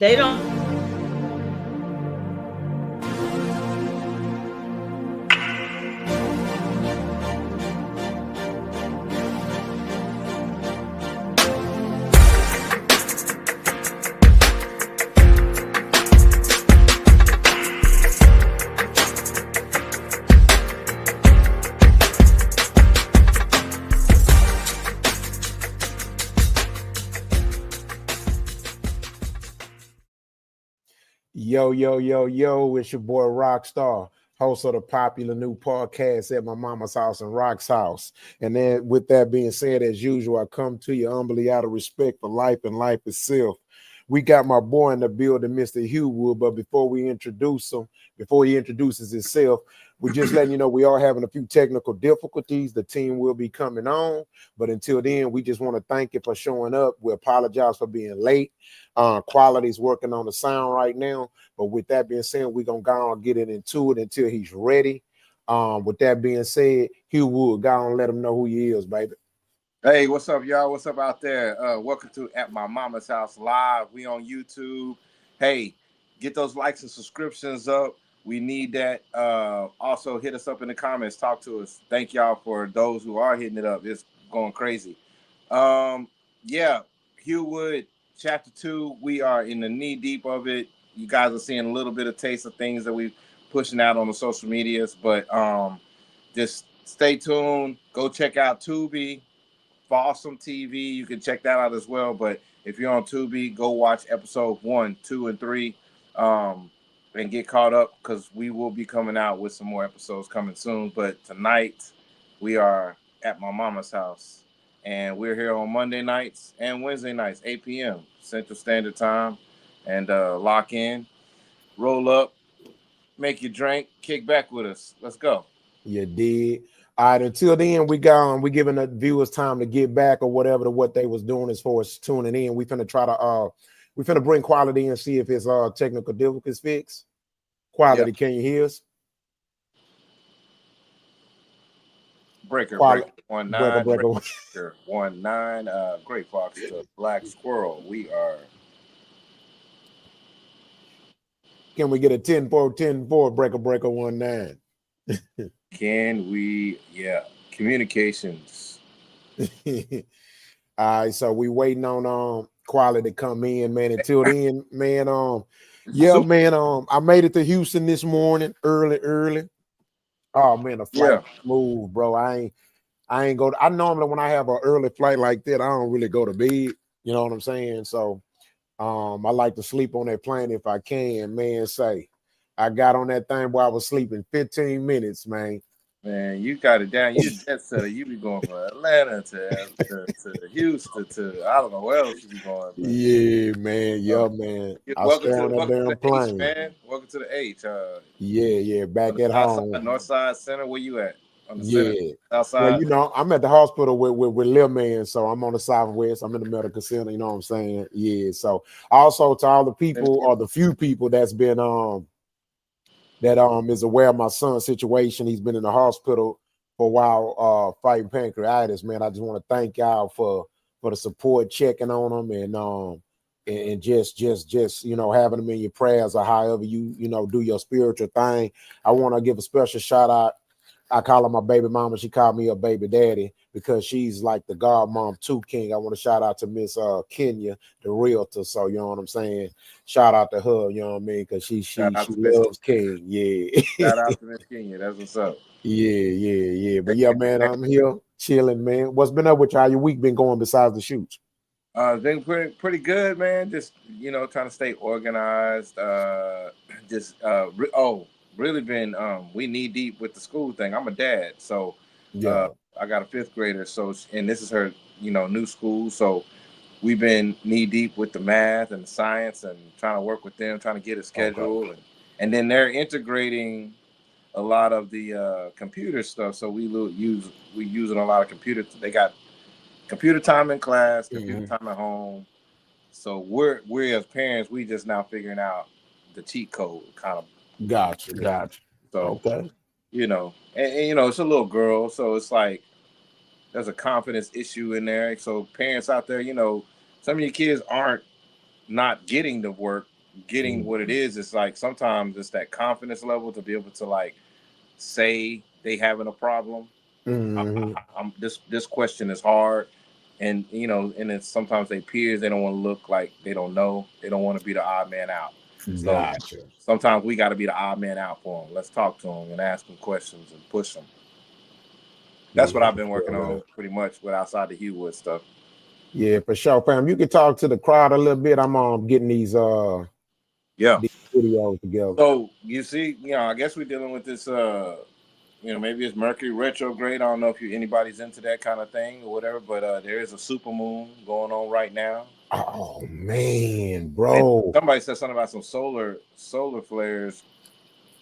They don't. Yo, yo, yo, yo, it's your boy Roc Star, host of the popular new podcast At My Mama's House and Roc's House. And then with that being said, as usual, I come to you humbly out of respect for life and life itself. We got my boy in the building, Mr. Hugh, but before he introduces himself, we're just letting you know we are having a few technical difficulties. The team will be coming on, but until then, we just want to thank you for showing up. We apologize for being late. Quality's working on the sound right now, but with that being said, we're gonna go and get it into it until he's ready. With that being said, Hugh Wood, go and let him know who he is, baby. Hey, what's up, y'all? What's up out there? Welcome to At My Mama's House Live. We on YouTube. Hey, get those likes and subscriptions up. We need that. Also, hit us up in the comments. Talk to us. Thank y'all for those who are hitting it up. It's going crazy. Yeah, Hugh Wood, Chapter 2. We are in the knee deep of it. You guys are seeing a little bit of taste of things that we're pushing out on the social medias. But just stay tuned. Go check out Tubi. Awesome TV. You can check that out as well. But if you're on Tubi, go watch episode 1, 2, and 3 and get caught up because we will be coming out with some more episodes coming soon. But tonight, we are at my mama's house. And we're here on Monday nights and Wednesday nights, 8 p.m. Central Standard Time. And lock in, roll up, make your drink, kick back with us. Let's go. You did. All right, until then, we giving the viewers time to get back or whatever to what they was doing as far as tuning in. We finna try to we finna bring quality and see if his technical difficulties fixed. Quality, yep. Can you hear us? Breaker 19. Breaker 19. Great Fox to Black Squirrel. We are. Can we get a 10-4 breaker 19? Can we? Yeah, communications. All right, so we waiting on quality to come in, man. Until then, man, I made it to Houston this morning early. Oh man, the flight smooth, bro. I ain't go. I normally when I have an early flight like that, I don't really go to bed. You know what I'm saying? So, I like to sleep on that plane if I can. Man, I got on that thing while I was sleeping 15 minutes, man. Man, you got it down. You jet setter. You be going from Atlanta to Houston to I don't know where else you be going. Man. Yeah, man. Yeah, man. Welcome to that damn plane, man. Welcome to the H. Yeah. Back at home. North Side Center. Where you at? On the center, outside. Well, I'm at the hospital with Lil Man, so I'm on the southwest. I'm in the medical center. You know what I'm saying? Yeah. So also to all the people or the few people that's been is aware of my son's situation. He's been in the hospital for a while fighting pancreatitis, man. I just want to thank y'all for the support, checking on him and just having him in your prayers or however you do your spiritual thing. I want to give a special shout out. I call her my baby mama. She called me a baby daddy because she's like the godmom to King. I want to shout out to Miss Kenya, the realtor. So you know what I'm saying? Shout out to her, you know what I mean? Because she loves King. Yeah. Shout out to Miss Kenya. That's what's up. Yeah. But yeah, man, I'm here chilling, man. What's been up with you? How your week been going besides the shoots? It's been pretty good, man. Just trying to stay organized. Really been we knee deep with the school thing. I'm a dad, so I got a 5th grader, so and this is her new school, so we've been knee deep with the math and the science and trying to work with them, trying to get a schedule, and then they're integrating a lot of the computer stuff, so we using a lot of computers. They got computer time in class, computer time at home, so we're as parents, we just now figuring out the cheat code kind of. Gotcha. So, and it's a little girl, so it's like there's a confidence issue in there. So parents out there, some of your kids aren't not getting the work getting what it is. It's like sometimes it's that confidence level to be able to like say they having a problem. This question is hard, and you know, and it's sometimes they peers, they don't want to look like they don't know, they don't want to be the odd man out. So Gotcha. sometimes we got to be the odd man out for them. Let's talk to them and ask them questions and push them. That's what I've been working on pretty much with outside the Hewwood stuff. Yeah, for sure, fam. You can talk to the crowd a little bit. I'm getting these these videos together. So you see, you know, I guess we're dealing with this you know, maybe it's Mercury retrograde. I don't know if anybody's into that kind of thing or whatever, but there is a super moon going on right now. Oh man, bro! And somebody said something about some solar flares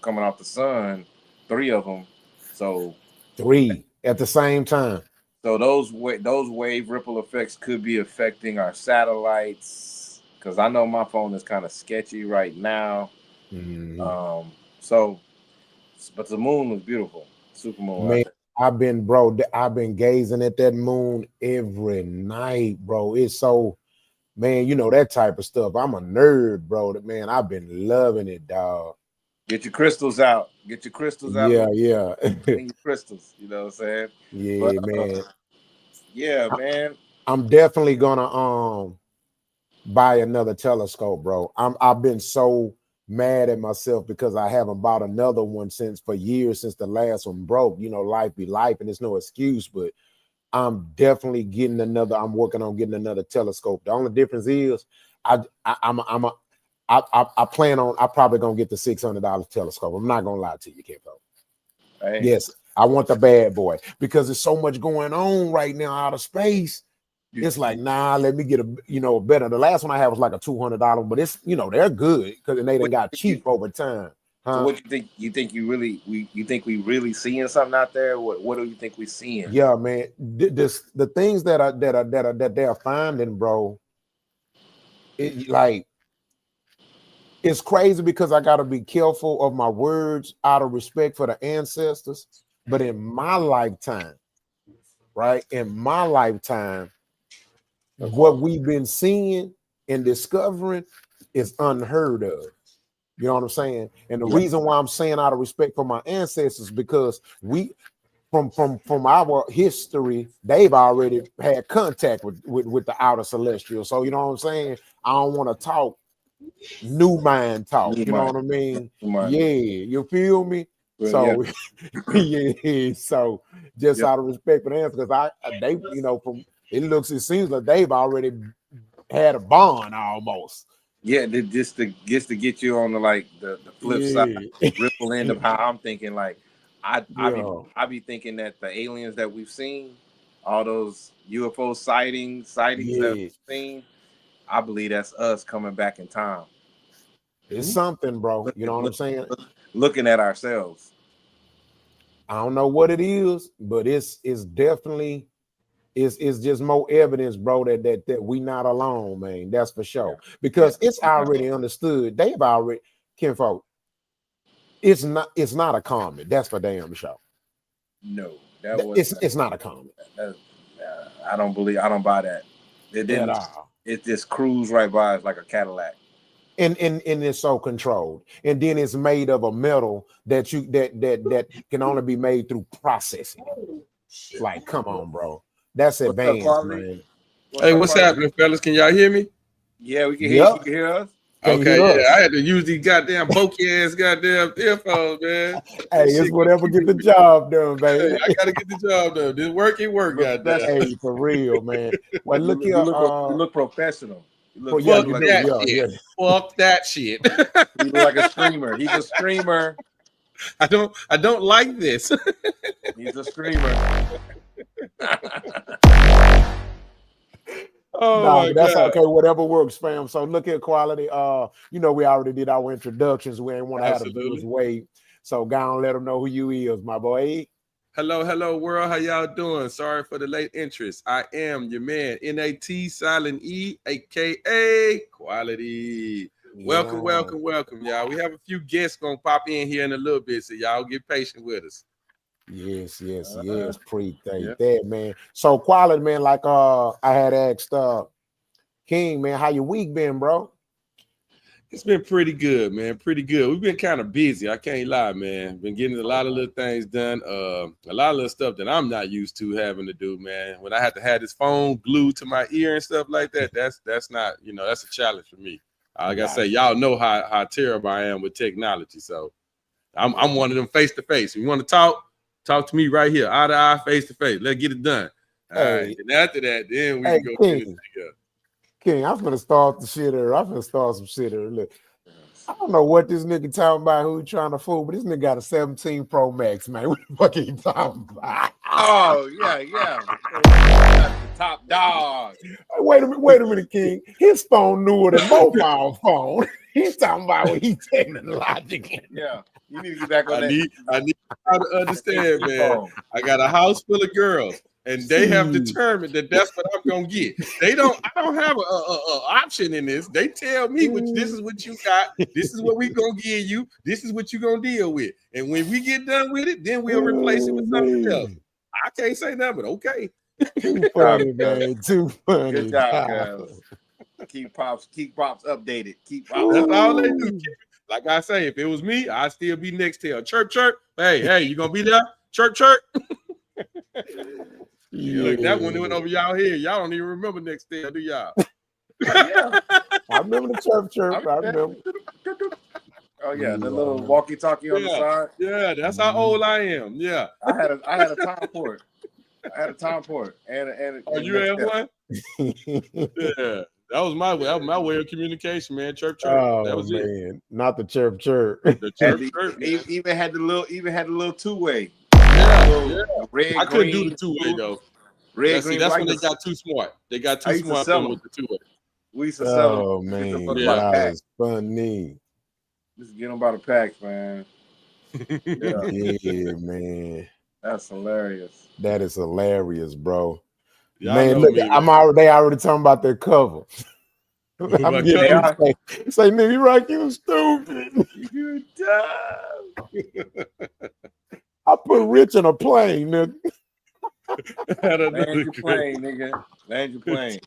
coming off the sun, 3 of them. So 3 at the same time. So those wave ripple effects could be affecting our satellites. Because I know my phone is kind of sketchy right now. So, but the moon was beautiful. Super moon. Man, I've been gazing at that moon every night, bro. It's so, man, you know, that type of stuff. I'm a nerd, bro. Man, I've been loving it, dog. Get your crystals out. Get your crystals out. Yeah. Your crystals. You know what I'm saying? Yeah, but, man. Yeah, man. I'm definitely gonna buy another telescope, bro. I've been so mad at myself because I haven't bought another one for years since the last one broke. You know, life be life, and it's no excuse, but I'm definitely getting another. I'm working on getting another telescope. The only difference is I plan on. I'm probably gonna get the $600 telescope. I'm not gonna lie to you, Kimpo. Hey. Yes, I want the bad boy because there's so much going on right now out of space. It's like, nah, let me get a better. The last one I had was like a $200, but it's, you know, they're good because they done got cheap over time. So what you think? You think we really seeing something out there? What do you think we seeing? Yeah, man. The things that they're finding, bro. It's crazy because I gotta be careful of my words out of respect for the ancestors. But in my lifetime, right? In my lifetime, what we've been seeing and discovering is unheard of. You know what I'm saying? And the reason why I'm saying out of respect for my ancestors, because we, from our history, they've already had contact with the outer celestial. So you know what I'm saying? I don't want to talk new mind talk. You know what I mean? Yeah, you feel me? So yeah, so just out of respect for the ancestors, because they, you know, from it seems like they've already had a bond almost. Yeah, just to get you on the flip side, ripple end of how I'm thinking. Like I be thinking that the aliens that we've seen, all those UFO sightings that we've seen, I believe that's us coming back in time. It's something, bro. You know what I'm saying? Looking at ourselves. I don't know what it is, but it's definitely it's just more evidence, bro, that we not alone, man. That's for sure. Because it's already understood. They've already, kinfolk, it's not a comment. That's for damn sure. No, it's not a comment. I don't buy that. It didn't. It just cruised right by us like a Cadillac. And it's so controlled, and then it's made of a metal that can only be made through processing. Like, come on, bro, that's advanced, man. Hey, what's happening, fellas? Can y'all hear me? Yeah, we can hear you. You can hear us. Okay, yeah, I had to use these goddamn bulky ass goddamn earphones, man. Hey, it's whatever get the job done, baby. Hey, I gotta get the job done. This work, goddamn. Hey, for real, man. Well, look here. You look professional. Fuck that shit. You look like a streamer. He's a streamer. I don't like this. He's a streamer. No, that's God. Okay. Whatever works, fam. So look at quality. You know, we already did our introductions. We ain't want to have the viewers wait. So go and let them know who you is, my boy. Hello, world. How y'all doing? Sorry for the late interest. I am your man, NAT Silent E, aka Quality. Yeah. Welcome, y'all. We have a few guests gonna pop in here in a little bit, so y'all get patient with us. Yes. Appreciate that, man. So Quality, man, like I had asked King, man, how your week been, bro? It's been pretty good, man. Pretty good. We've been kind of busy. I can't lie, man. Been getting a lot of little things done. A lot of little stuff that I'm not used to having to do, man. When I had to have this phone glued to my ear and stuff like that, that's not, that's a challenge for me. Like I say, y'all know how terrible I am with technology. So I'm one of them face to face. If you want to talk to me right here, eye to eye, face to face. Let's get it done. All right. And after that, then we can go finish it together. King, I'm gonna start the shit here. I'm gonna start some shit here. Look, I don't know what this nigga talking about, who he trying to fool, but this nigga got a 17 Pro Max, man. What the fuck are you talking about? Oh, yeah. Top dog. Wait a minute, King. His phone newer than mobile phone. He's talking about what he's technological. Yeah. You need to get back on that. I need you to understand, man. I got a house full of girls. And they have determined that that's what I'm gonna get. I don't have a option in this. They tell me this is what you got. This is what we gonna give you. This is what you gonna deal with. And when we get done with it, then we'll replace it with something else. I can't say nothing, but okay. Too funny, man. Too funny. Good job, guys. Keep pops updated. That's all they do. Like I say, if it was me, I'd still be next tail. Chirp, chirp. Hey, you gonna be there? Chirp, chirp. Look, that one went over y'all here. Y'all don't even remember next day, do y'all? Yeah. I remember the chirp. I remember. Oh yeah, the little walkie-talkie on the side. Yeah, that's how old I am. Yeah. I had a time for it. And you had one? Yeah. That was my way of communication, man. Chirp, chirp. Oh, that was man. It. Not the chirp, chirp. The chirp, chirp. Even had the little two-way. Yeah. Red, I couldn't do the two-way though. Red, green. That's when they got too smart. They got too smart with the two-way. We used to sell them. Oh man, that was funny. Just get them by the packs, man. Yeah, man. That's hilarious. That is hilarious, bro. Y'all man, look, they already talking about their cover. I'm getting say, nigga, Rock, you stupid. You dumb. I put Rich in a plane, nigga. Land your plane, nigga. Land your plane.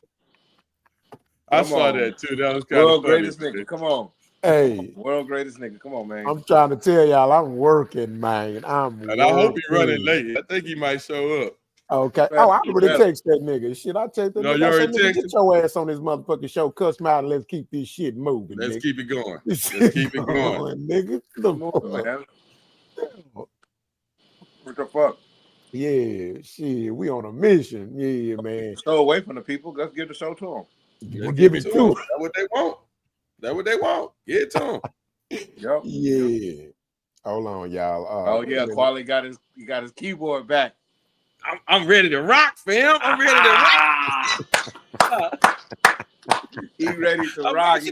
I saw that too. That was kind of world greatest nigga. Come on. Hey, world greatest nigga. Come on, man. I'm trying to tell y'all, I'm working, man. I hope he running late. I think he might show up. Okay. I already text that nigga. Shit, I text that nigga. You already texted? Get your ass on this motherfucking show. Cuss me out and let's keep this shit moving. Let's nigga. keep it going. Let's keep it going. Nigga. What the fuck? Yeah, shit. We on a mission. Yeah, man. Stay away from the people. Let's give the show to them. Give it to them. That's what they want. That's what they want. Get it to them. Yep. Yeah. Hold on, y'all. Oh yeah, Quali got his keyboard back. I'm ready to rock, fam. I'm ready to rock. He ready to rock.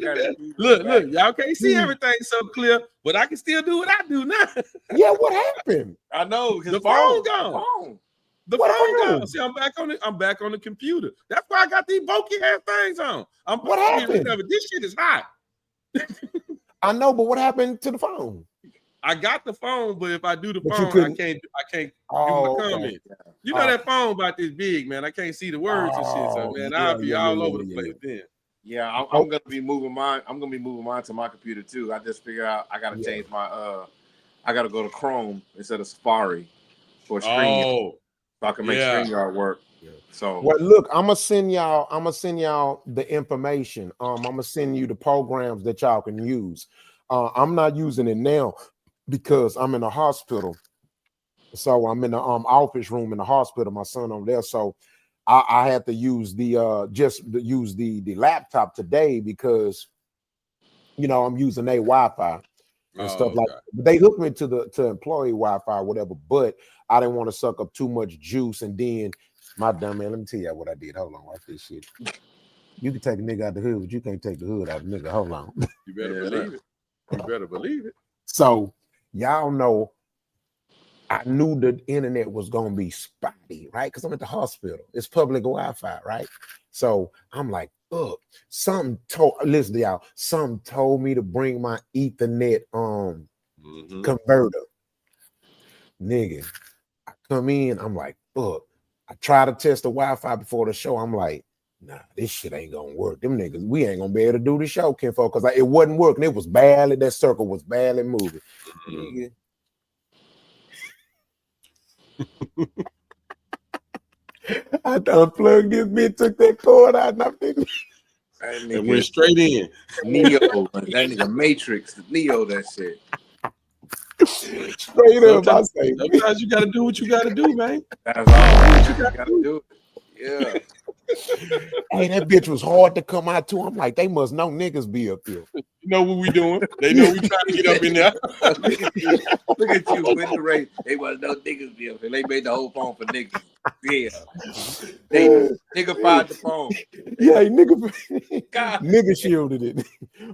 Look, y'all can't see everything so clear, but I can still do what I do now. Yeah, what happened? I know the phone gone. The phone gone. See, I'm back on the computer. That's why I got these bulky ass things on. What happened? This shit is hot. I know, but what happened to the phone? I got the phone, but if I do the phone, I can't give my comment. You know that phone about this big, man. I can't see the words and shit. So man, I'll be all over the place then. Yeah, I'm gonna be moving mine. I'm gonna be moving mine to my computer too. I just figured out I gotta change my I gotta go to Chrome instead of Safari for StreamYard. So I can make StreamYard work. Yeah. So well, look, I'm gonna send y'all the information. I'm gonna send you the programs that y'all can use. I'm not using it now because I'm in the hospital. So I'm in the office room in the hospital, my son over there. So I had to use the laptop today because I'm using their Wi-Fi and stuff like that. But they hooked me to employee Wi-Fi, whatever, but I didn't want to suck up too much juice. And then my dumb man, let me tell you what I did. Hold on, watch this shit. You can take a nigga out the hood, but you can't take the hood out of the nigga. Hold on. You better believe it. You better believe it. So y'all know I knew the internet was gonna be spotty, right? Because I'm at the hospital. It's public Wi-Fi, right? So I'm like, something told me to bring my Ethernet converter. Nigga, I come in, I'm like, I try to test the Wi-Fi before the show. I'm like, nah, this shit ain't gonna work. Them niggas, we ain't gonna be able to do the show, kinfolk, because it wasn't working. It was badly, that circle was badly moving. Nigga. I done plugged this bitch, took that cord out, and I finished. And went straight in. Neo, that nigga Matrix, Neo, that shit. Straight up, I say. Sometimes you gotta do what you gotta do, man. That's all you gotta do. Yeah. Hey, that bitch was hard to come out to. I'm like, they must know niggas be up here. You know what we doing? They know we trying to get up in there. Look at you, with the race. They must know niggas be up here. They made the whole phone for niggas. Yeah. They nigga-fied the phone. Yeah, nigga shielded it.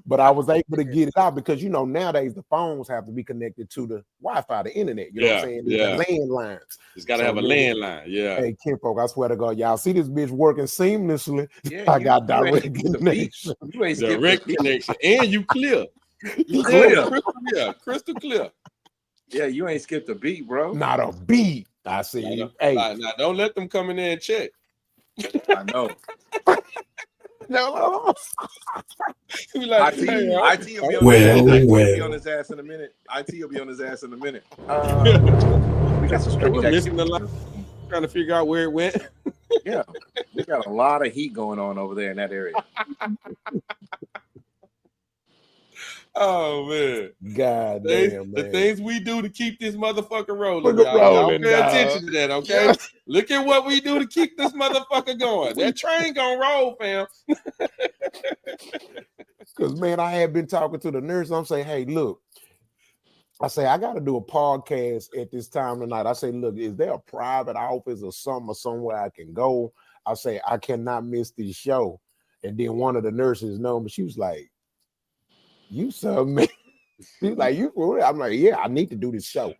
But I was able to get it out because, you know, nowadays the phones have to be connected to the Wi-Fi, the internet. You know what I'm saying? Yeah. The landlines. It's got to have a landline. Yeah. Hey, kinfolk, I swear to God, y'all see this bitch working seamlessly. Yeah, I got direct connection. Direct connection. And you clear. You clear. Crystal clear. Yeah, you ain't skipped a beat, bro. Not a beat. I see. Hey, now don't let them come in there and check. I know. No. Like, IT will be on his ass in a minute. IT will be on his ass in a minute. We got some straight missing the line, trying to figure out where it went. Yeah, we got a lot of heat going on over there in that area. Oh man, God damn, the man. things we do to keep this motherfucker rolling, y'all pay attention to that, okay? Look at what we do to keep this motherfucker going. That train gonna roll, fam. Because man, I had been talking to the nurse. I'm saying, hey, look, I say I got to do a podcast at this time tonight. I say, look, is there a private office or something or somewhere I can go? I say I cannot miss this show. And then one of the nurses know me. She was like, "You sub me." She's like, "You for real?" I'm like, "Yeah, I need to do this show.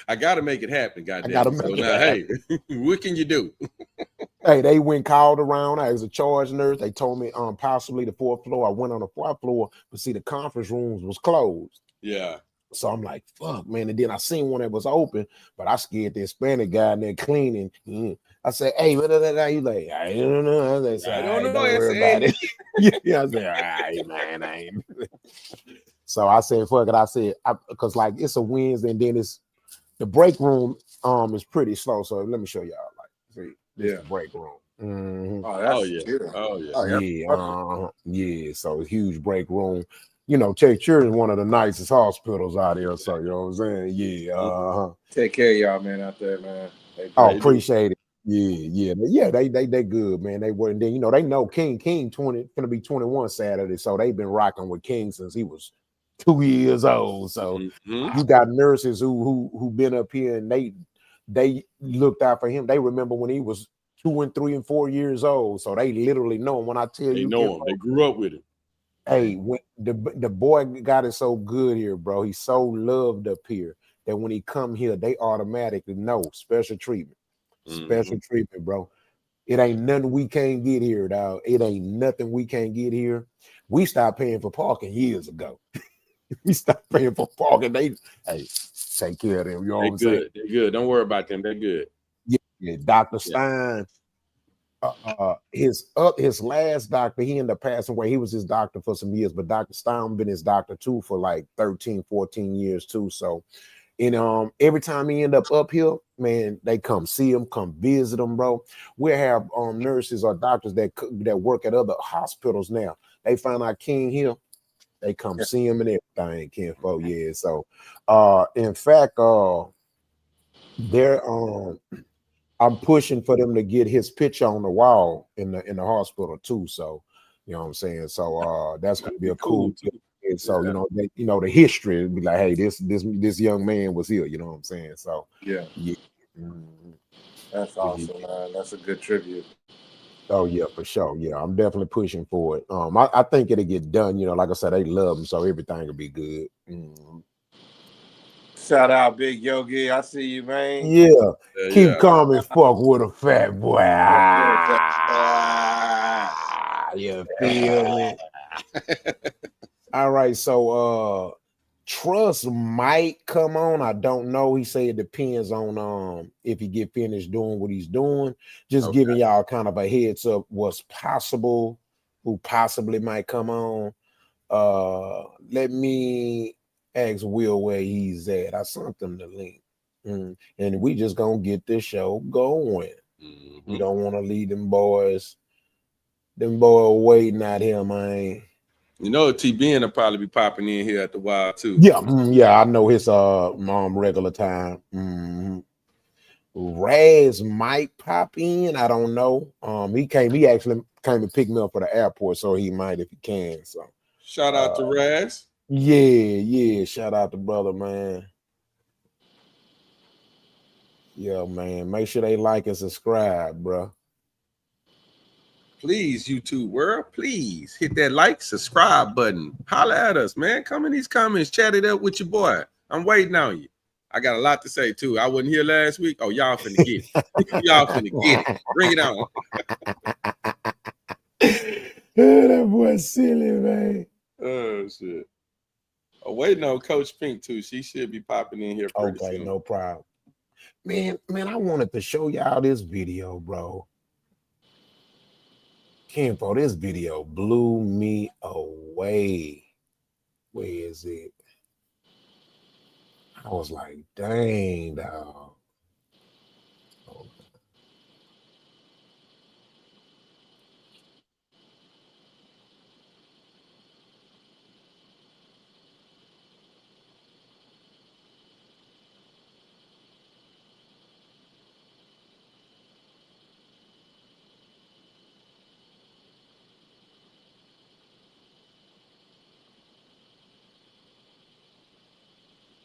I got to make it happen, goddamn." I got to make it happen. Hey, what can you do? Hey, they went called around. I was a charge nurse. They told me possibly the 4th floor. I went on the 4th floor, but see the conference rooms was closed. Yeah. So I'm like, fuck, man. And then I seen one that was open, but I scared the Hispanic guy in there cleaning. I said, hey, what you like? I don't know. I said, I don't know. Don't worry about it. Yeah, I said, all right, man. I ain't. So I said, fuck it. I said, because like it's a Wednesday, and then it's the break room is pretty slow. So let me show y'all. Like, see, this is the break room. Mm-hmm. Yeah. So a huge break room. You know, Tech Church is one of the nicest hospitals out here. So you know what I'm saying? Yeah. Take care of y'all, man, out there, man. Appreciate it. Yeah. They good, man. They were, and then you know they know King 20 gonna be 21 Saturday, so they've been rocking with King since he was 2 years old. So you got nurses who been up here and they looked out for him. They remember when he was 2 and 3 and 4 years old. So they literally know him. When I tell you, they know him. They grew up with him. Hey, when the boy got it so good here, bro. He's so loved up here that when he come here, they automatically know special treatment. Special treatment, bro. It ain't nothing we can't get here, dog. It ain't nothing we can't get here. We stopped paying for parking years ago. We stopped paying for parking. Hey, take care of them. You know what I'm saying? They're good. Don't worry about them. They're good. Yeah. Dr. Stein. His last doctor, he ended up passing away. He was his doctor for some years, but Dr. Stein been his doctor too for like 13, 14 years too. So, and every time he end up here, man, they come see him, come visit him, bro. We have nurses or doctors that work at other hospitals now. They find out King here, they come see him and everything. Kinfolk, yeah. So, in fact, they're I'm pushing for them to get his picture on the wall in the hospital too. So, you know what I'm saying? So that's gonna be a cool thing. And so, you know, the history would be like, hey, this young man was here, you know what I'm saying? So yeah. That's awesome, man. That's a good tribute. Oh yeah, for sure. Yeah, I'm definitely pushing for it. I think it'll get done, you know, like I said, they love him, so everything will be good. Shout out Big Yogi. I see you, man. Yeah. Keep calm and fuck with a fat boy. You feel me? All right. So Trust might come on. I don't know. He said it depends on if he get finished doing what he's doing. Just giving y'all kind of a heads up what's possible, who possibly might come on. Let me ask Will where he's at. I sent him the link. And we just gonna get this show going. We don't want to leave them boys waiting out here, man. You know, TBN will probably be popping in here at the Wild too. Yeah, I know his mom regular time. Raz might pop in. I don't know. He actually came to pick me up for the airport, so he might if he can. So shout out to Raz. Yeah. Shout out to brother, man. Yeah, man. Make sure they like and subscribe, bro. Please, YouTube world, please hit that like, subscribe button. Holla at us, man. Come in these comments, chat it up with your boy. I'm waiting on you. I got a lot to say too. I wasn't here last week. Oh, y'all finna get it. Y'all finna get it. Bring it on. That boy's silly, man. Oh shit. Oh, waiting on Coach Pink too. She should be popping in here pretty soon. No problem. Man, I wanted to show y'all this video, bro. Kenpo, this video blew me away. Where is it? I was like, dang, dog.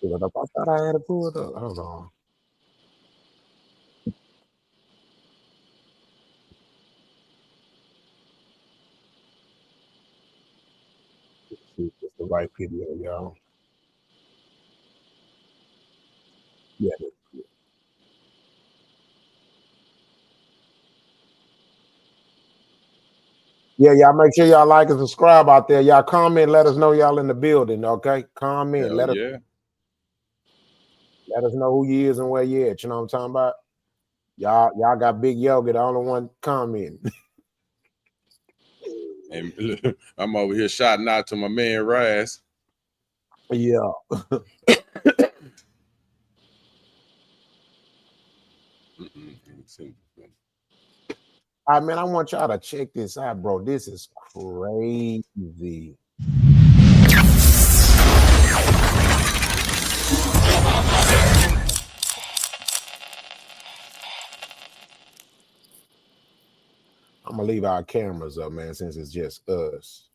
I thought I had to pull it up. Hold on. Let's see if it's the right video, y'all. Yeah. Yeah, y'all make sure y'all like and subscribe out there. Y'all comment, let us know y'all in the building, okay? Comment, let us know who you is and where you at. You know what I'm talking about? Y'all got Big Yoga, the only one commenting. And look, I'm over here shouting out to my man Raz. Yeah. Man, I want y'all to check this out, bro. This is crazy. I'm gonna leave our cameras up, man, since it's just us.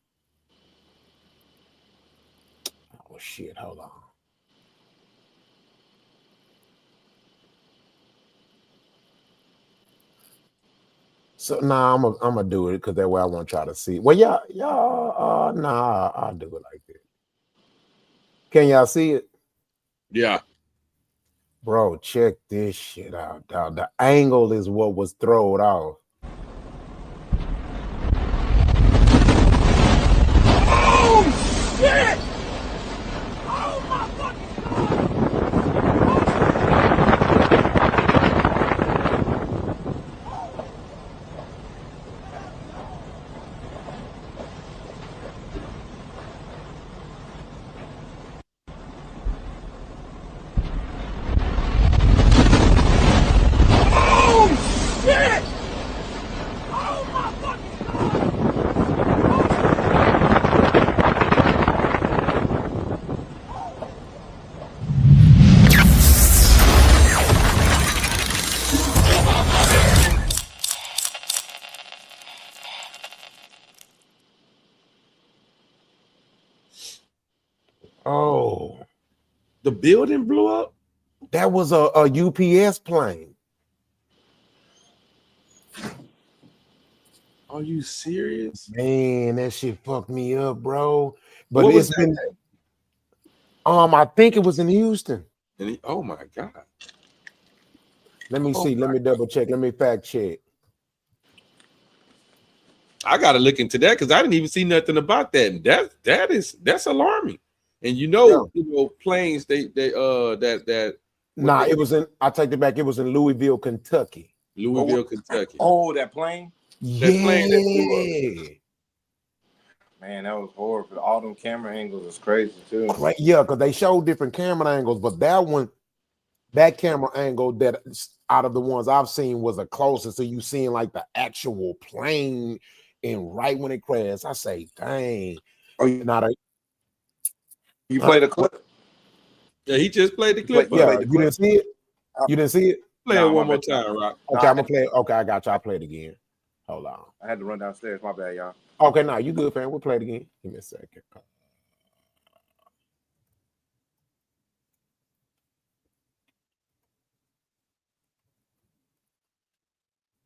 Oh shit, hold on. So I'm gonna do it because that way I want to try to see. Well, nah, I'll do it like that. Can y'all see it? Yeah. Bro, check this shit out, dog. The angle is what was thrown off. Oh shit! Oh my fucking God! Oh, the building blew up? That was a UPS plane. Are you serious? Man, that shit fucked me up, bro. But what it's been I think it was in Houston. Oh my God. Let me see. Let me double check. Let me fact check. I gotta look into that because I didn't even see nothing about that. That's alarming. And you know planes that Nah, it was in. I take it back. It was in Louisville, Kentucky. Louisville, Kentucky. Oh, that plane. That plane that blew up. Man, that was horrible. All them camera angles is crazy too. Yeah, because they showed different camera angles, but that camera angle that out of the ones I've seen was the closest. So you seeing like the actual plane, and right when it crashed, I say, "Dang!" Oh, you played a clip? Yeah, he just played the clip. Yeah, you didn't see it. You didn't see it. Play it one more time, Rock. Okay, I'm gonna play it. Okay, I got you. I'll play it again. Hold on. I had to run downstairs. My bad, y'all. Okay, now you good, fam. We'll play it again. Give me a second.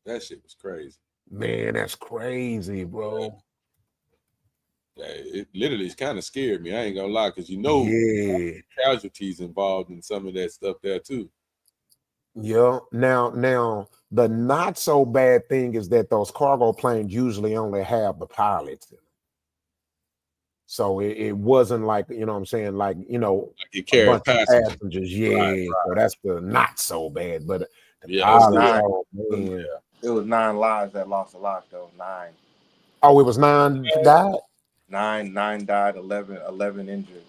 That shit was crazy. Man, that's crazy, bro. Yeah, it literally kind of scared me. I ain't gonna lie, because casualties involved in some of that stuff there too. Yeah. Now the not so bad thing is that those cargo planes usually only have the pilots in them. So it wasn't like, you know what I'm saying, like, you know, like it carried passengers. Yeah, right. So that's the not so bad. But it was 9 lives that lost a life though. 9. Oh, it was 9 died? 9 died, 11 injured.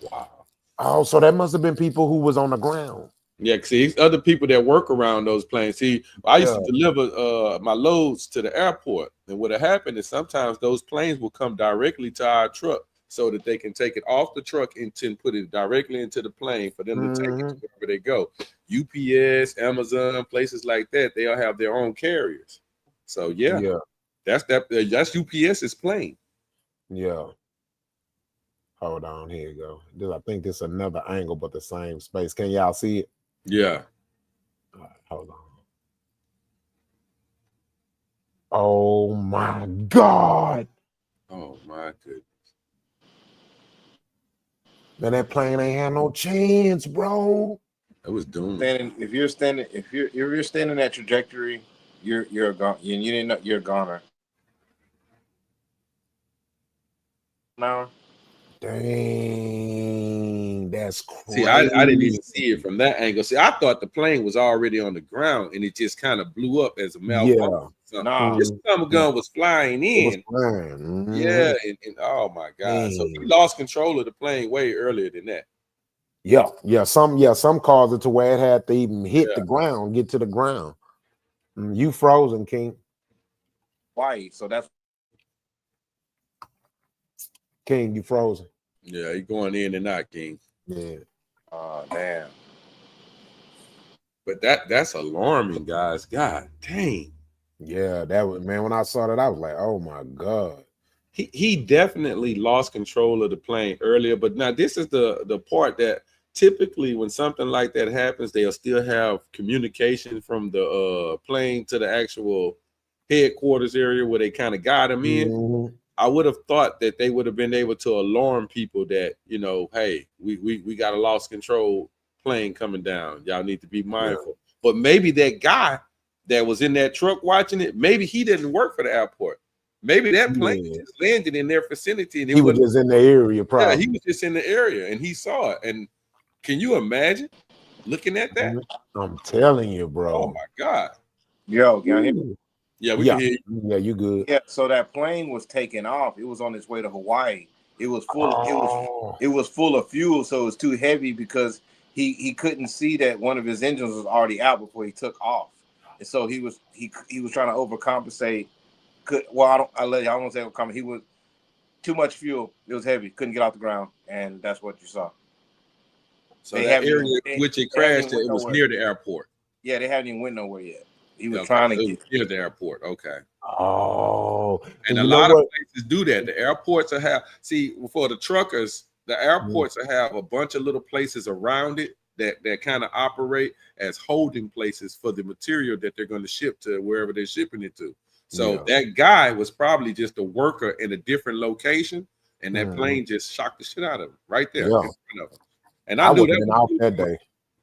Wow. Oh, so that must have been people who was on the ground. Yeah, see, other people that work around those planes. See, I used to deliver my loads to the airport, and what had happened is sometimes those planes will come directly to our truck so that they can take it off the truck and put it directly into the plane for them to take it to wherever they go. UPS, Amazon, places like that, they all have their own carriers. So that's UPS's plane. Yeah. Hold on, here you go. I think this is another angle, but the same space. Can y'all see it? Yeah. All right, hold on. Oh my God. Oh my goodness. Man, that plane ain't had no chance, bro. It was doomed. If you're standing that trajectory, you're gone. You didn't know you're a goner. Now. Dang, that's crazy. See, I didn't even see it from that angle. See, I thought the plane was already on the ground and it just kind of blew up as a malfunction. Yeah. This summer gun was flying in. Yeah, and oh my God. So he lost control of the plane way earlier than that. Yeah. Some caused it to where it had to even hit the ground, get to the ground. You frozen, King. Why? So that's King, you frozen. Yeah, he going in and out, King. Yeah. Oh, damn. But that's alarming, guys. God dang. Yeah, that was, man, when I saw that, I was like, oh my God. He definitely lost control of the plane earlier. But now this is the part that typically when something like that happens, they'll still have communication from the plane to the actual headquarters area where they kind of guide them in. I would have thought that they would have been able to alarm people that, you know, hey, we got a lost control plane coming down. Y'all need to be mindful. But maybe that guy that was in that truck watching it, maybe he didn't work for the airport. Maybe that plane just landed in their vicinity. And he was just in the area, probably. Yeah, he was just in the area and he saw it. And can you imagine looking at that? I'm telling you, bro. Oh my God. Yo, can I hear you? Yeah, we can hear you. Yeah, you good. Yeah, so that plane was taking off. It was on its way to Hawaii. It was full. It was full of fuel, so it was too heavy because he couldn't see that one of his engines was already out before he took off, and so he was trying to overcompensate. I don't say overcompensate. He was too much fuel. It was heavy. Couldn't get off the ground, and that's what you saw. So that area in which it crashed, it was near the airport. Yeah, they haven't even went nowhere yet. He was trying to get near the airport. Okay. Oh, and a lot of places do that. The airports will have, for the truckers, the airports will have a bunch of little places around it that kind of operate as holding places for the material that they're going to ship to wherever they're shipping it to. So that guy was probably just a worker in a different location, and that plane just shocked the shit out of him right there in front of him. And I knew that been out that day.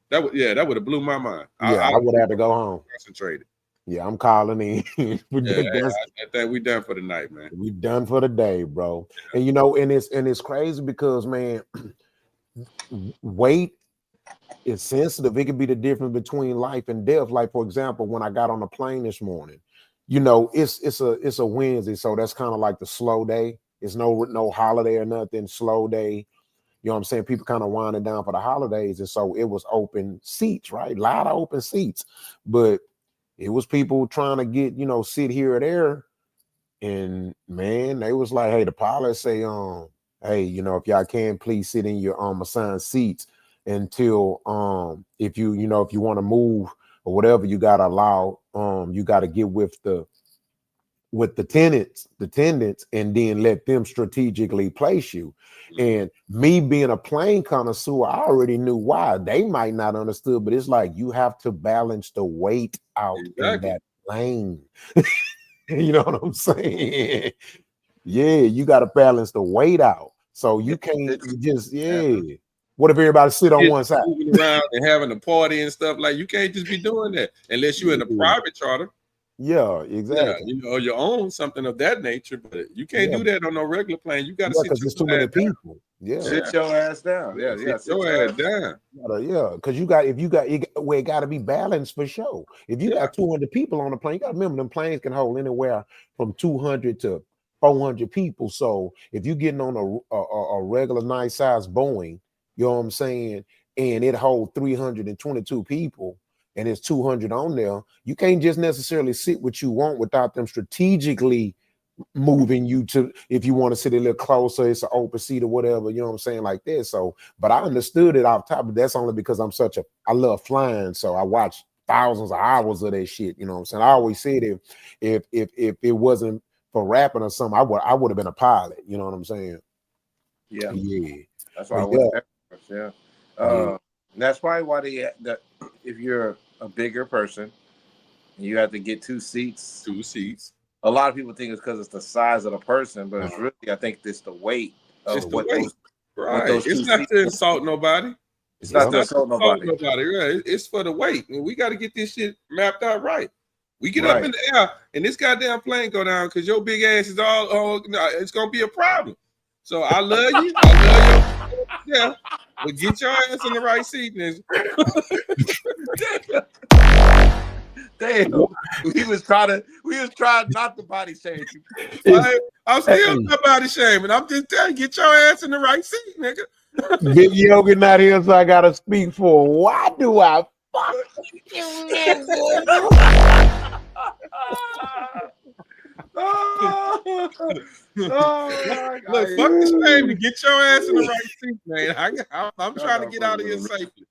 That would have blew my mind. Yeah, I would have to go home. Concentrated. Yeah, I'm calling in. Yeah, I think we done for the night, man. We done for the day, bro. And you know, and it's crazy because, man, weight is sensitive. It could be the difference between life and death. Like, for example, when I got on the plane this morning, you know, it's a Wednesday, so that's kind of like the slow day. It's no holiday or nothing, slow day. You know what I'm saying? People kind of winding down for the holidays, and so it was open seats, right? A lot of open seats, but it was people trying to get, you know, sit here or there. And man, they was like, hey, the pilot say, hey, you know, if y'all can, please sit in your assigned seats until if you want to move or whatever, you gotta allow, you gotta get with the attendants, and then let them strategically place you. And me being a plane connoisseur, I already knew why. They might not understood, but it's like you have to balance the weight out in that plane. You know what I'm saying? Yeah, you got to balance the weight out. So you can't just, what if everybody sit on one side? Moving around and having a party and stuff, like you can't just be doing that unless you're in a private charter. Yeah, exactly. Yeah, you know, you own something of that nature, but you can't do that on no regular plane. You got to sit because there's too many people. Yeah, sit your ass down. Sit your ass down. Yeah, because you got it got to be balanced for sure. If you got 200 people on the plane, you got to remember them planes can hold anywhere from 200 to 400 people. So if you're getting on a regular nice size Boeing, you know what I'm saying, and it holds 322 people, and it's 200 on there, you can't just necessarily sit what you want without them strategically moving you to, if you want to sit a little closer, it's an open seat or whatever, you know what I'm saying, like this. So, but I understood it off top, but that's only because I love flying, so I watch thousands of hours of that shit, you know what I'm saying. I always said if it wasn't for rapping or something, I would have been a pilot, you know what I'm saying. Yeah, that's why I was. That's probably why if you're a bigger person, you have to get two seats. A lot of people think it's because it's the size of the person, but it's really, I think it's the weight of It's not to insult nobody. It's not to insult nobody. Right? It's for the weight. And we got to get this shit mapped out right. We get up in the air and this goddamn plane go down because your big ass is all it's gonna be a problem. So I love you. Yeah. But get your ass in the right seat, nigga. Damn, we was trying not to body shame you. I'm still not body shaming. I'm just telling you, get your ass in the right seat, nigga. Big Yogi not here, so I gotta speak for him. Why do I fuck you, nigga? Look, fuck this shame and get your ass in the right seat, man. I'm trying to get out of here safely.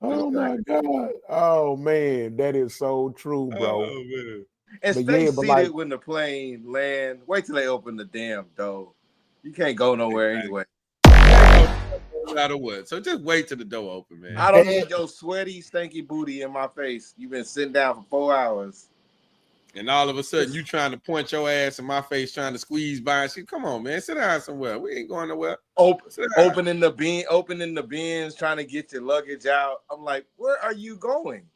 Oh my God. Oh man, that is so true, bro. Oh, man. And stay seated when the plane land. Wait till they open the damn door. You can't go nowhere anyway. No matter what. So just wait till the door open, man. I don't need your sweaty, stinky booty in my face. You've been sitting down for 4 hours. And all of a sudden, you trying to point your ass in my face, trying to squeeze by and shit. Come on, man. Sit down somewhere. We ain't going nowhere. Opening the bins, trying to get your luggage out. I'm like, where are you going?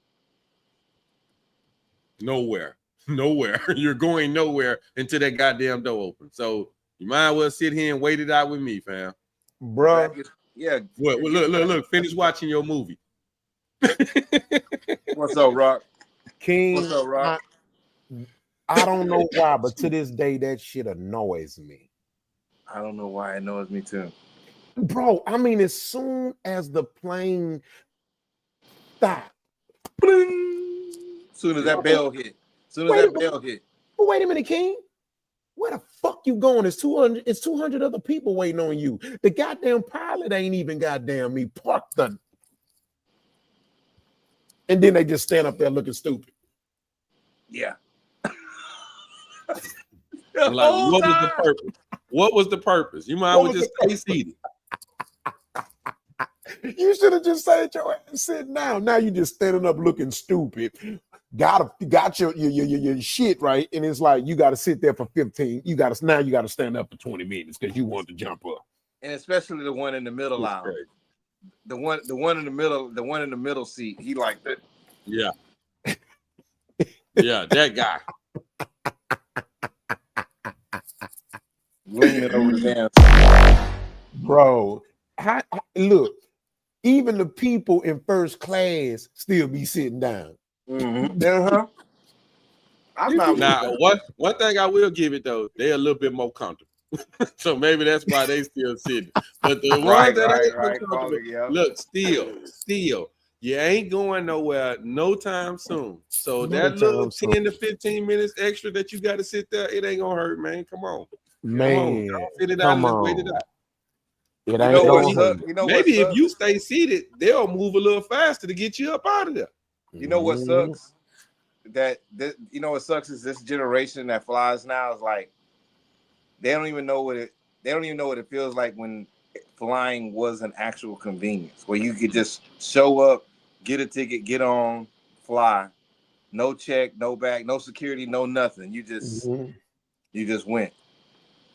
Nowhere. You're going nowhere until that goddamn door opens. So you might as well sit here and wait it out with me, fam. Bro. Yeah. Look. Finish watching your movie. What's up, Roc? King. What's up, Roc? I don't know why, but to this day, that shit annoys me. I don't know why it annoys me too. Bro, I mean, as soon as the plane stopped. Soon as that bell hit. But wait a minute, King. Where the fuck you going? It's 200 other people waiting on you. The goddamn pilot ain't even goddamn me. Park the. And then they just stand up there looking stupid. Yeah. Like, what was the purpose? What was the purpose? You might as well just stay seated. You should have just said your ass sitting down. Now you just standing up looking stupid. Got your shit right, and it's like you got to sit there for 15. You got to stand up for 20 minutes because you want to jump up. And especially the one in the middle aisle. The one in the middle seat. He like that. Yeah. Yeah, that guy. Leaning over the damn. Bro, look, even the people in first class still be sitting down. Mm-hmm. I'm not Now, one thing I will give it though, they're a little bit more comfortable. So maybe that's why they still sitting. But the ones that ain't comfortable, quality, yeah. look, still, you ain't going nowhere no time soon. So that little 10 to 15 minutes extra that you got to sit there, it ain't gonna hurt, man. Come on. Man, Don't sit it out and let's wait it out. It ain't maybe if you stay seated, they'll move a little faster to get you up out of there. You know what sucks? You know what sucks is this generation that flies now is like they don't even know what it feels like when flying was an actual convenience where you could just show up, get a ticket, get on, fly, no check, no bag, no security, no nothing. You just went.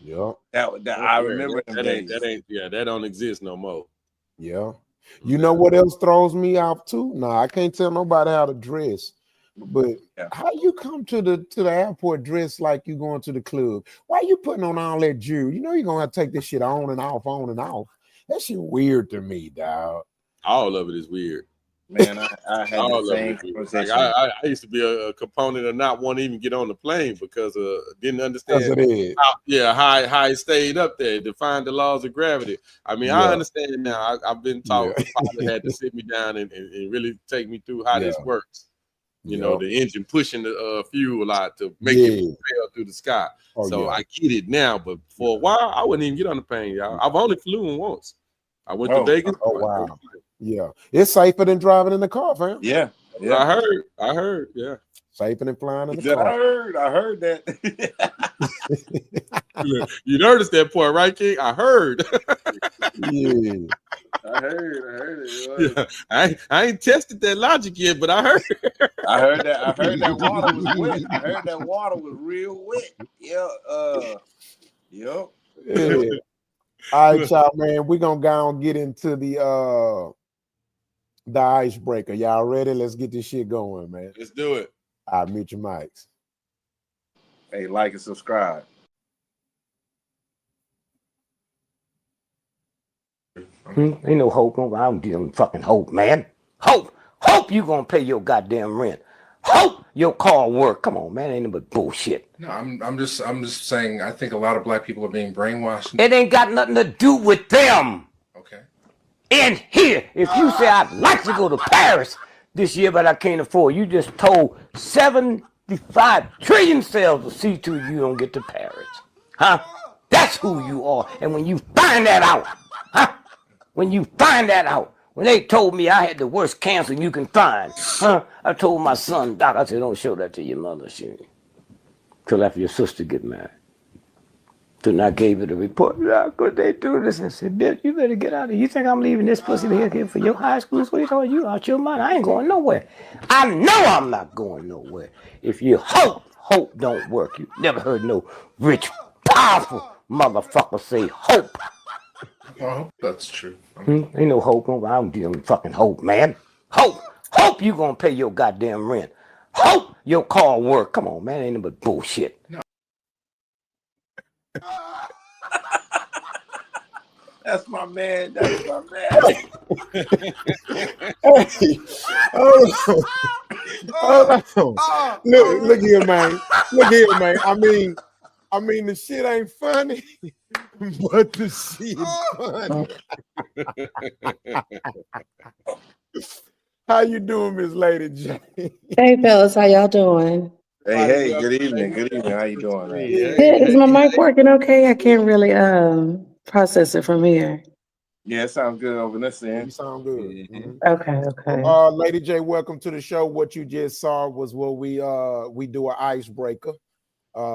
Yeah. That I remember them days. That don't exist no more. Yeah. You know what else throws me off too? Nah, I can't tell nobody how to dress. But how you come to the airport dressed like you going to the club? Why you putting on all that jewelry? You know you're gonna have to take this shit on and off. That shit weird to me, dog. All of it is weird. Man, I had the same conversation. Like I used to be a component of not wanting to even get on the plane because didn't understand how it stayed up there, defied the laws of gravity. I mean, I understand now. I've been taught. The pilot had to sit me down and really take me through how this works. You know, the engine pushing the fuel out to make it propel through the sky. I get it now, but for a while, I wouldn't even get on the plane, y'all. I've only flown once. I went to Vegas. Oh, wow. Yeah. It's safer than driving in the car, fam. Yeah. I heard. Yeah. Safer than flying in the car. I heard that. You noticed that part, right, King? I heard. Yeah. I heard it. Yeah. I ain't tested that logic yet, but I heard. I heard that water was wet. I heard that water was real wet. Yeah. Yep. Yeah. All right, y'all, man. We're gonna go and get into the icebreaker. Y'all ready? Let's get this shit going, man. Let's do it. I'll mute your mics. Hey, like and subscribe. Ain't no hope. I don't deal in fucking hope, man. Hope you gonna pay your goddamn rent. Hope your car work. Come on, man. Ain't no but bullshit. No, I'm just saying. I think a lot of black people are being brainwashed. It ain't got nothing to do with them. Okay. In here, if you say I'd like to go to Paris this year, but I can't afford, you just told 75 trillion cells to see to you don't get to Paris, huh? That's who you are. And when you find that out, huh? When you find that out, when they told me I had the worst cancer you can find, huh? I told my son, Doc, I said, don't show that to your mother, till after your sister get married. Then I gave her the report. How could they do this? I said, bitch, you better get out of here. You think I'm leaving this pussy here for your high school sweetheart? You out your mind. I ain't going nowhere. I know I'm not going nowhere. If you hope don't work. You never heard no rich, powerful motherfucker say hope. Well, that's true. Ain't no hope. I don't deal in fucking hope, man. Hope you gonna pay your goddamn rent. Hope your car work. Come on, man. Ain't no but bullshit. No. That's my man. Hey, Look here, man. I mean, the shit ain't funny, but the shit funny. How you doing, Miss Lady J? Hey, fellas, how y'all doing? Hey, good evening. Good evening. How you doing, man? Good. Is my mic working okay? I can't really process it from here. Yeah, it sounds good over this end. You sound good. Mm-hmm. Okay. Lady J, welcome to the show. What you just saw was what we do an icebreaker.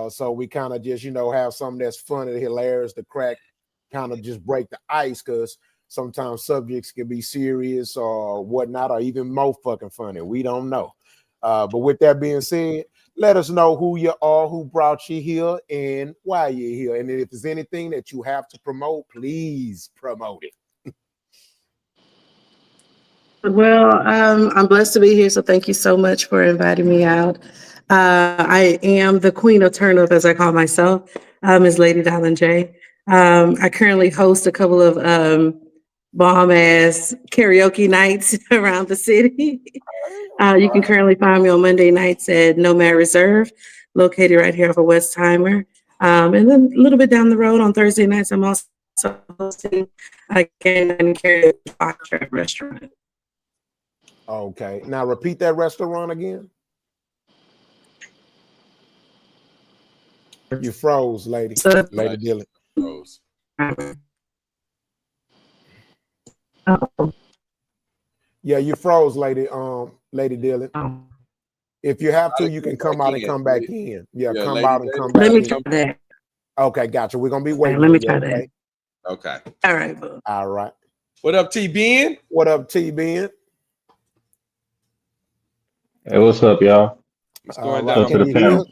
So we kind of just, have something that's funny, hilarious to crack, kind of just break the ice, because sometimes subjects can be serious or whatnot, or even more fucking funny. We don't know. But with that being said, let us know who you are, who brought you here, and why you're here. And if there's anything that you have to promote, please promote it. Well, I'm blessed to be here, so thank you so much for inviting me out. I am the queen of turn up, as I call myself, Ms. Lady Dollin J. I currently host a couple of bomb ass karaoke nights around the city. You can currently find me on Monday nights at Nomad Reserve, located right here off of Westheimer. And then a little bit down the road on Thursday nights, I'm also hosting again in karaoke Fox Trap restaurant. Okay. Now repeat that restaurant again. You froze, lady. Lady Dylan. Froze. Yeah, you froze, lady. Lady Dylan. If you have to, you can come out and come back in. Yeah, come out and come back in. Let me try that. Okay, gotcha. We're gonna be waiting. Let me try that. Okay. All right. All right. What up, T Ben? What up, T Ben? Hey, what's up, y'all? What's going Right. down?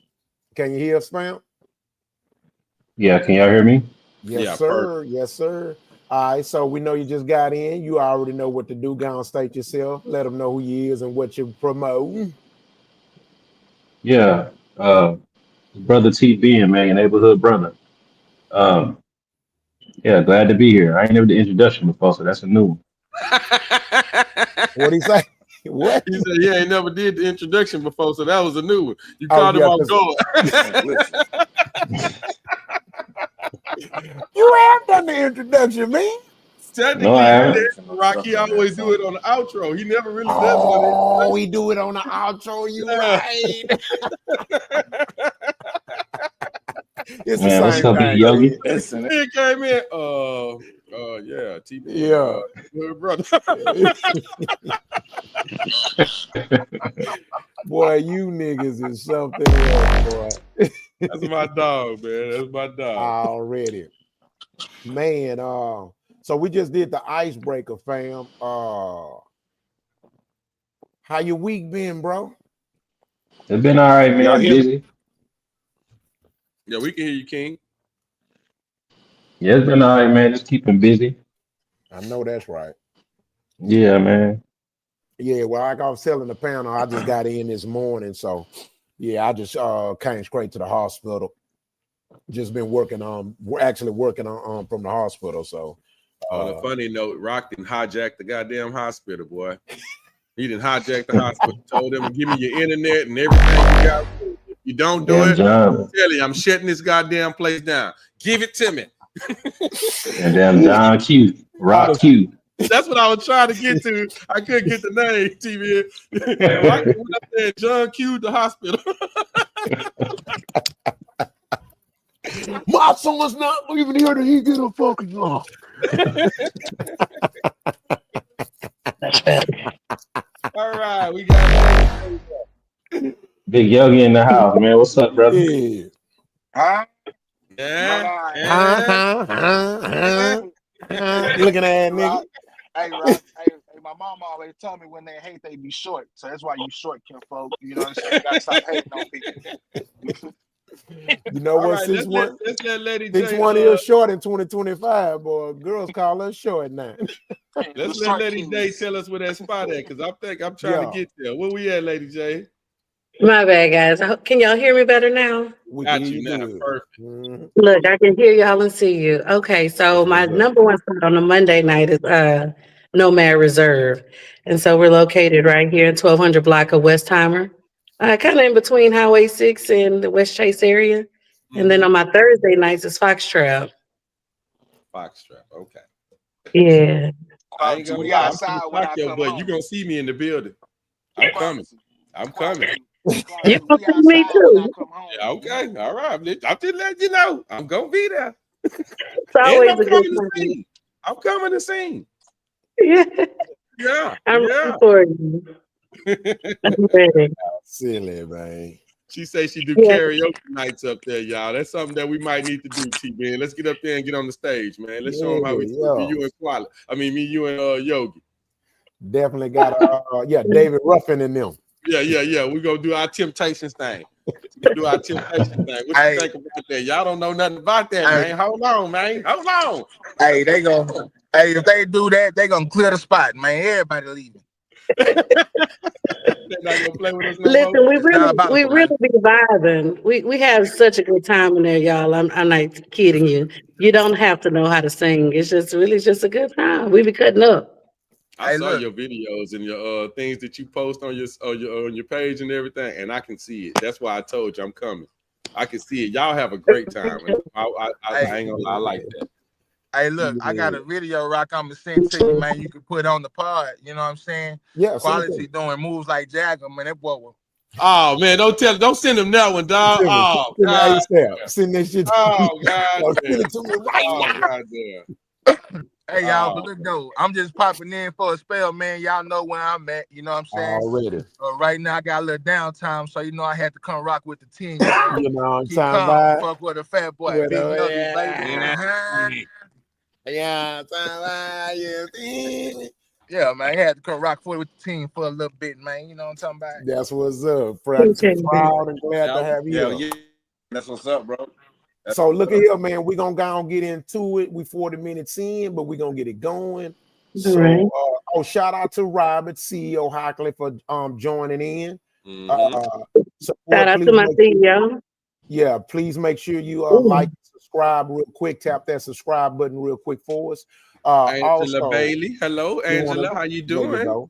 Can you hear us, fam? Yeah, can y'all hear me? Yes, Yeah, sir. perfect. Yes, sir. All right, so we know you just got in. You already know what to do. Go and state yourself. Let them know who you is and what you promote. Yeah, brother T being man, your neighborhood brother. Yeah, glad to be here. I ain't never the introduction before, so that's a new one. What he say? What? He said, yeah, he never did the introduction before, so that was a new one. You called him off guard. You have done the introduction, man. Technically, No, I haven't. Rocky always do it on the outro. He never really does it on the Oh, we do it on the outro. You right. It's Man, the what's same up, thing. Big Yogi? He came in. Yeah, TV. Yeah. Brother. Boy, you niggas is something else, boy. That's my dog, man. That's my dog. Already. Man, so we just did the icebreaker, fam. How your week been, bro? It's been all right, man. Busy. Yeah, we can hear you, King. Yeah, it's been all right, man. Just keeping busy. I know that's right. Yeah, man. Yeah, well, like I was telling the panel, I just got in this morning, so yeah, I just came straight to the hospital. Just been working on, actually working on from the hospital. So on a funny note, Roc didn't hijack the goddamn hospital, boy. He didn't hijack the hospital. Told them to give me your internet and everything you got. If you don't do it, I'm telling you, I'm shutting this goddamn place down. Give it to me. And damn John Q, Roc Q. That's what I was trying to get to. I couldn't get the name, TV. Roc went up there and John Q the hospital. My son's not even here that he get a fucking job. All right, we got Big Yogi in the house, man. What's up, brother? Yeah. Huh? Looking at nigga. Hey, Roc, hey, my mom always told me when they hate, they be short. So that's why you short, kinfolk. You know what I'm saying? You gotta stop hating on people. You know what? Right, Since one is short in 2025, boy, girls call us short now. Let's let Lady J tell us where that spot at, because I'm trying to get there. Where we at, Lady J? My bad, guys. Can y'all hear me better now? We got can you now. good. Perfect. Mm-hmm. Look, I can hear y'all and see you. Okay, so my number one spot on a Monday night is Nomad Reserve. And so we're located right here in 1200 block of Westheimer, kind of in between Highway 6 and the West Chase area. Mm-hmm. And then on my Thursday nights is Fox Trap. Fox Trap, okay. Yeah. I ain't gonna lie, outside when I come but you're gonna see me in the building. I'm coming. I'm coming. You gonna see me too. Yeah, okay, all right. I'm just letting you know. I'm gonna be there. It's always a good time. I'm coming to sing. Yeah. Yeah. I'm ready for you. I'm ready. Silly, man. She say she do karaoke nights up there, y'all. That's something that we might need to do, T-Man. Let's get up there and get on the stage, man. Let's show them how we do it. You and Quali. I mean, me, you and Yogi. Definitely got David Ruffin in them. Yeah. We're gonna do our Temptations thing. What you think about that? Y'all don't know nothing about that, man. Hold on, man. Hold on. Hey, if they do that, they gonna clear the spot, man. Everybody leaving. They're not gonna play with us no Listen, more. we It's really, diabolical, we man. really be vibing. We have such a good time in there, y'all. I'm not kidding you. You don't have to know how to sing. It's just really just a good time. We be cutting up. I Hey, saw look. your videos and your things that you post on your page and everything, and I can see it. That's why I told you I'm coming. I can see it. Y'all have a great time, and I ain't gonna lie, I like that. Hey, look, I got a video, Rock, I'm gonna send to you, man. You can put on the pod. You know what I'm saying? Yeah, Quality doing moves like Jagger, man. That boy was. Oh man, don't send him that one, dog. Oh send god, ASAP. Send that shit. oh god, Send it to me right oh now. god damn. Hey, y'all, but look, though, I'm just popping in for a spell, man. Y'all know where I'm at. You know what I'm saying? Already. Right now, I got a little downtime, so you know I had to come rock with the team. You know, You know what I'm keep talking calm, about? fuck with a fat boy. With Big a- nugget, baby. Yeah, yeah. Yeah, man, I had to come rock with the team for a little bit, man. You know what I'm talking about? That's what's up. Appreciate it. Proud and glad to have you. Yeah. That's what's up, bro. So look at here, man. We're gonna go and get into it. We 40 minutes in, but we're gonna get it going. So right. Shout out to Robert, CEO Hockley, for joining in. Shout out to my CEO. Yeah, please make sure you like, subscribe real quick. Tap that subscribe button real quick for us. Angela Also, Bailey, hello, Angela. How you doing? There you go.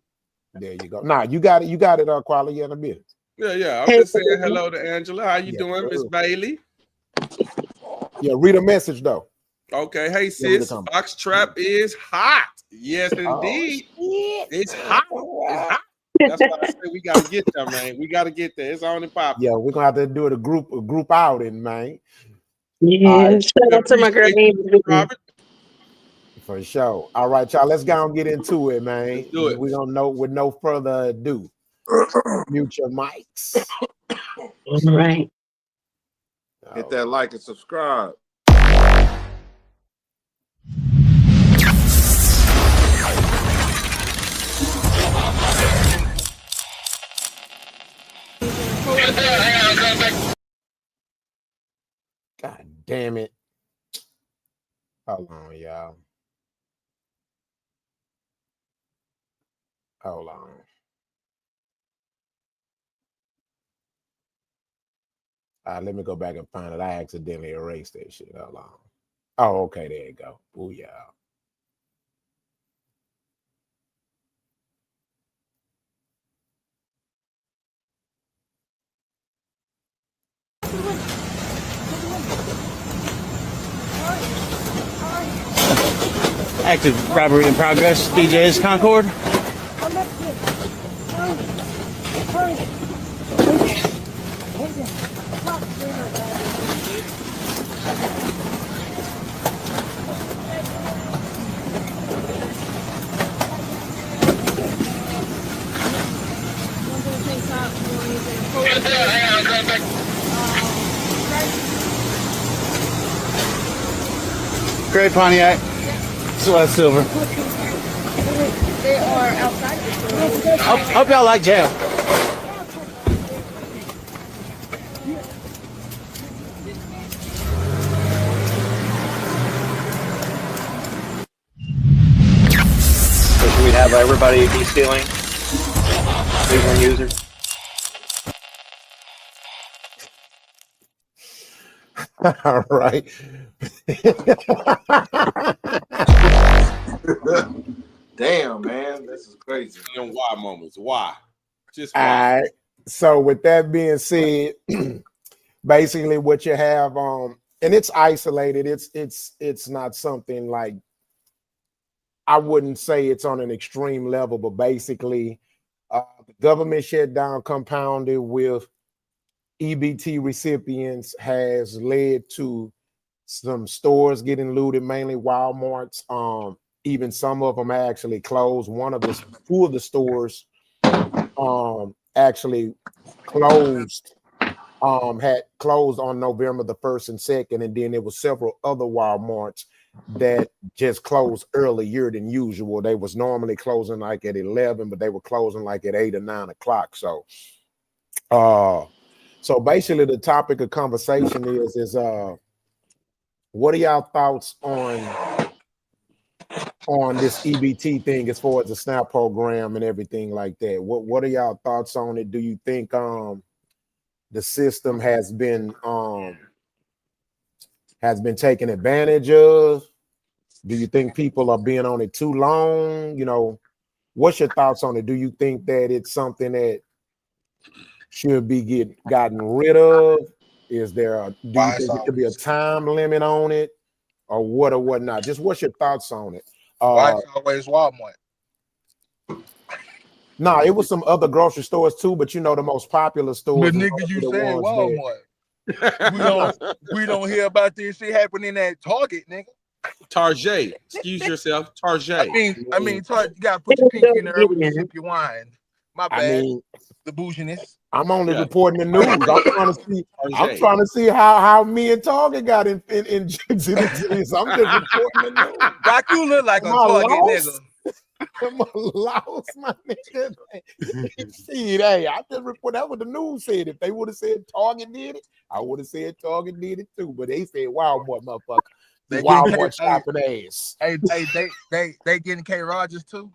There you go. Nah, you got it. You got it. Quality in a bit. Yeah. I'm just saying hello to Angela. How you doing, Miss Bailey? Yeah, read a message though. Okay, hey sis, Fox Trap is hot. Yes, indeed. It's hot. It's hot. That's why I said we gotta get there, man. We gotta get there. It's on and pop. Yeah, we're gonna have to do it a group outing, man. Yeah, shout out to my girl Robert. For sure. All right, y'all. Let's go and get into it, man. Let's do it. We're gonna know with no further ado. Mute your mics. All right. Hit that like and subscribe. God damn it. Hold on, y'all. Hold on. Let me go back and find it. I accidentally erased that shit. Hold on. Oh, okay. There you go. Oh, yeah. Active robbery in progress. DJ's Concord. Gray Pontiac. Celeste Silver. They are outside the store. Hope y'all like jail. So should we have everybody be stealing? Legal user. All right. Damn, man, this is crazy. And why moments? Why? Just All why? right. So with that being said, basically what you have, and it's isolated. It's not something like, I wouldn't say it's on an extreme level, but basically, the government shutdown compounded with EBT recipients has led to some stores getting looted, mainly Walmart's. Even some of them actually closed. Two of the stores actually closed, had closed on November the 1st and 2nd, and then there was several other Walmarts that just closed earlier than usual. They was normally closing like at 11, but they were closing like at 8 or 9 o'clock. So basically the topic of conversation is what are y'all thoughts on on this EBT thing as far as the SNAP program and everything like that. What are y'all thoughts on it? Do you think the system has been taken advantage of? Do you think people are being on it too long? You know, what's your thoughts on it? Do you think that it's something that should be gotten rid of? Is there do you think it could be a time limit on it, or what or whatnot? Just what's your thoughts on it? Why it's always Walmart? Nah, it was some other grocery stores too, but you know the most popular stores. But nigga, you said Walmart. we don't hear about this shit happening at Target, nigga. Target, excuse yourself, Target. I mean, Target. You gotta put your pinky in there when you sip your wine. My bad. I mean, the bouginess. I'm only reporting the news. I'm trying to see how me and Target got in into this. I'm just reporting the news. Rock, you look like a Target nigga. Am I lost, my nigga? See, hey, I just report that what the news said. If they would have said Target did it, I would have said Target did it too. But they said Walmart, motherfucker. They Walmart shopping ass. Hey, they getting K Rogers too.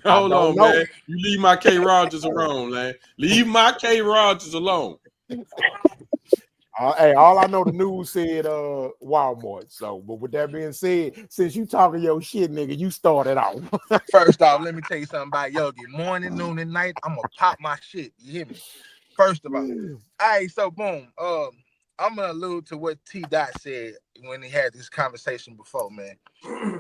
Hold on, man. You leave my K Rogers alone, man. Leave my K Rogers alone. Hey, all I know the news said Walmart. So, but with that being said, since you talking your shit, nigga, you started out. First off, let me tell you something about Yogi. Morning, noon, and night, I'm gonna pop my shit. You hear me? First of all, all right. So, boom. I'm gonna allude to what T. Dot said when he had this conversation before, man.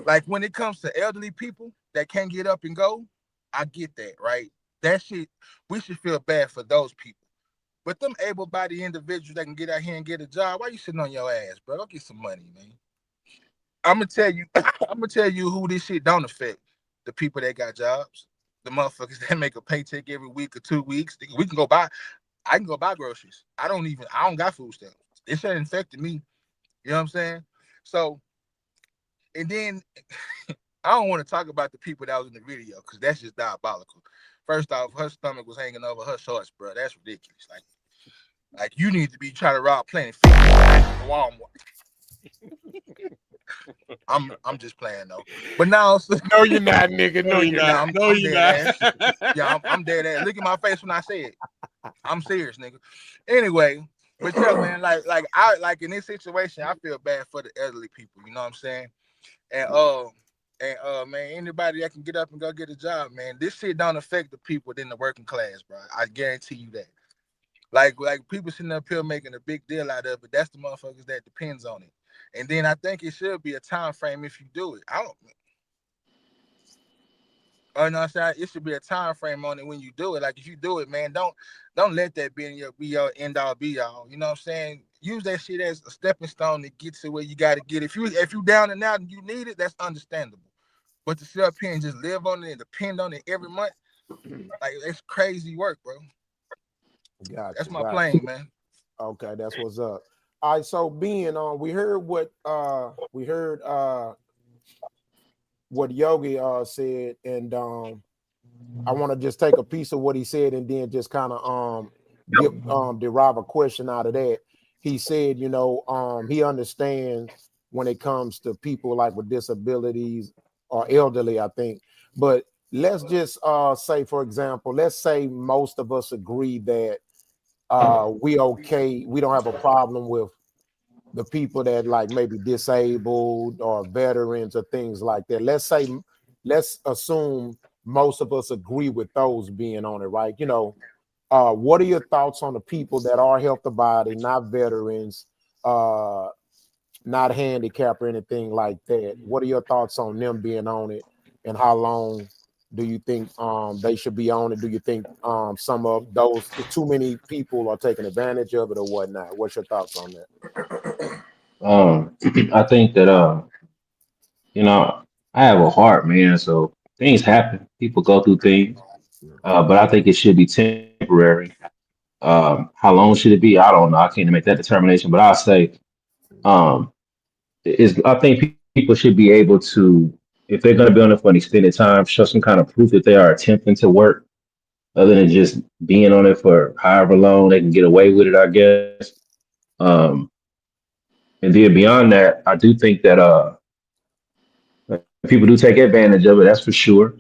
Like when it comes to elderly people that can't get up and go, I get that, right? That shit, we should feel bad for those people. But them able-bodied individuals that can get out here and get a job, why you sitting on your ass, bro? Go get some money, man. I'm gonna tell you who this shit don't affect. The people that got jobs, the motherfuckers that make a paycheck every week or 2 weeks. I can go buy groceries. I don't got food stamps. It shouldn't affect me. You know what I'm saying? So, and then I don't want to talk about the people that was in the video because that's just diabolical. First off, her stomach was hanging over her shorts, bro. That's ridiculous. Like you need to be trying to rob Planet Fitness at Walmart. I'm just playing though. But now, no, you're not, nigga. No, you're not. No, you're not. Yeah, I'm dead ass. Look at my face when I say it. I'm serious, nigga. Anyway, but yeah, man, like in this situation, I feel bad for the elderly people. You know what I'm saying? And man, anybody that can get up and go get a job, man, this shit don't affect the people in the working class, bro. I guarantee you that. Like people sitting up here making a big deal out of it. That's the motherfuckers that depends on it. And then I think it should be a time frame if you do it. It should be a time frame on it when you do it. Like if you do it, man, don't let that be your end all be all. You know what I'm saying? Use that shit as a stepping stone to get to where you got to get. If you down and out and you need it, that's understandable. But to sit up here and just live on it and depend on it every month, like it's crazy work, bro. That's my plane, man. Okay, that's what's up. All right, so being on, we heard what Yogi said, and I want to just take a piece of what he said and then just kind of derive a question out of that. He said, you know, he understands when it comes to people like with disabilities or elderly, I think. But let's just say, for example, let's say most of us agree that we don't have a problem with the people that like maybe disabled or veterans or things like that. Let's assume most of us agree with those being on it, right? You know, what are your thoughts on the people that are health body, not veterans, not handicapped or anything like that? What are your thoughts on them being on it, and how long do you think they should be on it? Do you think some of those, too many people are taking advantage of it or whatnot? What's your thoughts on that? I think that you know, I have a heart, man. So things happen. People go through things, but I think it should be temporary. How long should it be? I don't know. I can't make that determination, but I'll say, I think people should be able to, if they're going to be on it for an extended time, show some kind of proof that they are attempting to work, other than just being on it for however long they can get away with it, I guess. And then beyond that, I do think that people do take advantage of it, that's for sure.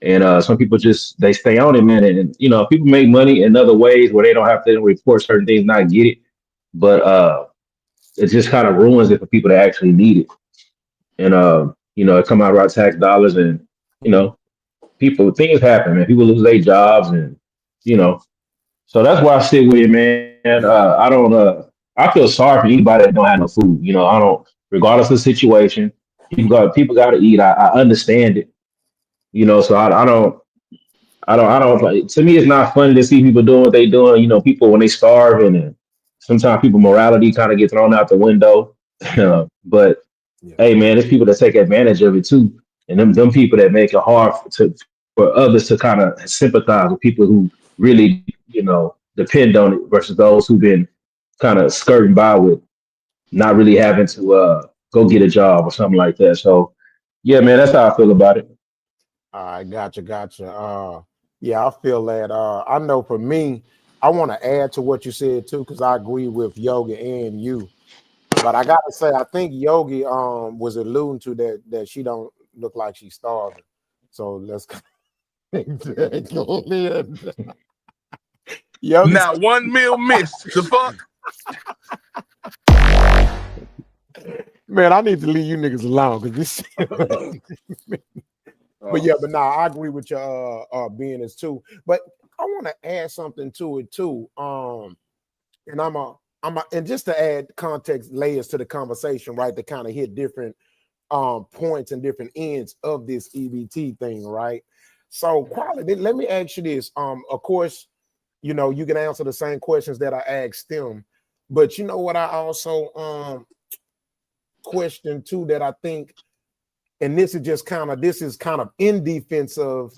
And some people just they stay on it, man. And you know, people make money in other ways where they don't have to report certain things, not get it. But it just kind of ruins it for people that actually need it. And you know, it come out of our tax dollars, and you know, people things happen, man. People lose their jobs, and you know, so that's why I sit with it, man. I don't. I feel sorry for anybody that don't have no food. You know, I don't. Regardless of the situation, people got to eat. I understand it. You know, so I don't. I don't like. To me, it's not funny to see people doing what they doing. You know, people when they starving, and sometimes people morality kind of get thrown out the window. But Yeah. hey, man, there's people that take advantage of it too, and them people that make it hard for others to kind of sympathize with people who really depend on it versus those who've been kind of skirting by with not really having to go get a job or something like that. So yeah, man, that's how I feel about it. All right, gotcha. Yeah, I feel that. I know for me, I want to add to what you said too, because I agree with Yogi and you. But I gotta say, I think Yogi was alluding to that she don't look like she's starving. So let's go ahead. Yogi, Now 1 meal missed. The fuck? man, I need to leave you niggas alone because this. But yeah, but nah, I agree with your being too. But I want to add something to it too. And and just to add context layers to the conversation, right? To kind of hit different points and different ends of this EBT thing, right? So quality, let me ask you this. Of course, you know, you can answer the same questions that I asked them, but you know what I also question too that I think, and this is kind of in defense of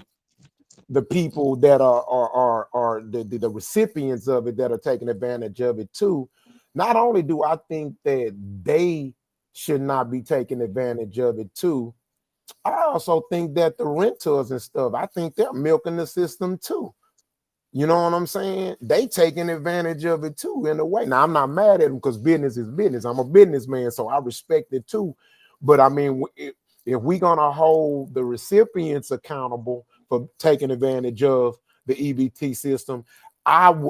the people that are the recipients of it that are taking advantage of it too. Not only do I think that they should not be taking advantage of it too, I also think that the renters and stuff, I think they're milking the system too. You know what I'm saying? They taking advantage of it too in a way. Now I'm not mad at them because business is business. I'm a businessman, so I respect it too. But I mean, if we're gonna hold the recipients accountable for taking advantage of the EBT system,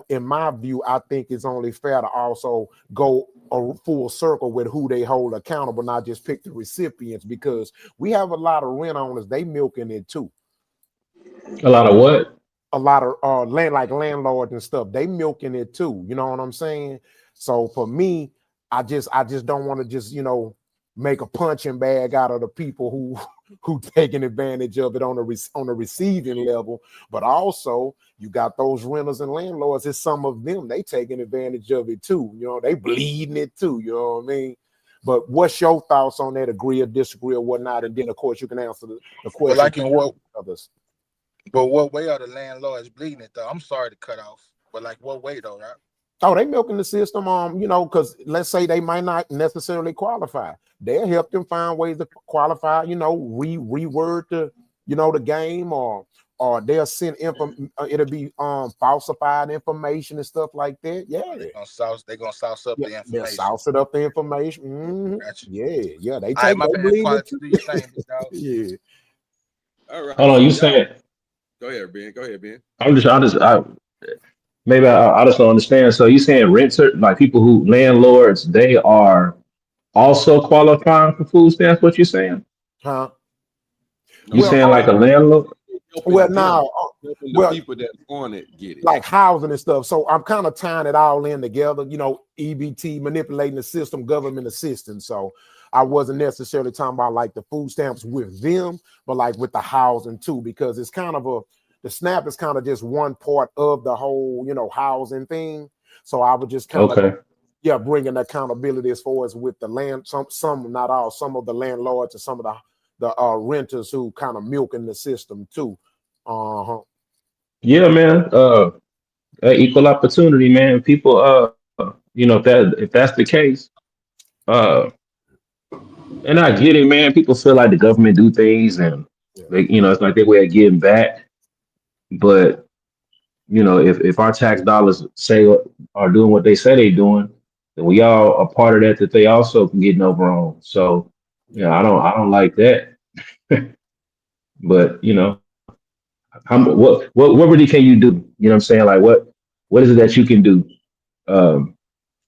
in my view, I think it's only fair to also go a full circle with who they hold accountable, not just pick the recipients, because we have a lot of rent owners, they milking it too. A lot of what? A lot of landlords and stuff, they milking it too. You know what I'm saying? So for me, I just don't want to just make a punching bag out of the people who taking advantage of it on the receiving level. But also you got those renters and landlords. It's some of them, they taking advantage of it too. You know, they bleeding it too. You know what I mean? But what's your thoughts on that? Agree or disagree or whatnot? And then of course you can answer the question. Well, like in what others. But what way are the landlords bleeding it though? I'm sorry to cut off, but like what way though, right? Oh, they milking the system, because let's say they might not necessarily qualify. They'll help them find ways to qualify, reword the game, or they'll send it'll be falsified information and stuff like that. Yeah. They're gonna sauce up the information. They'll sauce it up the information. Mm-hmm. Gotcha. Yeah. They All right, take my they bad. bleed Quality, it. do your thing, big dog. Yeah. All right. Hold on, so you y'all- saying? Go ahead, Ben. Maybe I just don't understand. So you saying renter, like people who landlords, they are also qualifying for food stamps? What you saying? Huh? You No, saying like a landlord? Well, now, helping the people that on it get it. like housing and stuff. So I'm kind of tying it all in together, EBT, manipulating the system, government assistance. So I wasn't necessarily talking about like the food stamps with them, but like with the housing too, because it's kind of the SNAP is kind of just one part of the whole, housing thing. So I would just kind of, bringing accountability as far as with the land, some, not all, some of the landlords and some of the renters who kind of milking the system too. Yeah, man. Equal opportunity, man. People, if that's the case, uh, and I get it, man. People feel like the government do things, and it's like their way of getting back. But if our tax dollars say are doing what they say they're doing, then we all are part of that they also can get over on. So I don't like that. But what really can you do? You know what I'm saying? Like what is it that you can do? Um,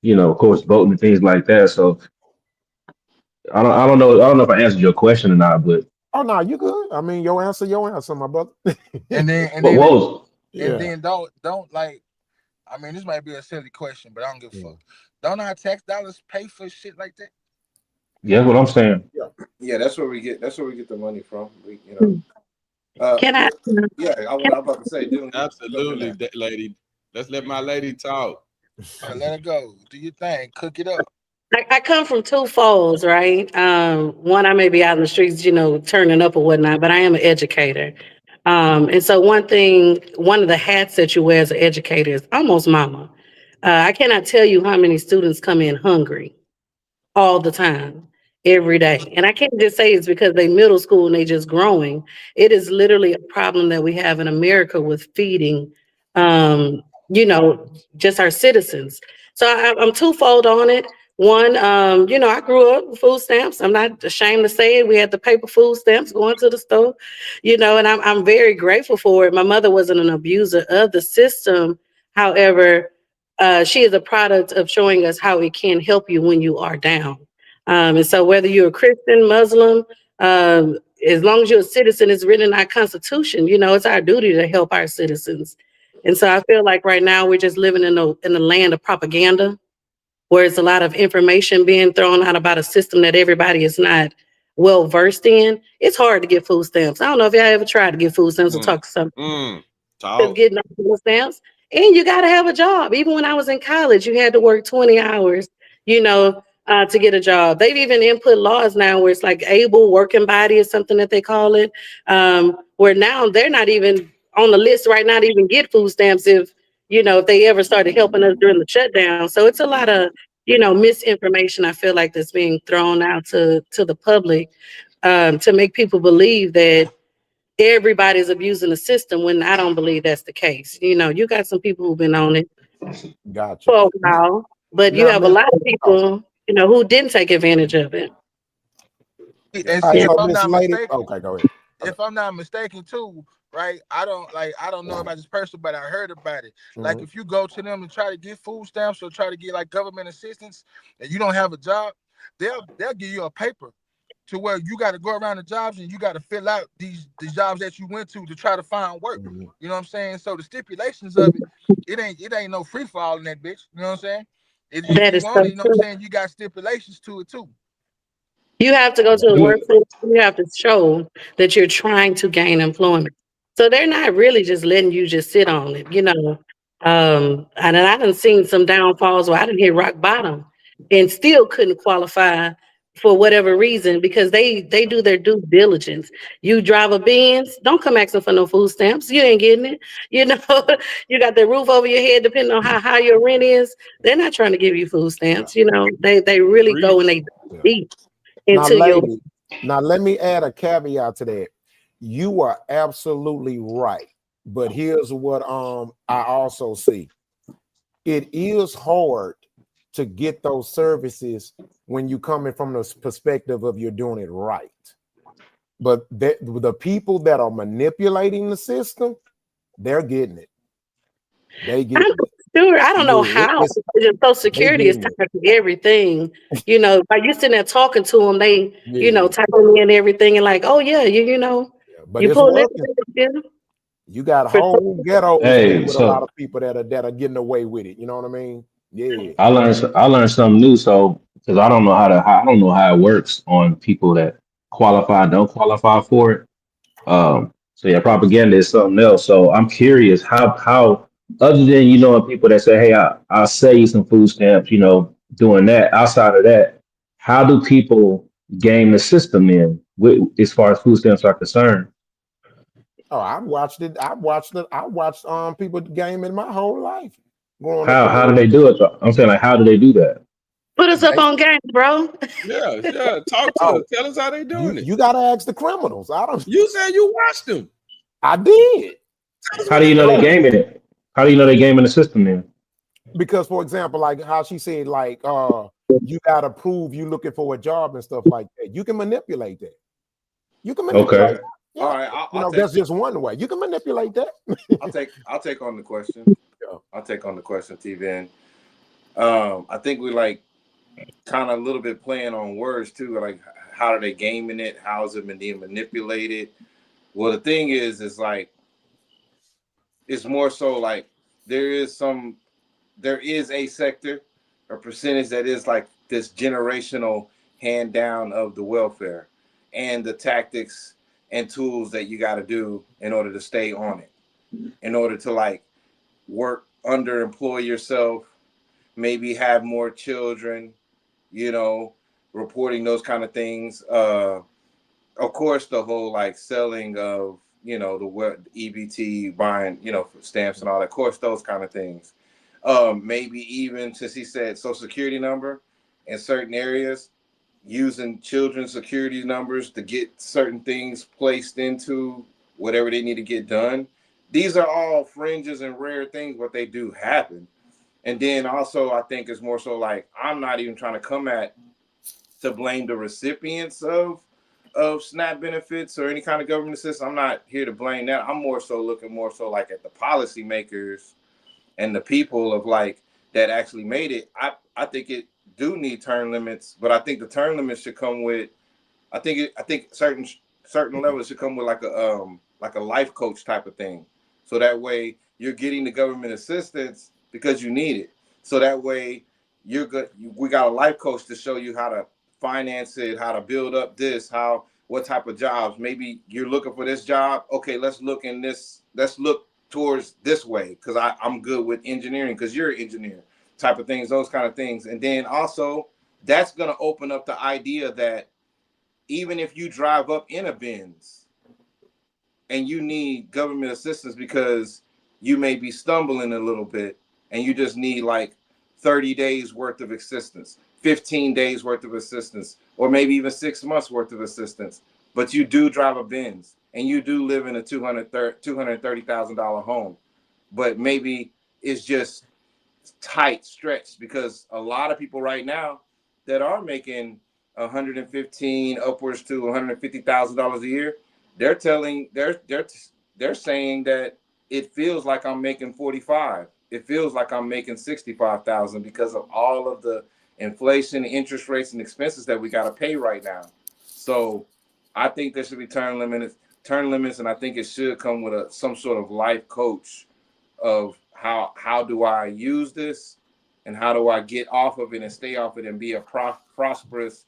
of course, voting and things like that. So I don't know if I answered your question or not, but Oh no, you good. I mean, your answer, my brother. And then and what then was and Yeah. then don't like. I mean, this might be a silly question, but I don't give a Yeah. fuck. Don't our tax dollars pay for shit like that? yeah, what I'm saying. Yeah, that's where we get the money from. Uh, Can I? yeah, Can I'm about to say, Dylan, you jump in Absolutely, there. lady. Let's let my lady talk. Yeah, let it go. Do your thing. Cook it up. I come from two folds, right? One, I may be out in the streets, turning up or whatnot, but I am an educator. And so one of the hats that you wear as an educator is almost mama. I cannot tell you how many students come in hungry all the time, every day. And I can't just say it's because they middle school and they just growing. It is literally a problem that we have in America with feeding, um, you know, just our citizens. So I'm twofold on it. One, I grew up with food stamps. I'm not ashamed to say it. We had the paper food stamps going to the store, and I'm very grateful for it. My mother wasn't an abuser of the system. However, she is a product of showing us how it can help you when you are down. And so, whether you're a Christian, Muslim, as long as you're a citizen, it's written in our Constitution. It's our duty to help our citizens. And so, I feel like right now we're just living in a land of propaganda, where it's a lot of information being thrown out about a system that everybody is not well versed in. It's hard to get food stamps. I don't know if y'all ever tried to get food stamps or Mm, talk to some is talk. getting food stamps. And you got to have a job. Even when I was in college, you had to work 20 hours, to get a job. They've even input laws now where it's like able working body or something that they call it, where now they're not even on the list right now to even get food stamps if they ever started helping us during the shutdown. So it's a lot of, misinformation I feel like that's being thrown out to the public, to make people believe that everybody's abusing the system when I don't believe that's the case. You got some people who've been on it Gotcha. for a while, but you Now, have a Miss. lot of Oh, people, who didn't take advantage of it. And all right. see, Yeah. if So, I'm Miss not Lady. mistaken, Okay, go ahead. if I'm not mistaken too, right? I don't know about this person, but I heard about it. Like Mhm. if you go to them and try to get food stamps or try to get like government assistance and you don't have a job, they'll give you a paper to where you got to go around the jobs and you got to fill out these jobs that you went to try to find work. Mhm. You know what I'm saying? So the stipulations of it, it ain't no free fall in that bitch. You know what I'm saying? If That you is want so it, you know what I'm true. saying? You got stipulations to it too. You have to go to the Let workforce. You have to show that you're trying to gain employment. So they're not really just letting you just sit on it. And I done seen some downfalls where I didn't hit rock bottom and still couldn't qualify for whatever reason because they do their due diligence. You drive a Benz, don't come asking for no food stamps. You ain't getting it. You know, you got the roof over your head, depending on how high your rent is. They're not trying to give you food stamps. They really go and Preach. they Yeah. deep Now, into your. lady. Now, let me add a caveat to that. You are absolutely right. But here's what I also see. It is hard to get those services when you coming from the perspective of you're doing it right. But the people that are manipulating the system, they're getting it. They I'm getting it. sure. I don't know Yeah, how. Your Social they Security is getting it. typing everything. While you sitting there talking to them, they, Yeah, typing in everything and like, oh yeah, yeah. But you it's pull this working. together You got for whole ghettos with Hey, a lot so of people that are getting away with it. You know what I mean? Yeah. I learned something new. So because I don't know how it works on people that qualify and don't qualify for it. So yeah, propaganda is something else. So I'm curious how other than people that say, hey, I'll sell you some food stamps, doing that. Outside of that, how do people game the system in as far as food stamps are concerned? Oh, I watched it. I watched it. I watched people game in my whole life growing up How in the how do hood. they do it? I'm saying like how do they do that? put us up They on game, bro. Yeah, yeah. Talk to us. oh Tell us how they doing it. you gotta ask the criminals. I don't. You said you watched them. I did. Tell us How what do they you know they So doing. gaming it? How do you know they gaming the system then? because for example, like how she said, like you gotta prove you looking for a job and stuff like that. You can manipulate that. You can manipulate. Okay. Yeah. All right, I'll take. That's just one way. You can manipulate that. I'll take on the question. Yeah. I'll take on the question, T-Vin. I think we like kind of a little bit playing on words too. Like, how are they gaming it? How is it being manipulated? Well, the thing is like, it's more so like there is a sector or percentage that is like this generational hand down of the welfare and the tactics and tools that you got to do in order to stay on it, in order to like work underemploy yourself, maybe have more children, you know, reporting those kind of things. Of course, the whole like selling of, you know, the EBT, buying, you know, stamps and all that. Of course, those kind of things. Maybe even, since he said social security number in certain areas, using children's security numbers to get certain things placed into whatever they need to get done. These are all fringes and rare things, but they do happen. And then also, I think it's more so like, I'm not even trying to come at to blame the recipients of SNAP benefits or any kind of government assistance. I'm not here to blame that. I'm more so looking more so like at the policymakers and the people of like that actually made it. I think it do need term limits, but I think the term limits should come with, I think certain levels should come with like a life coach type of thing. So that way you're getting the government assistance because you need it. So that way you're good. We got a life coach to show you how to finance it, how to build up this, what type of jobs. Maybe you're looking for this job. Okay, let's look towards this way, because I'm good with engineering because you're an engineer, type of things, those kind of things. And then also that's going to open up the idea that even if you drive up in a Benz and you need government assistance because you may be stumbling a little bit and you just need like 30 days worth of assistance, 15 days worth of assistance, or maybe even 6 months worth of assistance, but you do drive a Benz and you do live in a $230,000 home, but maybe it's just tight stretched because a lot of people right now that are making 115 upwards to $150,000 a year, they're saying that it feels like I'm making 45. It feels like I'm making 65,000 because of all of the inflation, interest rates, and expenses that we got to pay right now. So I think there should be term limits, and I think it should come with some sort of life coach of how do I use this and how do I get off of it and stay off it and be a prosperous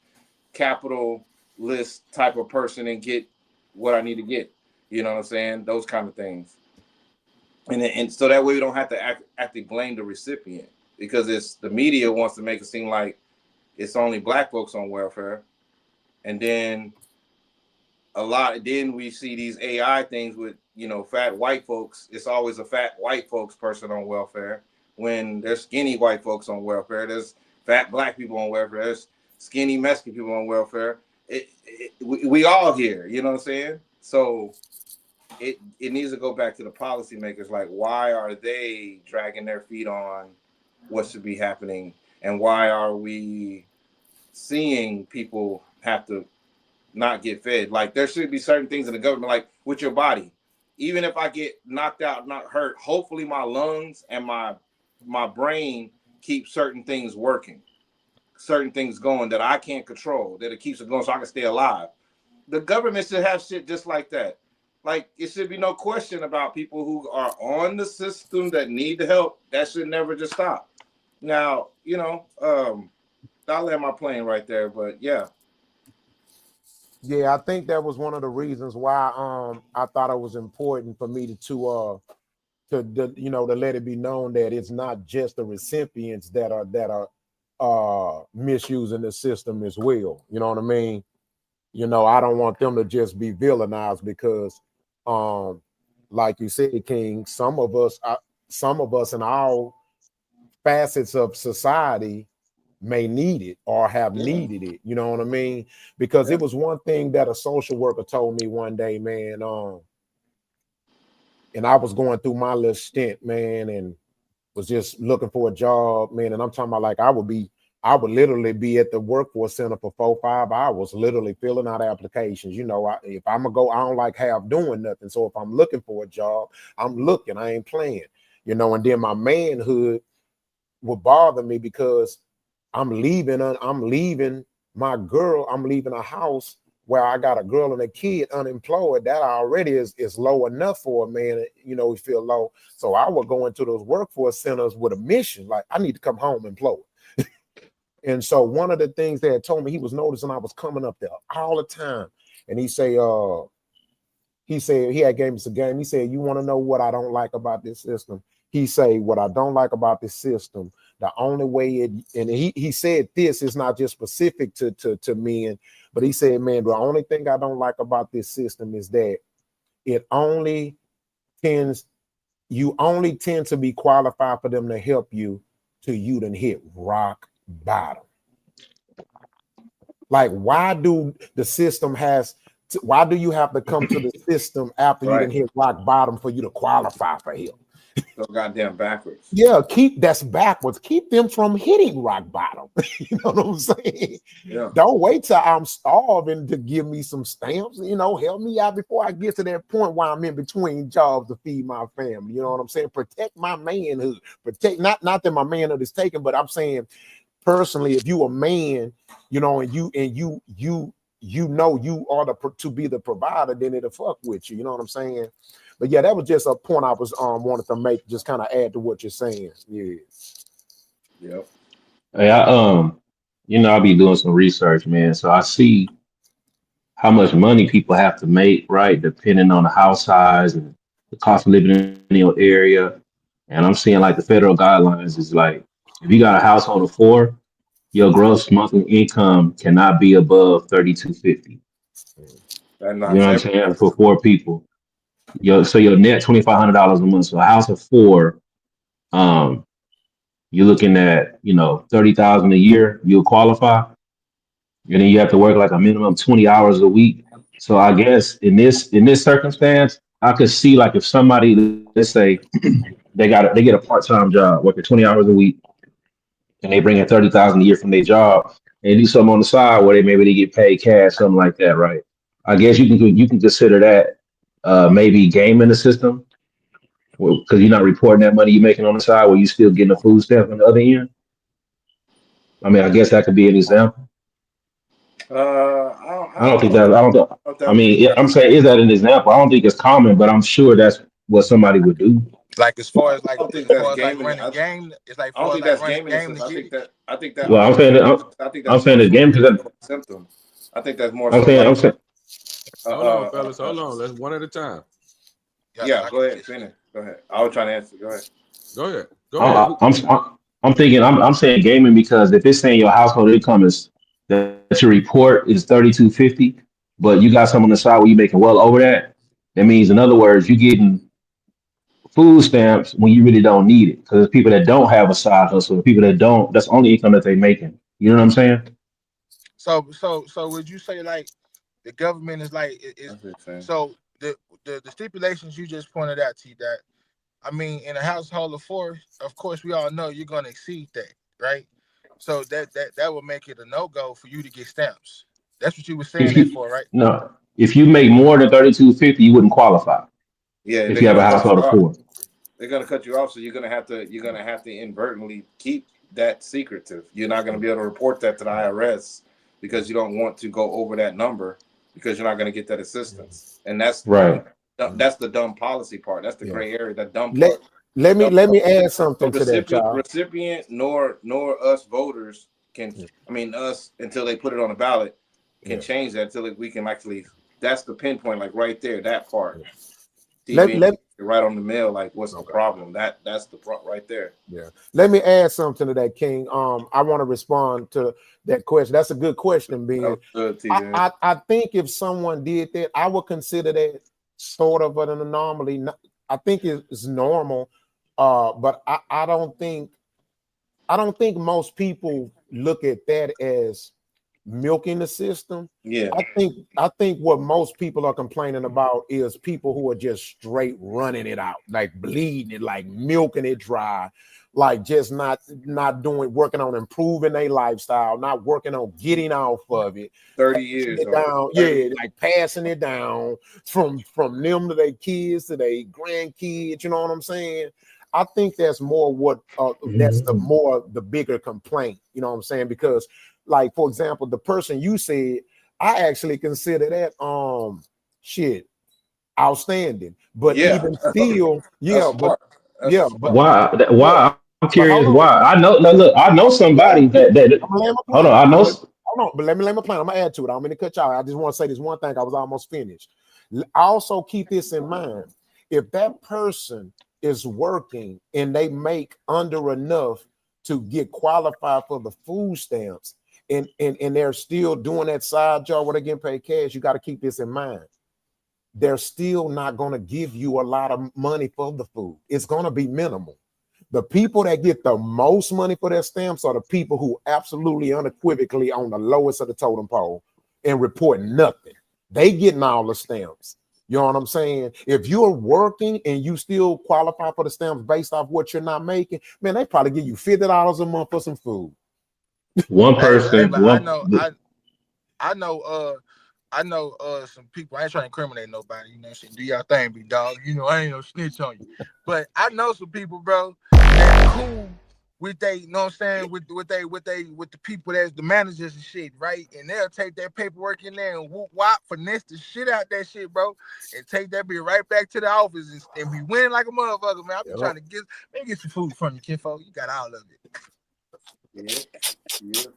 capitalist type of person and get what I need to get. You know what I'm saying? Those kind of things. And so that way we don't have to actually blame the recipient, because it's the media wants to make it seem like it's only black folks on welfare. And then then we see these AI things with, you know, fat white folks. It's always a fat white folks person on welfare when there's skinny white folks on welfare. There's fat black people on welfare. There's skinny Mexican people on welfare. We all here, you know what I'm saying? So it needs to go back to the policymakers. Like, why are they dragging their feet on what should be happening? And why are we seeing people have to not get fed? Like, there should be certain things in the government, like with your body. Even if I get knocked out, not hurt, hopefully my lungs and my brain keep certain things working, certain things going that I can't control, that it keeps it going so I can stay alive. The government should have shit just like that. Like, it should be no question about people who are on the system that need the help. That should never just stop. Now, you know, I'll land my plane right there, but yeah. Yeah, I think that was one of the reasons why I thought it was important for me to let it be known that it's not just the recipients that are misusing the system as well. You know what I mean? You know, I don't want them to just be villainized because like you said, King, some of us in all facets of society may need it or have needed it. You know what I mean? Because it was one thing that a social worker told me one day, man. And I was going through my little stint, man, and was just looking for a job, man. And I'm talking about, like, I would be I would literally be at the workforce center for 4-5 hours, literally filling out applications. You know, if I'm gonna go, I don't like half doing nothing. So if I'm looking for a job, I'm looking, I ain't playing, you know. And then my manhood would bother me because I'm leaving my girl, I'm leaving a house where I got a girl and a kid unemployed. That already is low enough for a man, you know, we feel low. So I would go into those workforce centers with a mission, like I need to come home employed. And so one of the things they had told me, he was noticing I was coming up there all the time. And he said he had gave me some game. He said, you want to know what I don't like about this system? He said, what I don't like about this system, the only way and he said this is not just specific to men, but he said, man, the only thing I don't like about this system is that you only tend to be qualified for them to help you till you done hit rock bottom. Like, why do the system why do you have to come to the system after you done hit rock bottom for you to qualify for help? So goddamn backwards. Yeah, that's backwards. Keep them from hitting rock bottom. You know what I'm saying? Yeah. Don't wait till I'm starving to give me some stamps. You know, help me out before I get to that point where I'm in between jobs to feed my family. You know what I'm saying? Protect my manhood. Protect not that my manhood is taken, but I'm saying personally, if you a man, you know, and you know you are to be the provider, then it'll fuck with you. You know what I'm saying? But yeah, that was just a point I was wanted to make, just kind of add to what you're saying. Yeah. Yep. Hey, I'll be doing some research, man. So I see how much money people have to make, right? Depending on the house size and the cost of living in your area. And I'm seeing like the federal guidelines is like, if you got a household of 4, your gross monthly income cannot be above $3,250. That You know what I'm knocks saying? For 4 people. So your net $2,500 a month. So a house of 4, you're looking at, $30,000 a year, you'll qualify. And then you have to work like a minimum 20 hours a week. So I guess in this circumstance, I could see like if somebody, let's say they get a part-time job, working 20 hours a week, and they bring in 30,000 a year from their job, and they do something on the side where they get paid cash, something like that, right? I guess you can consider that maybe gaming the system, because you're not reporting that money you're making on the side where you still getting a food stamp on the other end. I mean, I guess that could be an example. I don't think that. I don't. I mean, yeah, I'm saying, is that an example? I don't think it's common, but I'm sure that's what somebody would do. Like as far as I like don't think that's like gaming. running game, it's like I don't far as think like that's running gaming. game to I get think it. that. I think that. Well, I think I'm that's saying more the game because so a symptom. I think that's more I'm so like. saying. Hold on, fellas. Hold on. Let's one at a time. Yeah, go ahead. Finish. Go ahead. I was trying to answer. Go ahead. Go ahead. Go ahead. I'm thinking. I'm saying gaming because if it's saying your household income is that your report is 3,250, but you got some on the side where you're making well over that, that means, in other words, you're getting food stamps when you really don't need it. Because there's people that don't have a side hustle, people that don't. That's the only income that they're making. You know what I'm saying? So would you say like the government is like so the stipulations you just pointed out, T, that I mean, in a household of 4, of course we all know you're gonna exceed that, right? So that would make it a no-go for you to get stamps. That's what you were saying that for, right? If you make more than 3,250, you wouldn't qualify. Yeah, if they're you have gonna a cut household you of off. 4. They're gonna cut you off, so you're gonna have to inadvertently keep that secretive. You're not gonna be able to report that to the IRS because you don't want to go over that number because you're not gonna get that assistance. And that's Right. That's the dumb policy part. That's the gray area. That dumb Let part. let me add something So to that, y'all. recipient nor us voters can. I mean, us until they put it on the ballot can change that until we can actually. That's the pinpoint, like right there. That part. Right on the mail, like what's the problem? That's the problem right there. Yeah. Let me add something to that, King. I want to respond to that question. That's a good question, Ben. I think if someone did that, I would consider that sort of an anomaly. I think it's normal, but I don't think most people look at that as milking the system. Yeah, I think what most people are complaining about is people who are just straight running it out, like bleeding it, like milking it dry, like just not working on improving their lifestyle, not working on getting off of it. 30 years down, like passing it down from them to their kids to their grandkids. You know what I'm saying? I think that's more what that's the bigger complaint. You know what I'm saying? Because, like, for example, the person you said, I actually consider that outstanding. But even still, but why I'm curious hold on. why. I know, no, look, I know somebody that hold on, I know. Hold on, but let me plan. I'm gonna add to it. I'm gonna cut y'all. I just want to say this one thing. I was almost finished. Also, keep this in mind. If that person is working and they make under enough to get qualified for the food stamps, and they're still doing that side job where they're getting paid cash, you got to keep this in mind. They're still not going to give you a lot of money for the food. It's going to be minimal. The people that get the most money for their stamps are the people who absolutely unequivocally on the lowest of the totem pole and report nothing. They getting all the stamps. You know what I'm saying? If you're working and you still qualify for the stamps based off what you're not making, man, they probably give you $50 a month for some food. One person. I know some people. I ain't trying to incriminate nobody, you know, saying, do y'all thing, big dog. You know, I ain't no snitch on you. But I know some people, bro, that's cool with they, you know what I'm saying, with the people that's the managers and shit, right? And they'll take that paperwork in there and whoop wop, finesse the shit out that shit, bro, and take that bitch right back to the office and be winning like a motherfucker, man. I be trying to get some food from you, kinfolk. You got all of it. Yeah,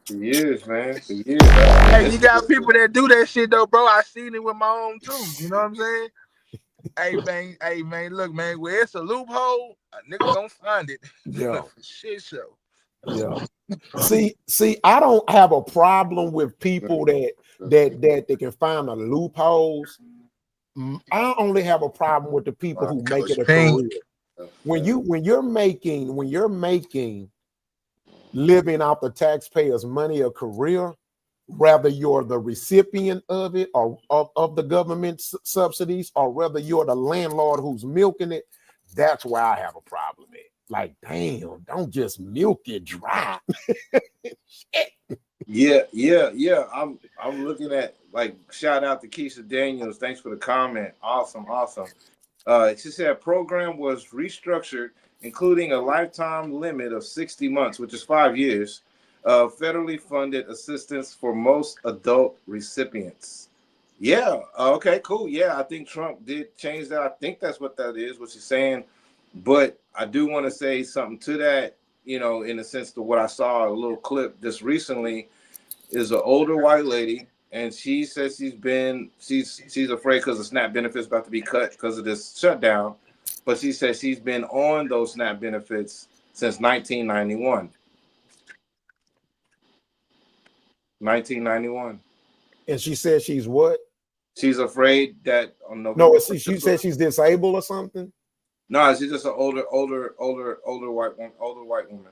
for years, man. For years. Hey, you got people that do that shit though, bro. I seen it with my own too. You know what I'm saying? Hey man, look, man, where it's a loophole, a nigga gonna find it. Yeah. Shit show. Yeah. See, I don't have a problem with people that they can find the loopholes. I only have a problem with the people who make it a career. When you're making living off the taxpayers' money a career, whether you're the recipient of it or of the government subsidies, or whether you're the landlord who's milking it, that's where I have a problem with. Like, damn, don't just milk it dry. Yeah. I'm looking at, like, shout out to Keisha Daniels. Thanks for the comment. Awesome. She said program was restructured, including a lifetime limit of 60 months, which is 5 years, of federally funded assistance for most adult recipients. Yeah. Okay, cool. Yeah, I think Trump did change that. I think that's what that is, what she's saying. But I do want to say something to that, you know, in the sense to what I saw a little clip just recently is an older white lady, and she says she's afraid because the SNAP benefits about to be cut because of this shutdown. But she says she's been on those SNAP benefits since 1991. 1991. And she said she's what? She's afraid that on November. No, she said she's disabled or something. No, she's just an older white woman.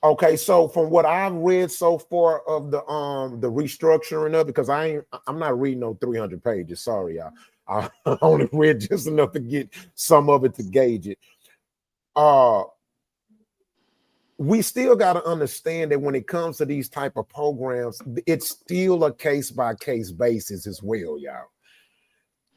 Okay, so from what I've read so far of the restructuring of it, because I'm not reading no 300 pages. Sorry, y'all. I only read just enough to get some of it to gauge it. We still got to understand that when it comes to these type of programs, it's still a case-by-case basis as well, y'all.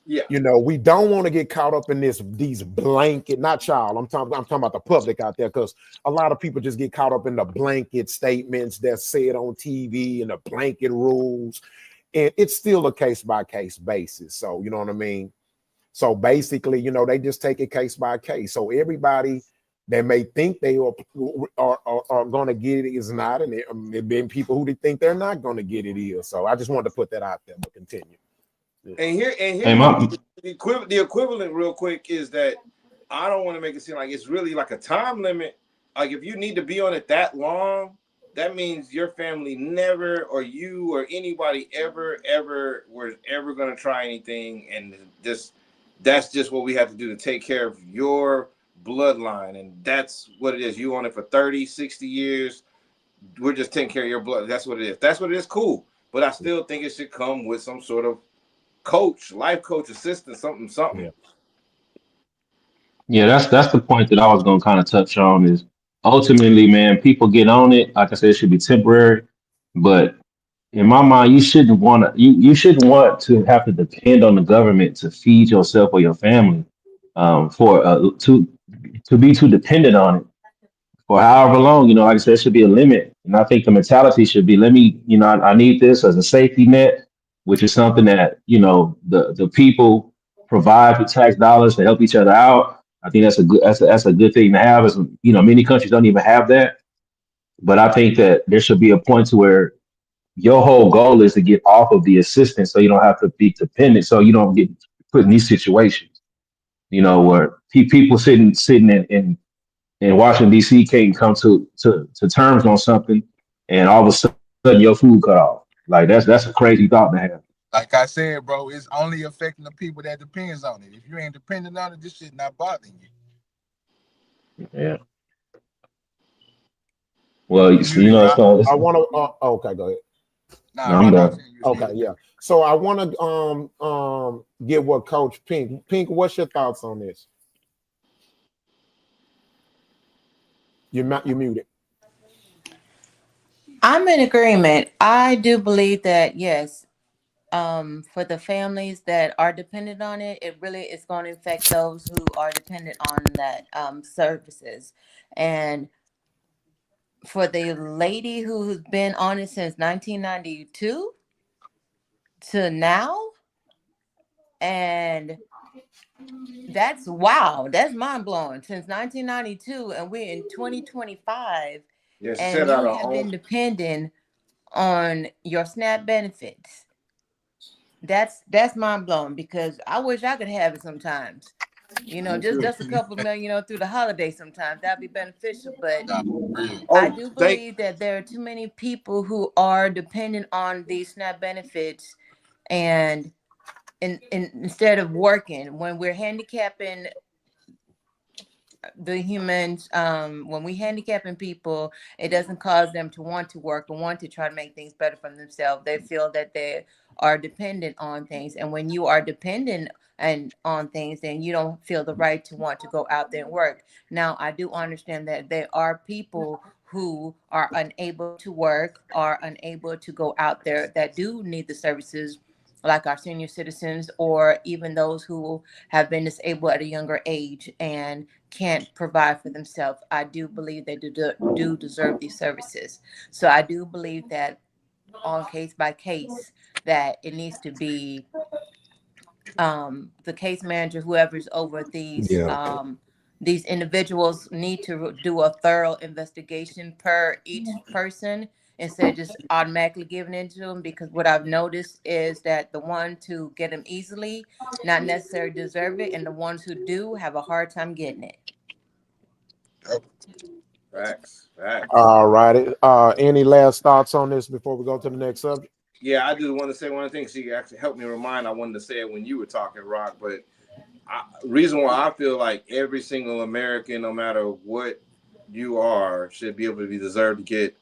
Yeah, you know, we don't want to get caught up in these blanket, not y'all. I'm talking about the public out there, because a lot of people just get caught up in the blanket statements that's said on TV and the blanket rules, and it's still a case-by-case basis. So you know what I mean. So basically, you know, they just take it case by case. So everybody that may think they are going to get it is not, and there have been people who think they're not going to get it is. So I just wanted to put that out there. But continue. And here, the equivalent, real quick, is that I don't want to make it seem like it's really like a time limit. Like if you need to be on it that long, that means your family never, or you or anybody ever was ever going to try anything, and that's just what we have to do to take care of your bloodline, and that's what it is. You on it for 30, 60 years. We're just taking care of your blood. That's what it is. That's what it is. Cool. But I still think it should come with some sort of coach, life coach, assistant, something. Yeah, that's the point that I was going to kind of touch on is ultimately, man, people get on it. Like I said, it should be temporary. But in my mind, you shouldn't want to have to depend on the government to feed yourself or your family. For to be too dependent on it for however long, like I said, there should be a limit. And I think the mentality should be, I need this as a safety net, which is something that, the people provide with tax dollars to help each other out. I think that's a good thing to have. As many countries don't even have that. But I think that there should be a point to where your whole goal is to get off of the assistance, so you don't have to be dependent, so you don't get put in these situations, where people sitting in Washington D.C. can't come to terms on something, and all of a sudden your food cut off. Like that's a crazy thought to have. Like I said, bro, it's only affecting the people that depends on it. If you ain't dependent on it, this shit not bothering you. Yeah. Well, it's I want to. Okay, go ahead. Nah, I'm done. Okay, yeah. So I want to get what Coach Pink. Pink, what's your thoughts on this? You're muted. I'm in agreement. I do believe that, yes, for the families that are dependent on it, it really is going to affect those who are dependent on that services. And for the lady who's been on it since 1992 to now, and that's wow, that's mind blowing. Since 1992, and we're in 2025, and you have been dependent on your SNAP benefits. That's mind blowing, because I wish I could have it sometimes. Just a couple million, through the holidays sometimes. That'd be beneficial. But I do believe that there are too many people who are dependent on these SNAP benefits, and instead of working, when we're handicapping the humans, when we handicapping people, it doesn't cause them to want to work or want to try to make things better for themselves. They feel that they are dependent on things, and when you are dependent on things, then you don't feel the right to want to go out there and work. Now, I do understand that there are people who are unable to work, are unable to go out there, that do need the services, like our senior citizens, or even those who have been disabled at a younger age and can't provide for themselves. I do believe they do deserve these services. So I do believe that on case by case, that it needs to be the case manager, whoever's over these individuals, need to do a thorough investigation per each person, instead of just automatically giving it to them. Because what I've noticed is that the ones who get them easily not necessarily deserve it, and the ones who do have a hard time getting it. Facts. All righty. Any last thoughts on this before we go to the next subject? Yeah, I just want to say one thing. She actually helped me remind. I wanted to say it when you were talking, Rock. But reason why I feel like every single American, no matter what you are, should be able to be deserved to get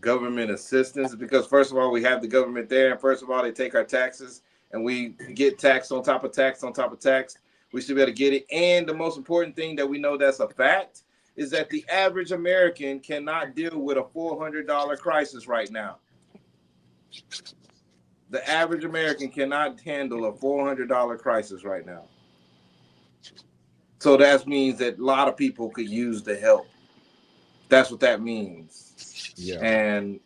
government assistance, because first of all, we have the government there, and first of all, they take our taxes, and we get tax on top of tax on top of tax. We should be able to get it. And the most important thing that we know that's a fact is that the average American cannot deal with a $400 crisis right now. The average American cannot handle a $400 crisis right now. So that means that a lot of people could use the help. That's what that means. Yeah. And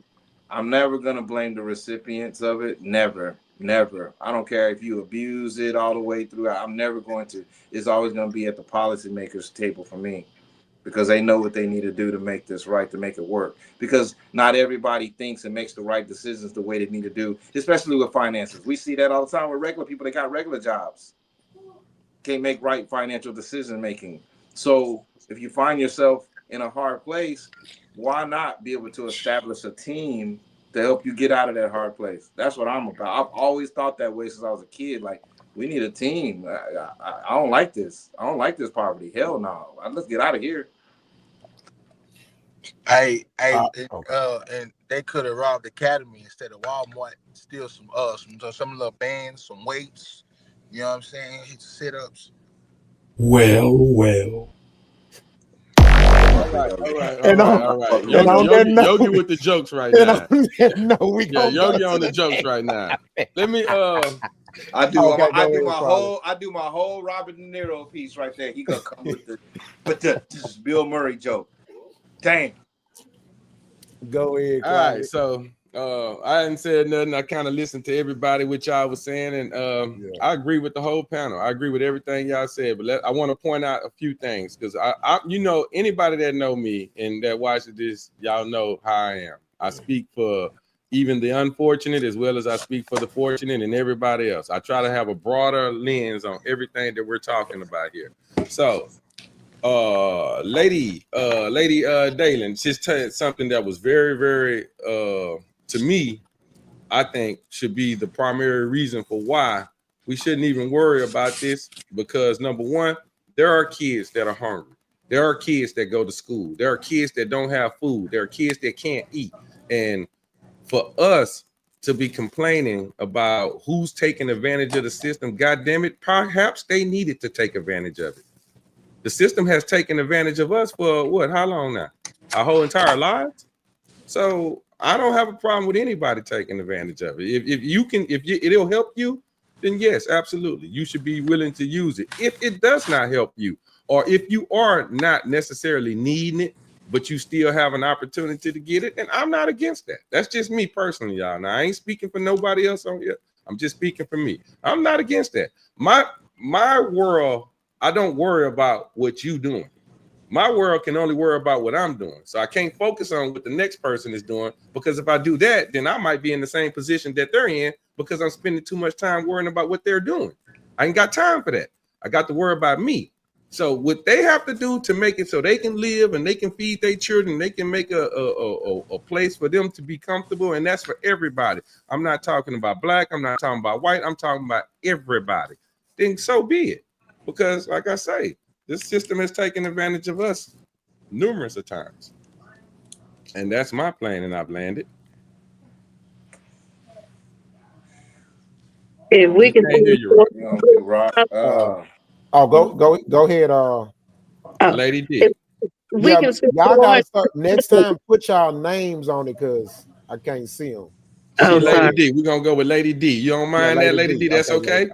I'm never going to blame the recipients of it. Never. I don't care if you abuse it all the way through. I'm never going to. It's always going to be at the policymakers' table for me, because they know what they need to do to make this right, to make it work. Because not everybody thinks and makes the right decisions the way they need to do, especially with finances. We see that all the time with regular people. They got regular jobs, can't make right financial decision making. So if you find yourself in a hard place, why not be able to establish a team to help you get out of that hard place? That's what I'm about. I've always thought that way since I was a kid. Like, we need a team. I don't like this. I don't like this poverty. Hell no. Let's get out of here. And they could have robbed the Academy instead of Walmart, steal some little bands, some weights. You know what I'm saying? Hit sit ups. Well. All right. Yogi with the jokes right now. Yogi on the jokes right now. Let me I do my whole Robert De Niro piece right there. He gonna come with this Bill Murray joke. Damn. Go ahead. All right, so I hadn't said nothing. I kind of listened to everybody what y'all was saying, and I agree with the whole panel. I agree with everything y'all said, but I want to point out a few things because I anybody that know me and that watches this, y'all know how I am. I speak for even the unfortunate as well as I speak for the fortunate and everybody else. I try to have a broader lens on everything that we're talking about here. So Lady Dalen just said something that was very, very to me, I think should be the primary reason for why we shouldn't even worry about this, because number one, there are kids that are hungry. There are kids that go to school. There are kids that don't have food. There are kids that can't eat. And for us to be complaining about who's taking advantage of the system, God damn it, perhaps they needed to take advantage of it. The system has taken advantage of us for what? How long now? Our whole entire lives. So I don't have a problem with anybody taking advantage of it. If it'll help you, then yes, absolutely, you should be willing to use it. If it does not help you, or if you are not necessarily needing it, but you still have an opportunity to get it, and I'm not against that. That's just me personally, y'all. Now I ain't speaking for nobody else on here. I'm just speaking for me. I'm not against that. My world, I don't worry about what you doing. My world can only worry about what I'm doing. So I can't focus on what the next person is doing, because if I do that, then I might be in the same position that they're in because I'm spending too much time worrying about what they're doing. I ain't got time for that. I got to worry about me. So what they have to do to make it so they can live and they can feed their children, they can make a place for them to be comfortable, and that's for everybody. I'm not talking about black, I'm not talking about white, I'm talking about everybody. Then so be it. Because like I say, this system has taken advantage of us numerous of times. And that's my plane, and I've landed. If we can hear you, Roc. Go ahead. Lady D. We can y'all gotta start next time. Put y'all names on it because I can't see them. See, Lady D. We're gonna go with Lady D. You don't mind that, Lady D? That's okay.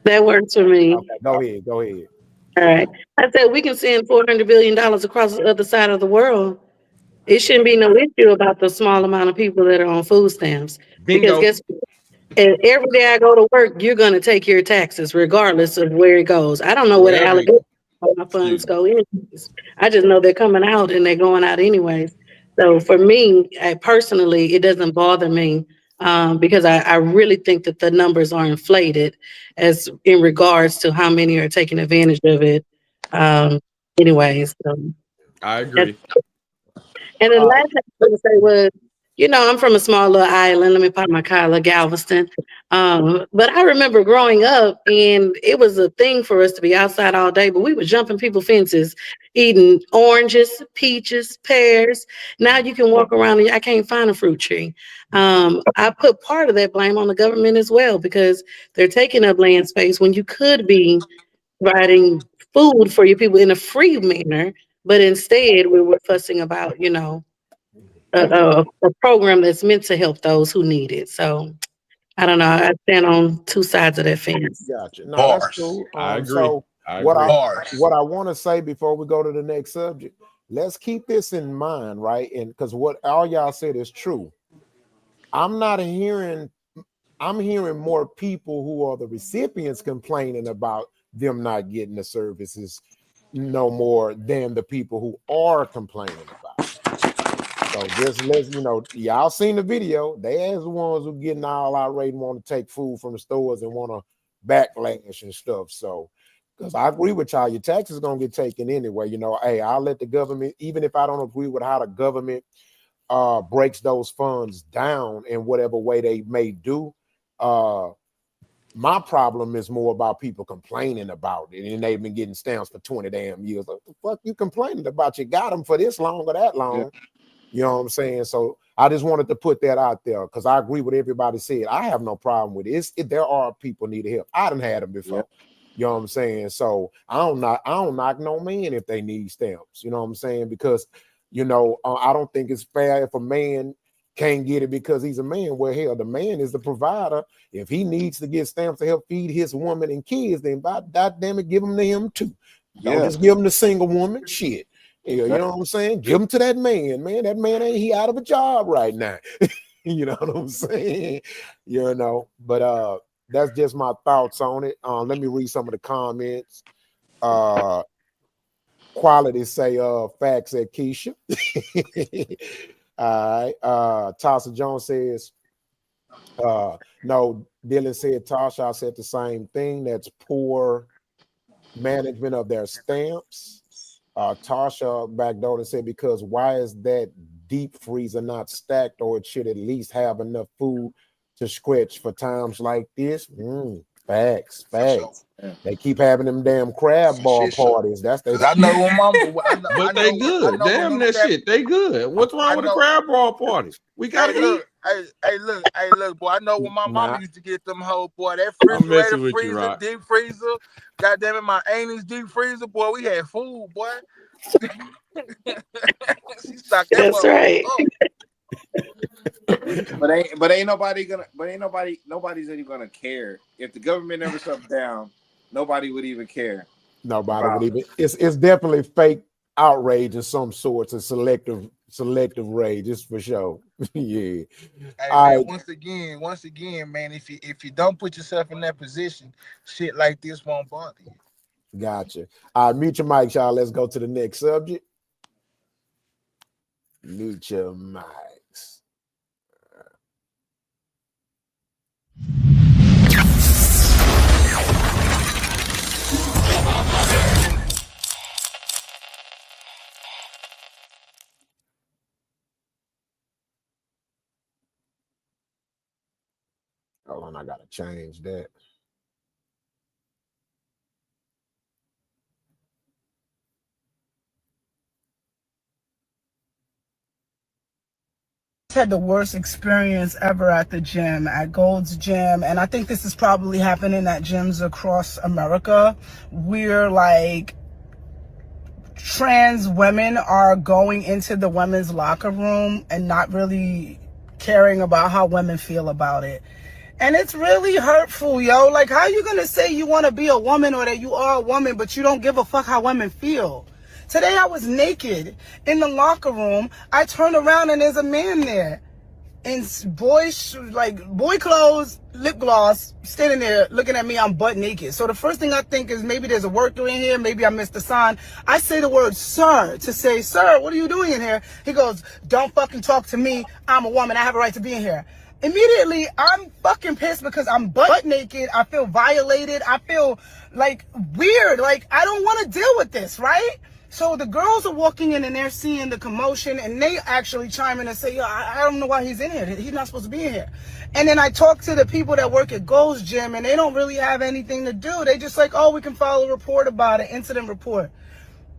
That works for me. Okay, go ahead. All right. I said we can send $400 billion across the other side of the world. It shouldn't be no issue about the small amount of people that are on food stamps. Bingo. Because guess what? And every day I go to work, you're going to take your taxes regardless of where it goes. I don't know where the allocation of my funds go in. I just know they're coming out and they're going out anyways. So for me, personally, it doesn't bother me because I really think that the numbers are inflated as in regards to how many are taking advantage of it. Anyways, so I agree. and the last thing I was going to say was, I'm from a small little island. Let me pop my collar, Galveston. But I remember growing up, and it was a thing for us to be outside all day, but we were jumping people fences, eating oranges, peaches, pears. Now you can walk around and I can't find a fruit tree. I put part of that blame on the government as well, because they're taking up land space when you could be providing food for your people in a free manner. But instead, we were fussing about, a program that's meant to help those who need it. So I don't know. I stand on two sides of that fence. Gotcha. No, that's cool. I agree. So I what agree. I want to say before we go to the next subject, let's keep this in mind, right? And because what all y'all said is true. I'm hearing more people who are the recipients complaining about them not getting the services no more than the people who are complaining about it. So just let y'all seen the video. They as the ones who getting all irate and want to take food from the stores and want to backlash and stuff. So because I agree with y'all, your taxes gonna get taken anyway. Hey, I'll let the government, even if I don't agree with how the government breaks those funds down in whatever way they may do. My problem is more about people complaining about it, and they've been getting stamps for 20 damn years. What the fuck you complaining about? You got them for this long or that long. Yeah. You know what I'm saying? So I just wanted to put that out there because I agree with everybody said. I have no problem with it. There are people need help. I done had them before. You know what I'm saying? So I don't knock no man if they need stamps. You know what I'm saying? Because I don't think it's fair if a man can't get it because he's a man. Well, hell, the man is the provider. If he needs to get stamps to help feed his woman and kids, then God damn it, give them to him too. Don't just give them to single woman. Shit. You know what I'm saying? Give them to that man. Man, that man he out of a job right now. You know what I'm saying? But that's just my thoughts on it. Let me read some of the comments. Quality say facts at Keisha. All right. Tasha Jones says no. Dylan said Tasha said the same thing. That's poor management of their stamps. Tasha backdoor said because why is that deep freezer not stacked, or it should at least have enough food to stretch for times like this? Facts. They keep having them damn crab bar parties. That's they. I know when mama. But they good. Damn that shit. They good. What's wrong with the crab bar party? We gotta eat. Hey, look, boy. I know when my mama used to get them whole boy. That I'm messing refrigerator, with you, freezer, Roc. deep freezer. Goddamn it, my auntie's deep freezer, boy. We had food, boy. She stocked that. That's right. But nobody's even gonna care if the government never shut down. Nobody would even care. Nobody would even. It's definitely fake outrage of some sorts, of selective rage. It's for sure. Yeah. Hey, man, once again, man, if you don't put yourself in that position, shit like this won't bother you. Gotcha. All right, mute your mic, y'all. Let's go to the next subject. Mute your mics. Hold on, I gotta change that. Had the worst experience ever at the gym, at Gold's Gym, and I think this is probably happening at gyms across America. We're like, trans women are going into the women's locker room and not really caring about how women feel about it. And it's really hurtful, yo. Like, how you gonna say you want to be a woman or that you are a woman, but you don't give a fuck how women feel? Today I was naked in the locker room. I turned around and there's a man there in boy clothes, lip gloss, standing there looking at me. I'm butt naked. So the first thing I think is maybe there's a worker in here. Maybe I missed the sign. I say the word sir to say, sir, what are you doing in here? He goes, don't fucking talk to me. I'm a woman. I have a right to be in here. Immediately, I'm fucking pissed because I'm butt naked. I feel violated. I feel like weird. Like, I don't want to deal with this, right? So the girls are walking in and they're seeing the commotion and they actually chime in and say, yo, I don't know why he's in here. He's not supposed to be in here. And then I talk to the people that work at Gold's Gym and they don't really have anything to do. They just like, oh, we can file a report about it, incident report.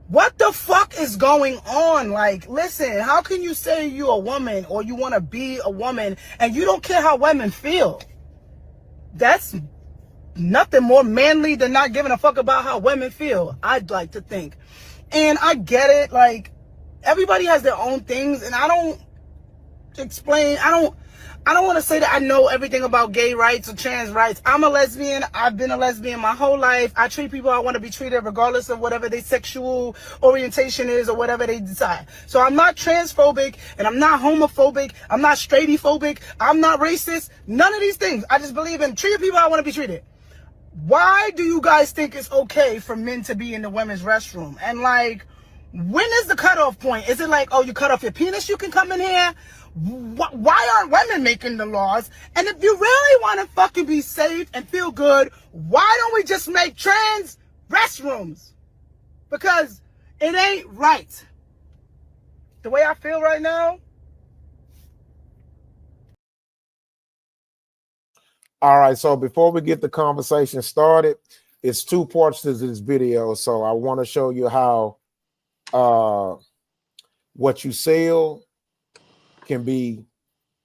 What the fuck is going on? Like, listen, how can you say you're a woman or you want to be a woman and you don't care how women feel? That's nothing more manly than not giving a fuck about how women feel, I'd like to think. And I get it, like, everybody has their own things, and I don't want to say that I know everything about gay rights or trans rights. I'm a lesbian. I've been a lesbian my whole life. I treat people how I want to be treated regardless of whatever their sexual orientation is or whatever they decide. So I'm not transphobic, and I'm not homophobic. I'm not straightphobic. I'm not racist. None of these things. I just believe in treating people how I want to be treated. Why do you guys think it's okay for men to be in the women's restroom? And like, when is the cutoff point? Is it like, oh, you cut off your penis, you can come in here? Why aren't women making the laws? And if you really want to fucking be safe and feel good, why don't we just make trans restrooms? Because it ain't right. The way I feel right now. All right, so before we get the conversation started, it's two parts to this video. So I want to show you how what you sell can be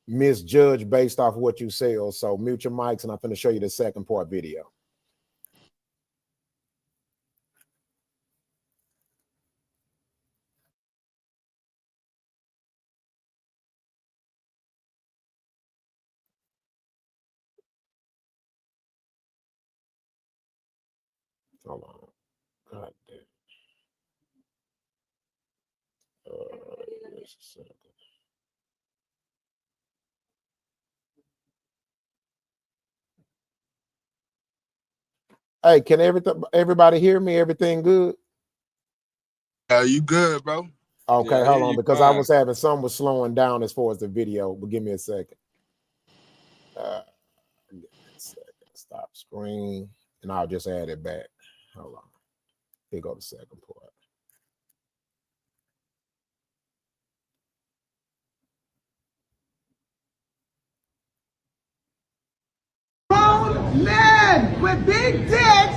misjudged based off of what you sell. So mute your mics and I'm going to show you the second part video. Hold on. God damn. Just a second. Hey, can everybody hear me? Everything good? You good, bro? Okay, Yeah, hold on, you because I fine. was having some was slowing down as far as the video, but give me a second. Give me a second. Stop screen, and I'll just add it back. Hold on. Here go the second part. Grown men with big dicks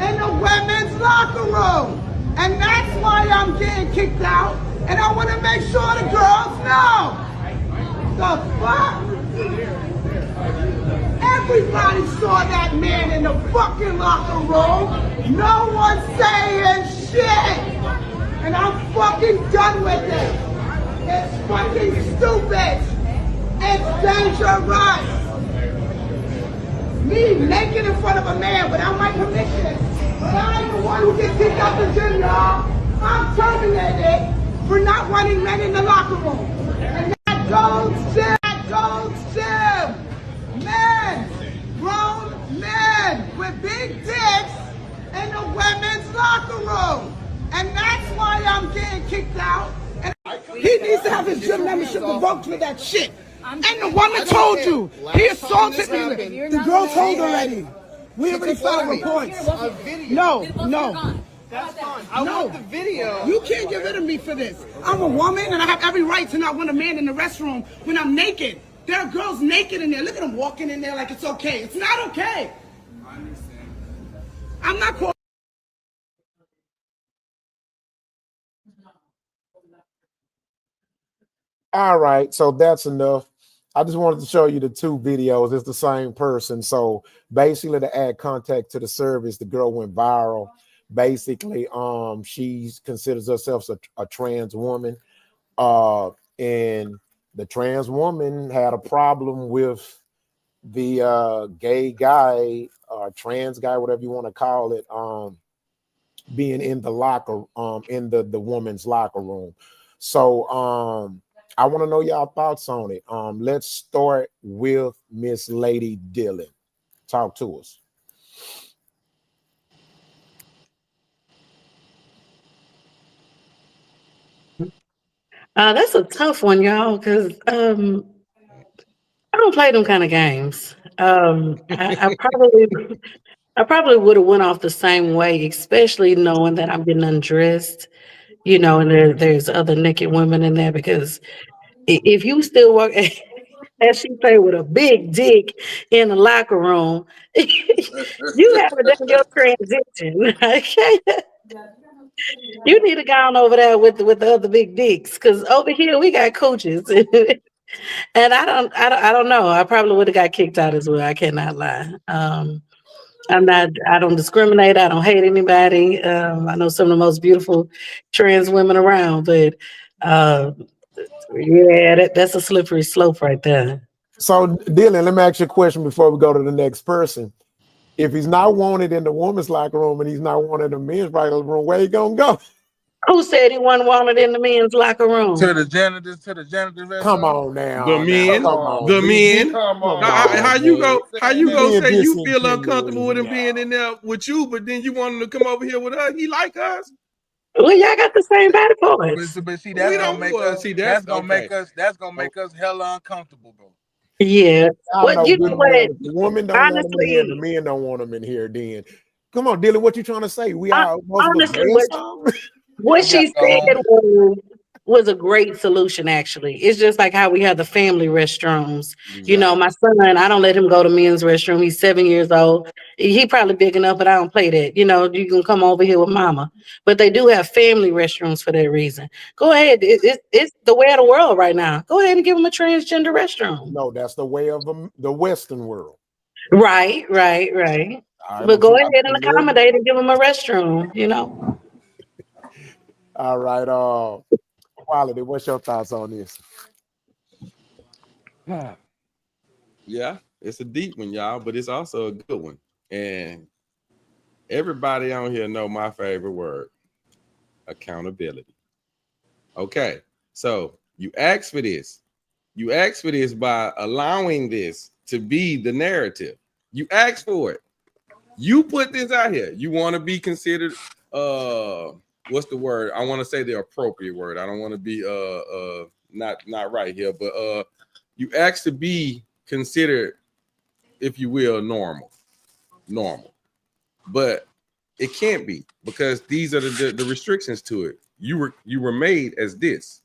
in the women's locker room. And that's why I'm getting kicked out. And I want to make sure the girls know. The fuck? Everybody saw that man in the fucking locker room. No one's saying shit. And I'm fucking done with it. It's fucking stupid. It's dangerous. Me naked in front of a man without my permission. But I ain't the one who gets kicked out the gym, y'all. I'm terminated for not wanting men in the locker room. And that goes to men, grown men with big dicks in the women's locker room. And that's why I'm getting kicked out. And he needs to have his gym membership revoked for that shit. And the woman told you. He assaulted me. The girl told already. We already filed reports. No. That's fine. I want the video. You can't get rid of me for this. I'm a woman and I have every right to not want a man in the restroom when I'm naked. There are girls naked in there. Look at them walking in there like it's okay. It's not okay. I understand. I'm not calling. All right, so that's enough. I just wanted to show you the two videos. It's the same person. So basically, to add context to the service, the girl went viral. Basically, she considers herself a trans woman, and the trans woman had a problem with the gay guy, trans guy, whatever you want to call it, being in the locker, in the woman's locker room. So, I want to know y'all thoughts on it. Let's start with Miss Lady Dillon. Talk to us. That's a tough one, y'all, because I don't play them kind of games. I probably would have went off the same way, especially knowing that I'm getting undressed, and there's other naked women in there. Because if you still work, as she say, with a big dick in the locker room, you haven't done your transition. Okay, you need to go on over there with the other big dicks, because over here we got cooches. And I don't know. I probably would have got kicked out as well. I cannot lie. I don't discriminate. I don't hate anybody. I know some of the most beautiful trans women around, but yeah, that's a slippery slope right there. So, Dylan, let me ask you a question before we go to the next person. If he's not wanted in the women's locker room and he's not wanted in the men's locker room, where he gonna go? Who said he wasn't wanted in the men's locker room? To the janitor restroom. Come on now. The men. Come on. How you go say you feel disingenuous uncomfortable with him here. being in there with you, but then you want him to come over here with us? He like us. Well, y'all got the same body parts. But see, that's gonna make us. That's gonna make us hella uncomfortable, bro. Yeah. I know you good know and well what? if the women don't want them in here, the men don't want them in here. Then, come on, Dylan, what you trying to say? We are Honestly, what We she gotta said go was a great solution, actually. It's just like how we have the family restrooms. My son, I don't let him go to men's restroom. He's 7 years old. He probably big enough, but I don't play that. You can come over here with mama. But they do have family restrooms for that reason. Go ahead. It's the way of the world right now. Go ahead and give them a transgender restroom. No, that's the way of the Western world. Right. But go ahead and accommodate and give them a restroom, All right. Quality, what's your thoughts on this? Yeah, it's a deep one, y'all, but it's also a good one. And Everybody on here know my favorite word, accountability. Okay, so you ask for this. You ask for this by allowing this to be the narrative. You ask for it. You put this out here. You want to be considered what's the word? I want to say the appropriate word. I don't want to be not right here, but you ask to be considered, if you will, normal. But it can't be, because these are the restrictions to it. You were made as this,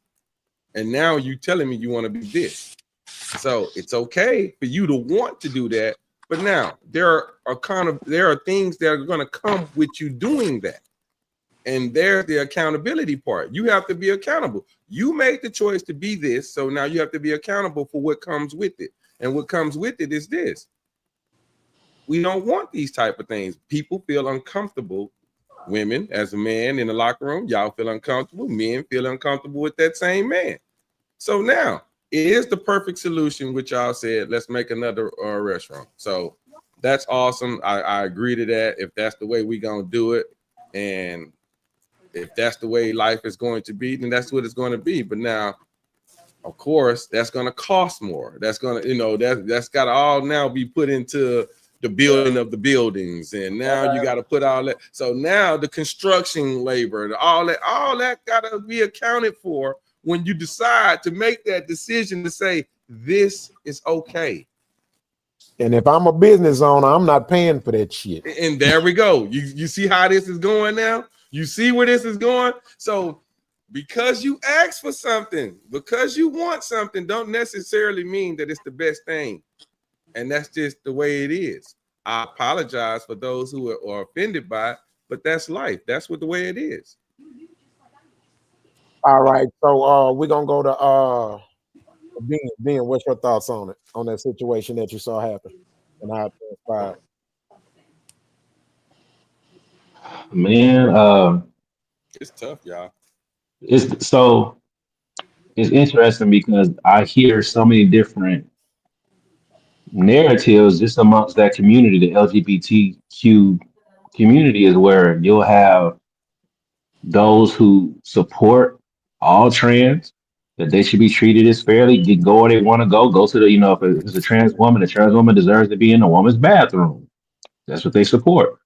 and now you telling me you want to be this. So it's okay for you to want to do that, but now there are things that are going to come with you doing that, and there's the accountability part. You have to be accountable. You made the choice to be this, so now you have to be accountable for what comes with it, and what comes with it is this. We don't want these type of things. People feel uncomfortable. Women, as a man in the locker room, y'all feel uncomfortable. Men feel uncomfortable with that same man. So now it is the perfect solution, which y'all said, let's make another restaurant. So that's awesome. I agree to that. If that's the way we gonna do it, and if that's the way life is going to be, then that's what it's going to be. But now, of course, that's going to cost more. That's going to, that's got to all now be put into the building of the buildings, and now you got to put all that. So now the construction labor, all that got to be accounted for when you decide to make that decision to say this is okay. And if I'm a business owner, I'm not paying for that shit. And there we go. You see how this is going now? You see where this is going? So because you ask for something, because you want something, don't necessarily mean that it's the best thing. And that's just the way it is. I apologize for those who are offended by it, but that's life. That's what the way it is. All right. So we're gonna go to Ben, what's your thoughts on it, on that situation that you saw happen and how it transpired? Man, it's tough, y'all. It's interesting because I hear so many different narratives just amongst that community, the LGBTQ community, is where you'll have those who support all trans, that they should be treated as fairly, get go where they want to go to the, if it's a trans woman deserves to be in a woman's bathroom. That's what they support.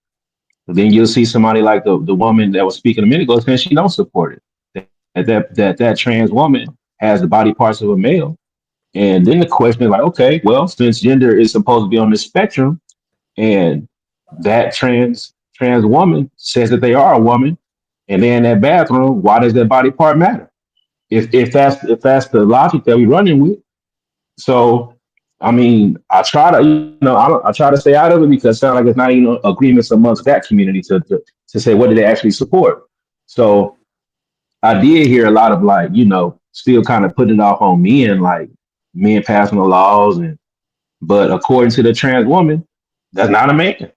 But then you'll see somebody like the woman that was speaking a minute ago saying she don't support it. That trans woman has the body parts of a male. And then the question is like, okay, well, since gender is supposed to be on the spectrum, and that trans woman says that they are a woman, and they're in that bathroom, why does that body part matter? If that's the logic that we're running with. So I mean, I try to, I try to stay out of it because it sounds like it's not even agreements amongst that community to say what do they actually support. So I did hear a lot of like, still kind of putting it off on men, like men passing the laws, but according to the trans woman, that's not a man.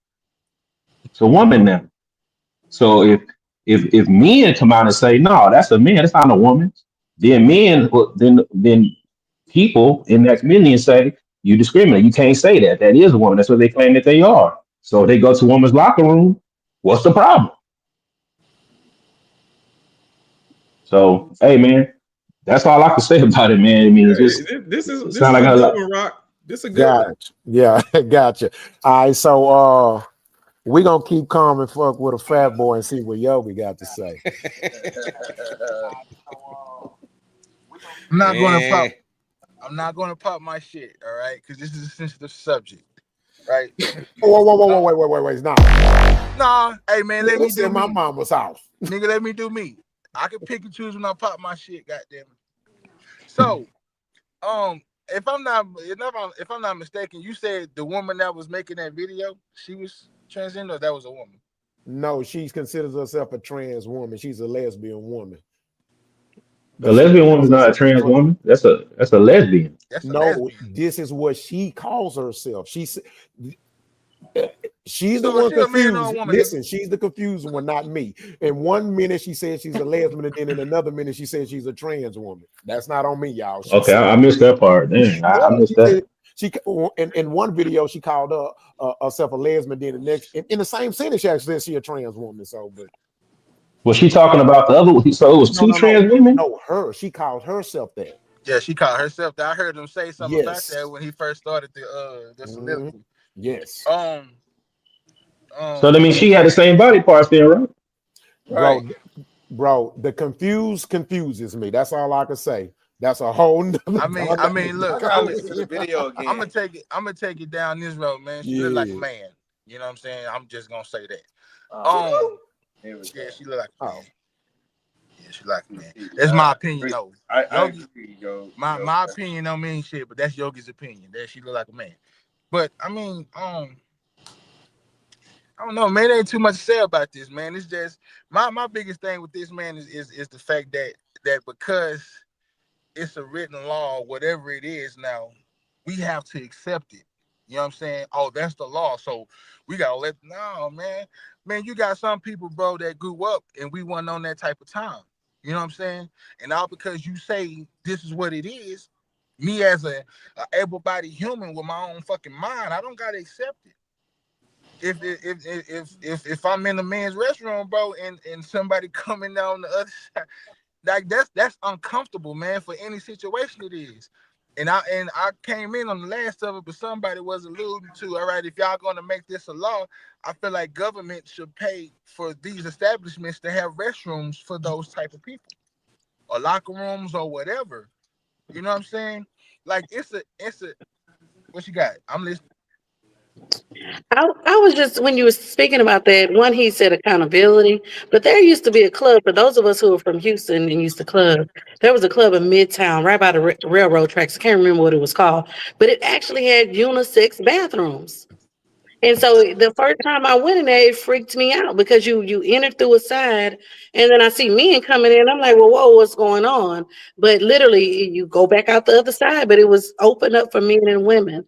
It's a woman now. So if men come out and say, no, that's a man, that's not a woman, then then people in that community say you discriminate. You can't say that. That is a woman. That's what they claim that they are. So if they go to a woman's locker room, what's the problem? So hey man, that's all I can say about it, man. I mean, this is a good one, Roc. This is a good one. Yeah, gotcha. All right, so we're gonna keep calm and fuck with a fat boy and see what Yogi got to say. I'm not gonna pop my shit, all right? Because this is a sensitive subject, right? Whoa, wait, no. Nah, hey man, let me do my mama's house. Nigga, let me do me. I can pick and choose when I pop my shit, goddamn it. So, if I'm not mistaken, you said the woman that was making that video, she was transgender, or that was a woman? No, she considers herself a trans woman. She's a lesbian woman. A lesbian woman's not a trans woman. That's a lesbian. This is what she calls herself. She's the one confused. Listen, she's the confused one, not me. In 1 minute she says she's a lesbian, and then in another minute she says she's a trans woman. That's not on me, y'all. I missed that part. Dang, I missed that. She in one video she called herself a lesbian. Then the next in the same sentence she actually said she a trans woman. So, but Was she talking about the other? So it was two trans women. no, her. She called herself that. Yeah, she called herself that. I heard him say something about Yes. that when he first started the soliloquy. Yes. So that means she had the same body parts then, right? Right. Bro, the confuses me. That's all I can say. That's a whole nother. I mean, look, I gotta listen to the video again. I'm gonna take it down this road, man. She look like a man. You know what I'm saying? I'm just gonna say that. Yeah, she look like a man. Yeah, she like a man. That's my opinion, though. I agree, yo. My opinion don't mean shit, but that's Yogi's opinion. That she look like a man. But I mean, I don't know, man. There ain't too much to say about this, man. It's just my biggest thing with this, man, is the fact that because it's a written law, whatever it is now, we have to accept it. You know what I'm saying? Oh, that's the law, so we gotta man. You got some people, bro, that grew up and we wasn't on that type of time. You know what I'm saying? And all because you say this is what it is, me as a able-bodied human with my own fucking mind, I don't gotta accept it. If I'm in a man's restroom, bro, and somebody coming down the other side, like that's uncomfortable, man, for any situation it is. And I came in on the last of it, but somebody was alluding to, all right, if y'all gonna make this a law, I feel like government should pay for these establishments to have restrooms for those type of people, or locker rooms or whatever. You know what I'm saying? Like it's a what you got? I'm listening. I was just, when you were speaking about that, one, he said accountability, but there used to be a club for those of us who are from Houston and used to club. There was a club in Midtown, right by the railroad tracks. I can't remember what it was called, but it actually had unisex bathrooms. And so the first time I went in there, it freaked me out because you enter through a side, and then I see men coming in. I'm like, well, whoa, what's going on? But literally, you go back out the other side, but it was open up for men and women.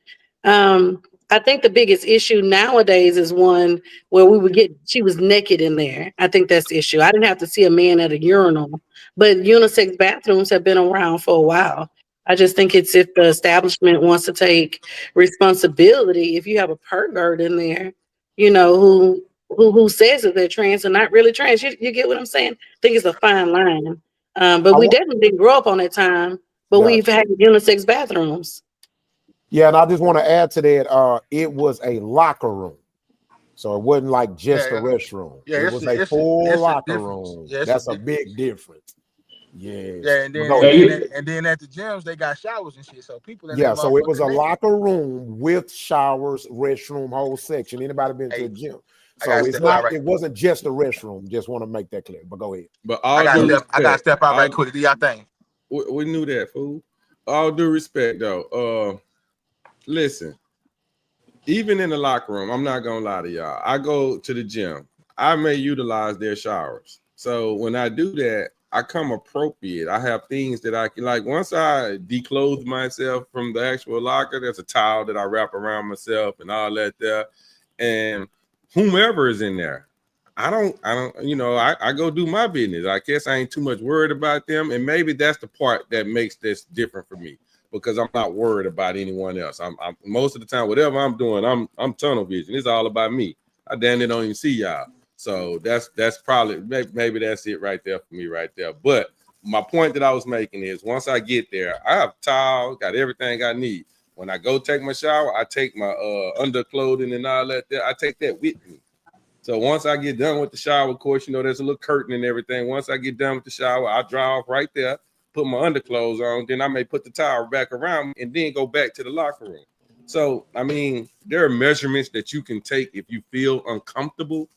I think the biggest issue nowadays is one where she was naked in there. I think that's the issue. I didn't have to see a man at a urinal, but unisex bathrooms have been around for a while. I just think it's if the establishment wants to take responsibility, if you have a pervert in there, you know, who says that they're trans and not really trans, you get what I'm saying? I think it's a fine line. But we definitely didn't grow up on that time, but we've had unisex bathrooms. Yeah, and I just want to add to that, it was a locker room. So it wasn't like just a restroom. Yeah, it was a full locker room. Yeah, that's a big difference. Yes. Yeah, and then at the gyms they got showers and shit. So people. So it was a locker room with showers, restroom, whole section. Anybody been to a gym? So it's not. It wasn't just a restroom. Just want to make that clear. But go ahead. But I got to step out right quick. Do y'all think? We knew that, fool. All due respect, though. Listen. Even in the locker room, I'm not gonna lie to y'all. I go to the gym. I may utilize their showers. So when I do that, I come appropriate. I have things that I can, like, once I declothe myself from the actual locker, there's a towel that I wrap around myself and all that there. And whomever is in there, I don't, I go do my business. I guess I ain't too much worried about them. And maybe that's the part that makes this different for me, because I'm not worried about anyone else. I'm most of the time, whatever I'm doing, I'm tunnel vision. It's all about me. I damn near don't even see y'all. So that's probably, maybe that's it right there for me right there. But my point that I was making is, once I get there, I have towels, got everything I need. When I go take my shower, I take my underclothing and all that there. I take that with me. So once I get done with the shower, of course, there's a little curtain and everything. Once I get done with the shower, I dry off right there, put my underclothes on, then I may put the towel back around me and then go back to the locker room. So, I mean, there are measurements that you can take if you feel uncomfortable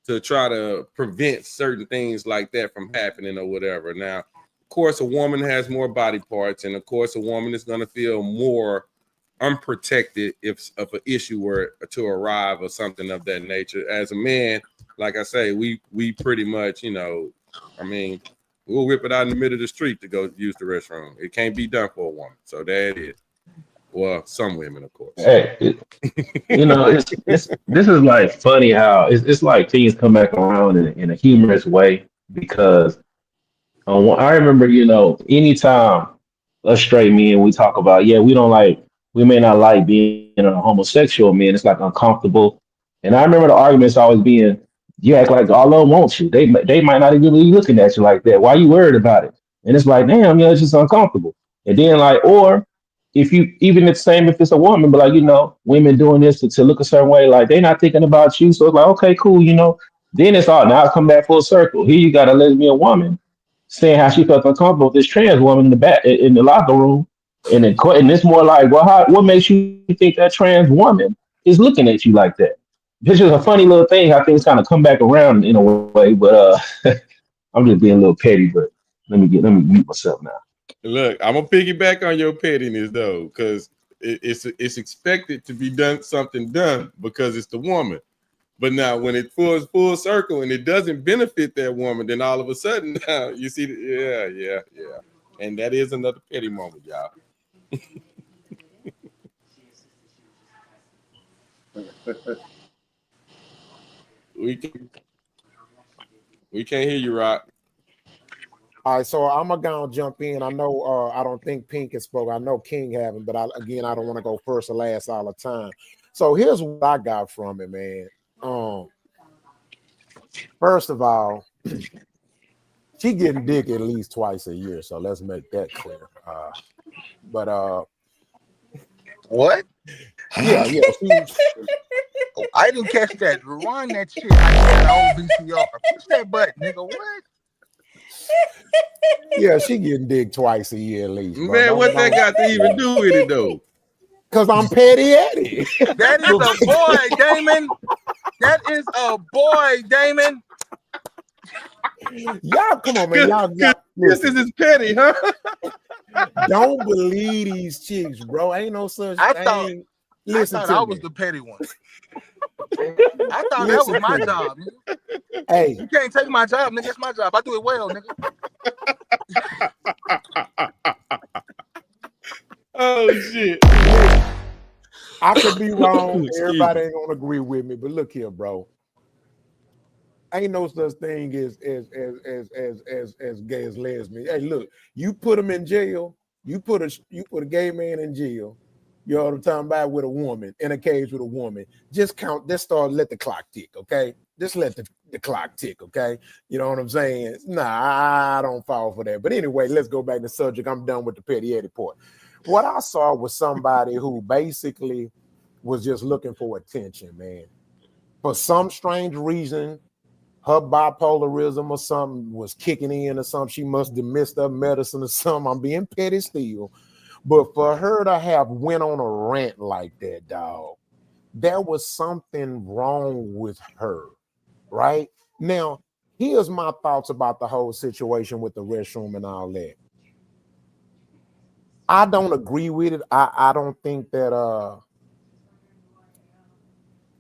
to try to prevent certain things like that from happening or whatever. Now, of course, a woman has more body parts, and of course, a woman is going to feel more unprotected if an issue were to arrive or something of that nature. As a man, like I say, we pretty much, we'll whip it out in the middle of the street to go use the restroom. It can't be done for a woman. So there it is. Well, some women, of course. Hey, this is like funny how it's like things come back around in a humorous way, because I remember, anytime us straight men, we talk about, we don't like we may not like being a homosexual man. It's like uncomfortable. And I remember the arguments always being, you act like all of them want you. They might not even be looking at you like that. Why you worried about it? And it's like, damn, it's just uncomfortable. And then like, or if you even the same if it's a woman, but like, women doing this to look a certain way, like they not thinking about you. So it's like, okay, cool. Then it's all now it's come back full circle. Here you got a lesbian woman saying how she felt uncomfortable with this trans woman in the back in the locker room. And it's more like, well, what makes you think that trans woman is looking at you like that? It's just a funny little thing. I think it's kind of come back around in a way, but I'm just being a little petty. But let me mute myself now. Look, I'm gonna piggyback on your pettiness though, because it's expected to be something done because it's the woman. But now when it pulls full circle and it doesn't benefit that woman, then all of a sudden you see, yeah. And that is another petty moment, y'all. We can't hear you, Roc. All right, so I'm gonna jump in. I know I don't think Pink has spoke. I know King haven't, but I don't want to go first or last all the time. So here's what I got from it, man. First of all, she getting dick at least twice a year, so let's make that clear. But what? Yeah. I didn't catch that. Rewind that shit. I got an old VCR. Push that button, nigga. What? Yeah, she getting dick twice a year at least. Bro. Man, what that got to even do with it though? Because I'm petty at it. That is a boy, Damon. That is a boy, Damon. Y'all, come on, man. Y'all this is petty, huh? Don't believe these chicks, bro. Ain't no such thing. Listen I to thought I me. was the petty one. I thought that was my job. Nigga. Hey, you can't take my job, nigga. It's my job. I do it well, nigga. Oh shit. I could be wrong. Everybody ain't gonna agree with me, but look here, bro. Ain't no such thing as gay as lesbian. Hey, look, you put them in jail. You put a gay man in jail. You know what I'm talking about, with a woman in a cage with a woman. Just count. Just let the clock tick, okay? Just let the clock tick, okay? You know what I'm saying? Nah, I don't fall for that. But anyway, let's go back to the subject. I'm done with the petty Eddie part. What I saw was somebody who basically was just looking for attention, man. For some strange reason, her bipolarism or something was kicking in or something. She must have missed her medicine or something. I'm being petty still. But for her to have went on a rant like that, dog, there was something wrong with her, right? Now, here's my thoughts about the whole situation with the restroom and all that. I don't agree with it. I don't think that,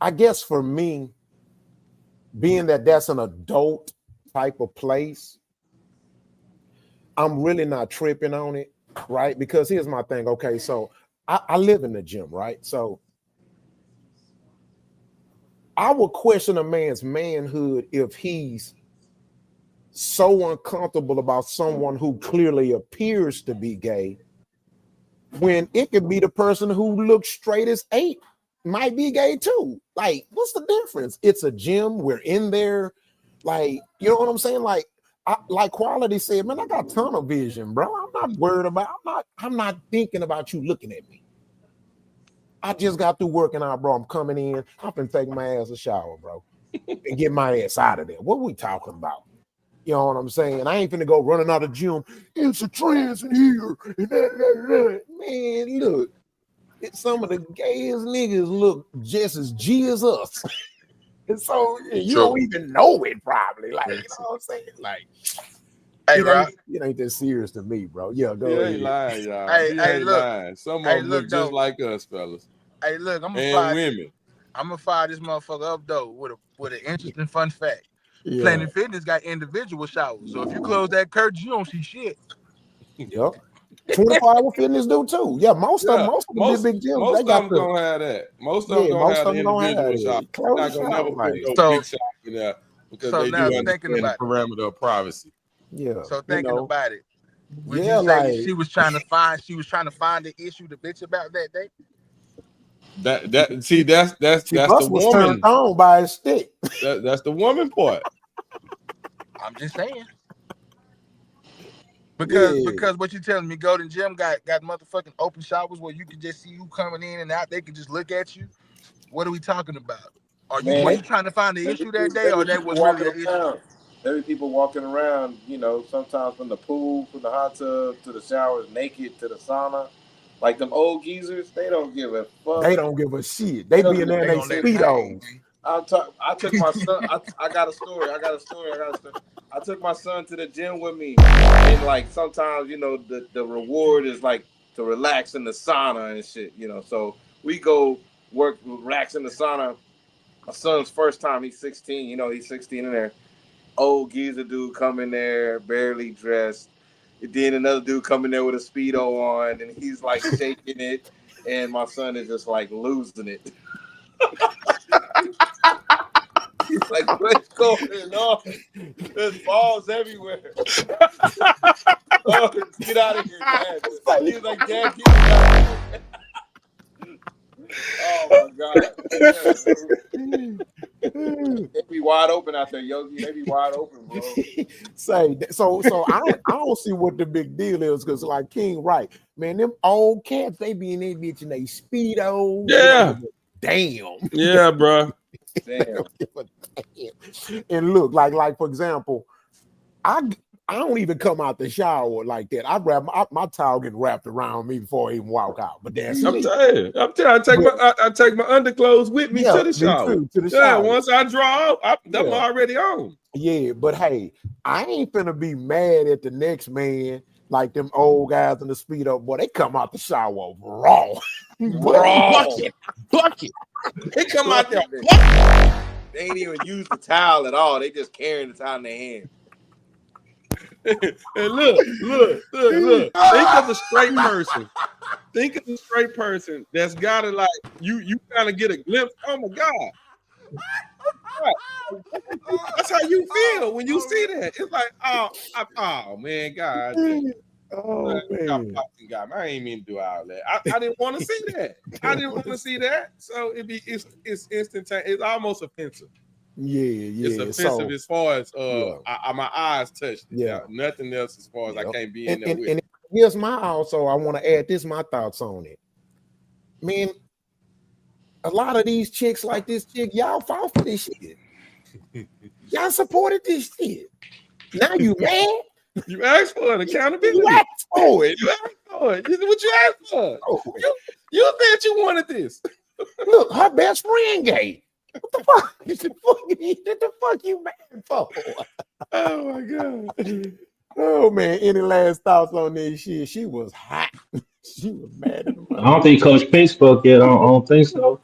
I guess for me, being that that's an adult type of place, I'm really not tripping on it, right? Because here's my thing. Okay, so I live in the gym, right? So I would question a man's manhood if he's so uncomfortable about someone who clearly appears to be gay, when it could be the person who looks straight as eight might be gay too. Like, what's the difference? It's a gym. We're in there. Like, you know what I'm saying? Like Quality said, man, I got tunnel vision, bro. I'm not worried about, I'm not thinking about you looking at me. I just got through working out, bro. I'm coming in. I'm finna take my ass a shower, bro, and get my ass out of there. What we talking about? You know what I'm saying? I ain't finna go running out of the gym. It's a trans in here. Man, look. Some of the gayest niggas look just as G as us. And so you don't even know it probably. Like, you know what I'm saying? Like, hey, Roc, it ain't that serious to me, bro. Yeah, go ahead. He ain't lying, y'all. Hey, he ain't look. lying. Some of them look just like us, fellas. Hey, look, I'm gonna fire this motherfucker up though with an interesting fun fact. Yeah. Planet Fitness got individual showers, so if you close that curtain, you don't see shit. Yep. 24-hour fitness do too. Yeah, most of them big gyms. Most they got of them gonna have that. Most of them gonna have the individual shop. They're not gonna never put no big shop in there because they do understand the parameter of privacy. Yeah. So thinking about it, Would Yeah, you say like she was trying to find the issue to bitch about that day? That's she the was turned woman. on by a stick. That's the woman part. I'm just saying. Because Yeah. what you telling me, Golden Gym got motherfucking open showers where you can just see who coming in and out. They can just look at you. What are we talking about? Were Man, you trying to find the issue that day, there or be that people was really walking an issue? around. There be people walking around, you know, sometimes from the pool, from the hot tub to the showers, naked to the sauna. Like them old geezers, they don't give a fuck. They don't give a shit. They They don't be give in a there in They they gonna let it hang. speedos. I took my son. I got a story. I took my son to the gym with me, and like sometimes, you know, the reward is like to relax in the sauna and shit, you know. So we go relax in the sauna. My son's first time. He's 16. You know, he's 16 in there. Old geezer dude come in there, barely dressed. And then another dude come in there with a Speedo on, and he's like shaking it, and my son is just like losing it. He's like, what's going on? There's balls everywhere. Oh, get out of here, Dad. He was like, Dad, get me out of here. Oh my God. Yeah, they be wide open out there, Yogi. They be wide open, bro. So I don't see what the big deal is, because like King right, man, them old cats, they be in there bitch in they speedos. Yeah. Damn. Yeah, bro. Damn. And look, like for example, I don't even come out the shower like that. I wrap my towel getting wrapped around me before I even walk out. But that's I'm me. telling you, I take my underclothes with me to the shower. Me too, to the Yeah, shower. once I draw out, I'm already on. Yeah, but hey, I ain't finna be mad at the next man like them old guys in the speedo. Boy, they come out the shower raw. Bucket. They come out there. They ain't even use the towel at all. They just carrying the towel in their hand. And look. Think of a straight person. Think of a straight person that's gotta like you kind of get a glimpse. Oh my God. That's how you feel when you see that. It's like, oh man, God. Oh man. I ain't mean to do all that. I didn't want to see that. I didn't want to see that. So it's instantaneous. It's almost offensive. Yeah. It's offensive as far as my eyes touched it. Yeah. Nothing else as far as I can't be in there with. And here's my also, I want to add this, my thoughts on it. Man, a lot of these chicks like this chick, y'all fought for this shit. Y'all supported this shit. Now you mad? You asked for an accountability. You asked for it. What you asked for? You said you wanted this. Look, her best friend gay. What the fuck? What the fuck you mad for? Oh my God. Oh man, any last thoughts on this shit? She was hot. She was mad at I don't think Coach Pink spoke yet. I don't think so.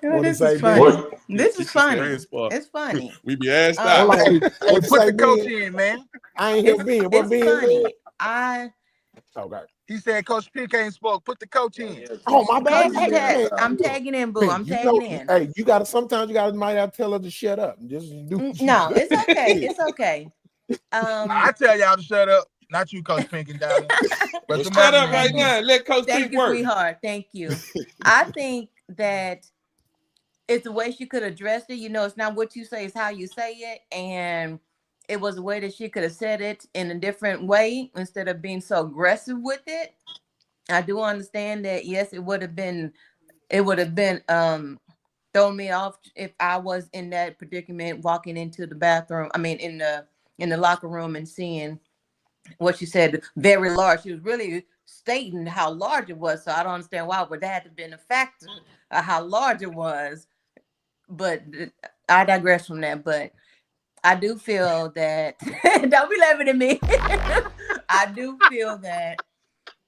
Oh, this is funny. This is funny. It's funny. We be asked out. Hey, put the coach in, man. I ain't here being. What being? Funny. Okay. He said Coach Pink ain't spoke. Put the coach in. Oh my bad. I'm tagging in, boo. I'm tagging in. Hey, sometimes you might have to tell her to shut up. Just do. No, it's okay. It's okay. I tell y'all to shut up. Not you, Coach Pink and Dollar. But shut up right now. Let Coach Pink work. Thank you, sweetheart. Thank you. I think that it's the way she could address it. You know, it's not what you say, it's how you say it. And it was a way that she could have said it in a different way instead of being so aggressive with it. I do understand that, yes, it would have been throwing me off if I was in that predicament, walking into the bathroom. I mean, in the locker room and seeing what she said, very large. She was really stating how large it was. So I don't understand why would that have been a factor of how large it was. But I digress from that. But I do feel that don't be laughing at me. I do feel that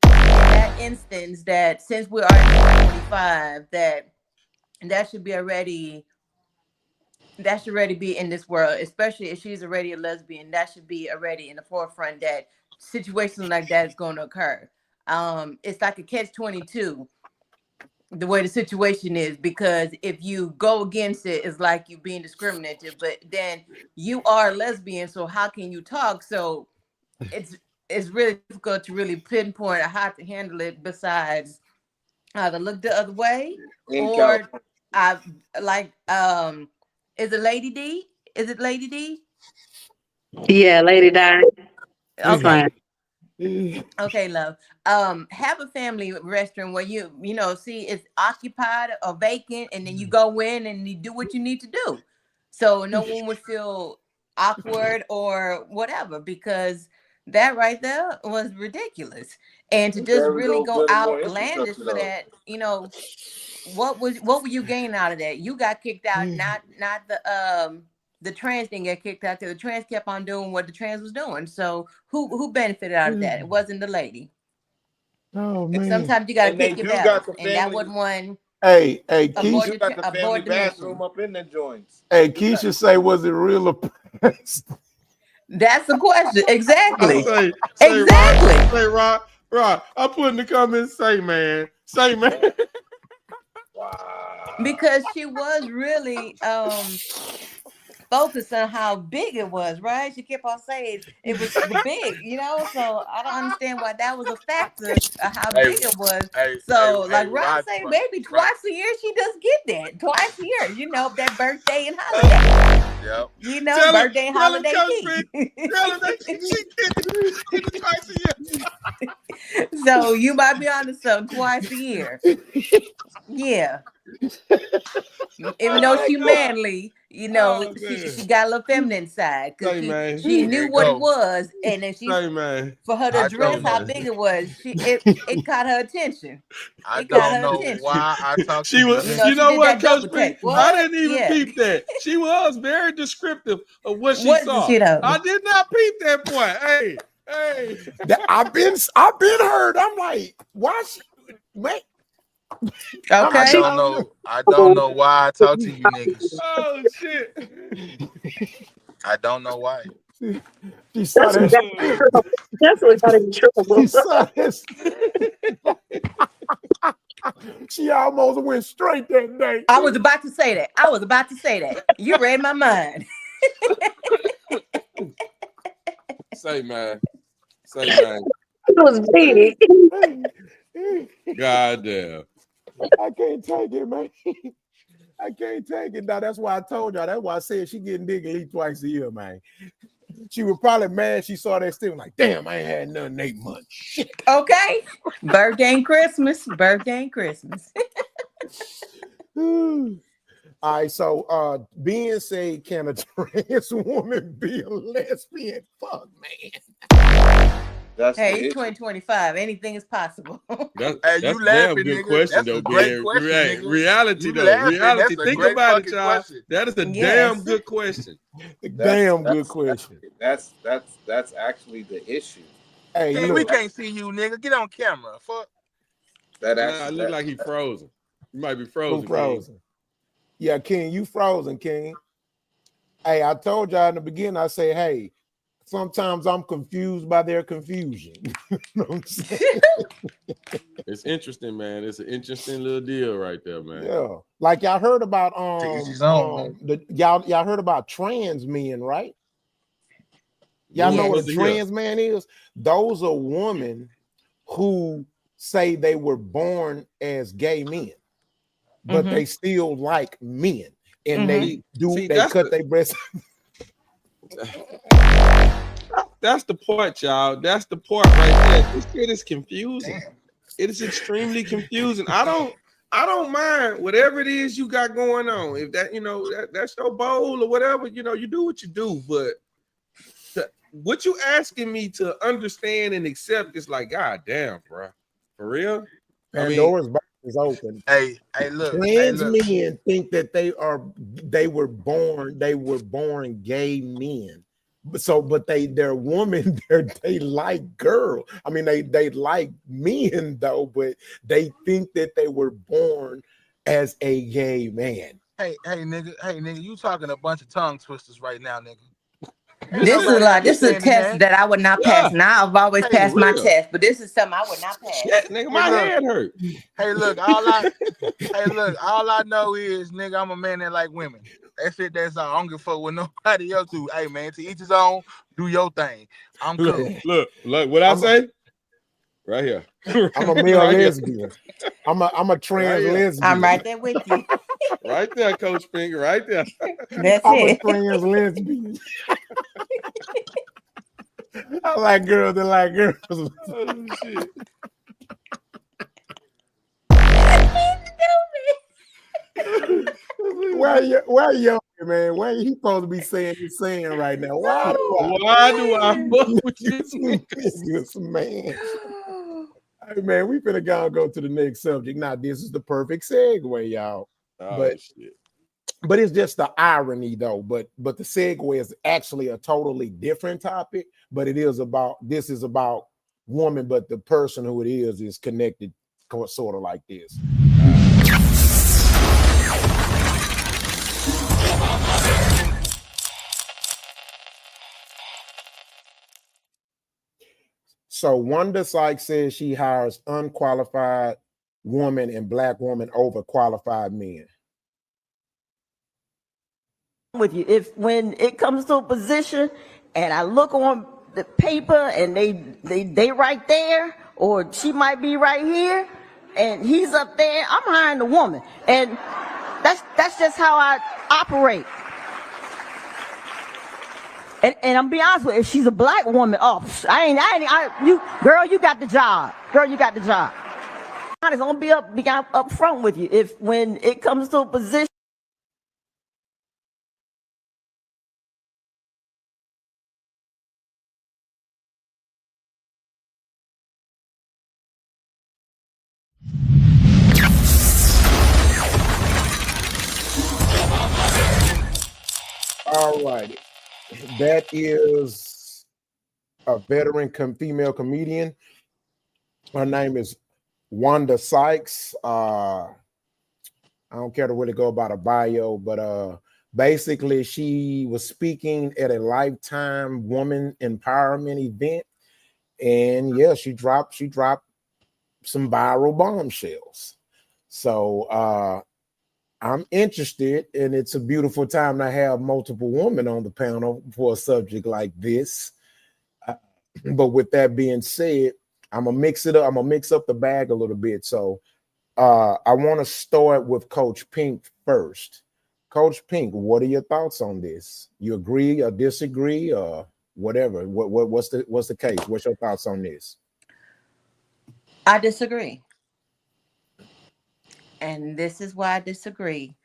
in that instance, that since we are in 2025, that should already be in this world, especially if she's already a lesbian. That should be already in the forefront that situations like that is going to occur. It's like a catch-22, the way the situation is, because if you go against it, it's like you being discriminated, but then you are a lesbian, so how can you talk? So it's really difficult to really pinpoint how to handle it besides either look the other way or I like is it Lady D? Is it Lady D? Yeah, Lady Di. She's Okay. fine. Okay, love. Have a family restroom where you know, see it's occupied or vacant, and then you go in and you do what you need to do. So no one would feel awkward or whatever, because that right there was ridiculous. And to just really go outlandish for that, you know, what were you gaining out of that? You got kicked out, not the trans thing got kicked out. The trans kept on doing what the trans was doing. So who benefited out of that? It wasn't the lady. Oh man! Sometimes you got to pick your battles, and that wasn't one. Hey, Keisha, you got the family bathroom up in the joints. Hey, Keisha, say, was it real or That's the question. Exactly. Say exactly. Roc, I put in the comments, say man. Because she was really focused on how big it was, right? She kept on saying it was big, you know. So I don't understand why that was a factor of how big it was. Roc say, maybe twice a year she does get that. Twice a year, you know, that birthday and holiday. Yep. You know, birthday and holiday twice a year. So you might be on some twice a year. Yeah. Even though she manly, you know, she got a little feminine side because she knew what it was, and then for her to address how big it was, it caught her attention. I don't know why I talked to you know what, Coach B? I didn't even peep that. She was very descriptive of what she saw. I did not peep that point. Hey. I've been heard. I'm like, why she wait? Okay. I don't know why I talk to you niggas. Oh shit. I don't know why. She saw that. That's what got in trouble. She saw this. She almost went straight that day. I was about to say that. You read my mind. Say man. It was big. God damn. I can't take it, man. I can't take it. Now that's why I told y'all. That's why I said she getting dick at least twice a year, man. She was probably mad. She saw that still like, damn, I ain't had nothing in 8 months. Shit. Okay. Birthday and Christmas. All right, so being said, can a trans woman be a lesbian? Fuck, man. Hey, 2025. Anything is possible. That's you laughing, damn good question, though, man. Reality, though. Reality. Think about it, y'all. That is a damn good question. Good question. That's actually the issue. Hey, we can't see you, nigga. Get on camera. Fuck. That look like he frozen. You might be frozen. Frozen. Yeah, King, you frozen, King. Hey, I told y'all in the beginning, I say, hey, sometimes I'm confused by their confusion. You know what I'm saying? It's interesting, man. It's an interesting little deal right there, man. Yeah. Like y'all heard about y'all heard about trans men, right? Y'all know what a trans man is? Those are women who say they were born as gay men, but they still like men. And they cut their breasts. That's the part, y'all. That's the part right there. This shit is confusing. It is extremely confusing. I don't mind whatever it is you got going on. If that, you know, that's your bowl or whatever, you know, you do what you do. But what you asking me to understand and accept is like, God damn, bro. For real? Pandora's box is open. Hey, look. Trans men think that they were born gay men. But they're women, they like girls. I mean, they like men though, but they think that they were born as a gay man. Hey, nigga, you talking a bunch of tongue twisters right now, nigga. This is a test that I would not pass. Now I've always passed my test, but this is something I would not pass. Shit, nigga, my head hurt. Hey, look, all I know is, nigga, I'm a man that like women. That's it. That's all. I don't give a fuck what nobody else do. Hey man, to each his own. Do your thing. I'm cool. Look, what I say? Right here. I'm a male Right here. lesbian. I'm a trans Right here. lesbian. I'm right there with you. Right there, Coach Pink. Right there. That's I'm a it. trans lesbian. I like girls that like girls. Oh shit. Where you, man? Where you supposed to be saying right now? Why do I fuck with this niggas, man? Hey man, we finna go to the next subject. Now, this is the perfect segue, y'all. Oh shit. But it's just the irony though. But the segue is actually a totally different topic. But this is about woman, but the person who it is connected sort of like this. So Wanda Sykes says she hires unqualified women and black women over qualified men. With you, if when it comes to a position and I look on the paper and they right there, or she might be right here and he's up there, I'm hiring the woman. And that's just how I operate. And I'm be honest with you, if she's a black woman, you got the job. Girl, you got the job. I'm gonna be up front with you. If when it comes to a position. All right. That is a veteran female comedian. Her name is Wanda Sykes. I don't care to really go about her bio, but basically she was speaking at a Lifetime Woman Empowerment event. And yeah, she dropped some viral bombshells. So I'm interested, and it's a beautiful time to have multiple women on the panel for a subject like this. But with that being said, I'm gonna mix it up. I'm gonna mix up the bag a little bit. So I want to start with Coach Pink first. Coach Pink, what are your thoughts on this? You agree or disagree or whatever? What's the case? What's your thoughts on this? I disagree. And this is why I disagree.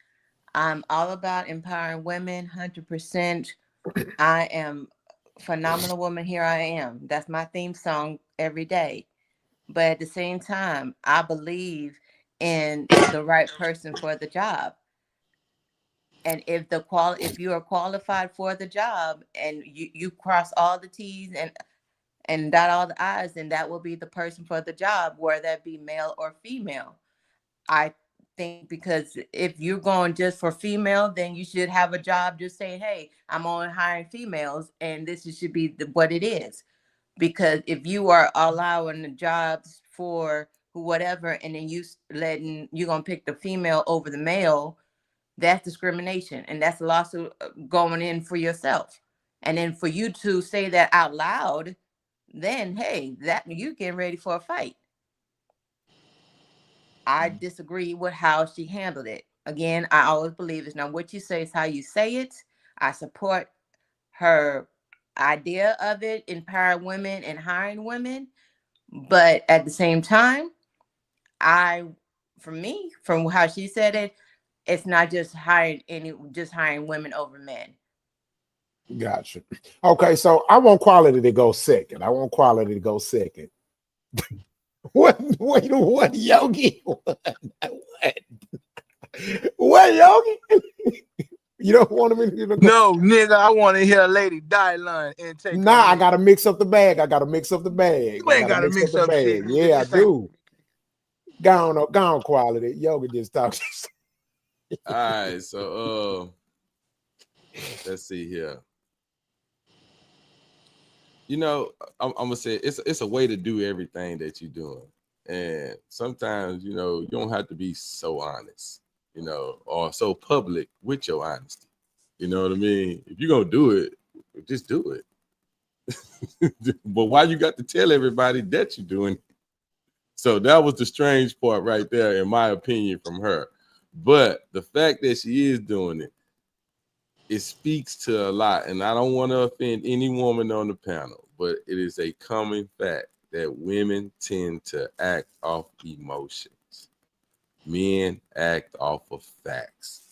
I'm all about empowering women, 100%. I am phenomenal woman. Here I am. That's my theme song every day. But at the same time, I believe in the right person for the job. And if you are qualified for the job and you cross all the T's and dot all the I's, then that will be the person for the job, whether that be male or female. I think because if you're going just for female, then you should have a job just saying, hey, I'm only hiring females and this should be what it is. Because if you are allowing the jobs for whatever and then you're going to pick the female over the male, that's discrimination. And that's a lawsuit going in for yourself. And then for you to say that out loud, then, hey, that you getting ready for a fight. I disagree with how she handled it. Again, I always believe it's not what you say, it's how you say it. I support her idea of it, empowering women and hiring women. But at the same time, from how she said it, it's not just hiring women over men. Gotcha. Okay, so I want quality to go second. What Yogi? What Yogi? You don't want me to go? No, nigga, I want to hear Lady Dylan and take. Nah, I gotta mix up the bag. You ain't gotta mix up shit. Yeah, I do. Go on, quality. Yogi just talks. All right, so let's see here. You know, I'm gonna say it's a way to do everything that you're doing, and sometimes you don't have to be so honest, or so public with your honesty. You know what I mean? If you're gonna do it, just do it. But why you got to tell everybody that you're doing it? So that was the strange part right there, in my opinion, from her. But the fact that she is doing it, it speaks to a lot. And I don't want to offend any woman on the panel, but it is a common fact that women tend to act off emotions. Men act off of facts.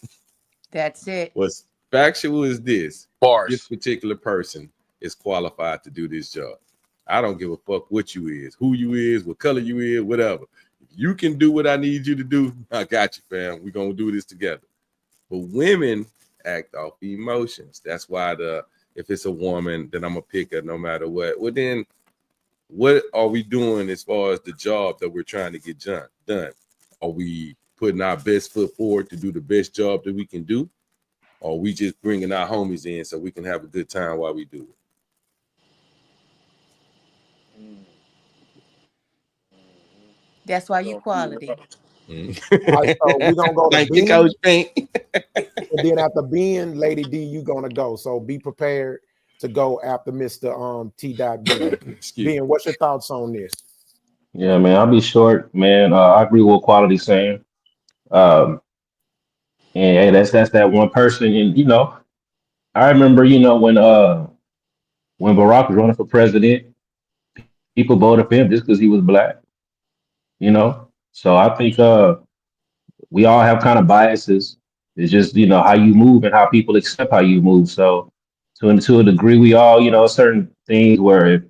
That's it. What's factual is this: Bars. this particular person is qualified to do this job. I don't give a fuck what you is, who you is, what color you is, whatever. If you can do what I need you to do, I got you, fam. We're gonna do this together. But women act off emotions. That's why if it's a woman, then I'm gonna pick her no matter what. Well, then what are we doing as far as the job that we're trying to get done? Are we putting our best foot forward to do the best job that we can do? Or are we just bringing our homies in so we can have a good time while we do it? That's why you quality. All right, so we're gonna go to Thank you, Ben, Coach Pink. and then after Ben, Lady D, you gonna go. So be prepared to go after Mr. T. Ben. Ben, what's your thoughts on this? Yeah, man, I'll be short, man. I agree with what Quality's saying. And hey, that's that one person, and I remember, when Barack was running for president, people voted for him just because he was black. So I think we all have kind of biases. It's just how you move and how people accept how you move. So to a degree, we all certain things where if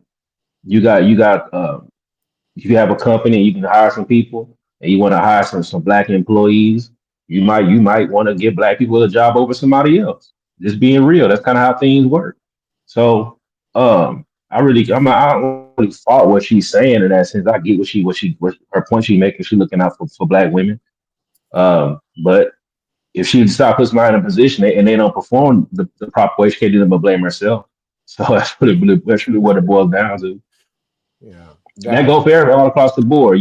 if you have a company, you can hire some people, and you want to hire some black employees. You might want to give black people a job over somebody else. Just being real, that's kind of how things work. So I don't really fault what she's saying in that sense. I get what her point she's making. She's looking out for black women. But if she stop putting somebody in a position and they don't perform the proper way, she can't do them but blame herself. So that's really what it boils down to. Yeah, And that go fair all across the board.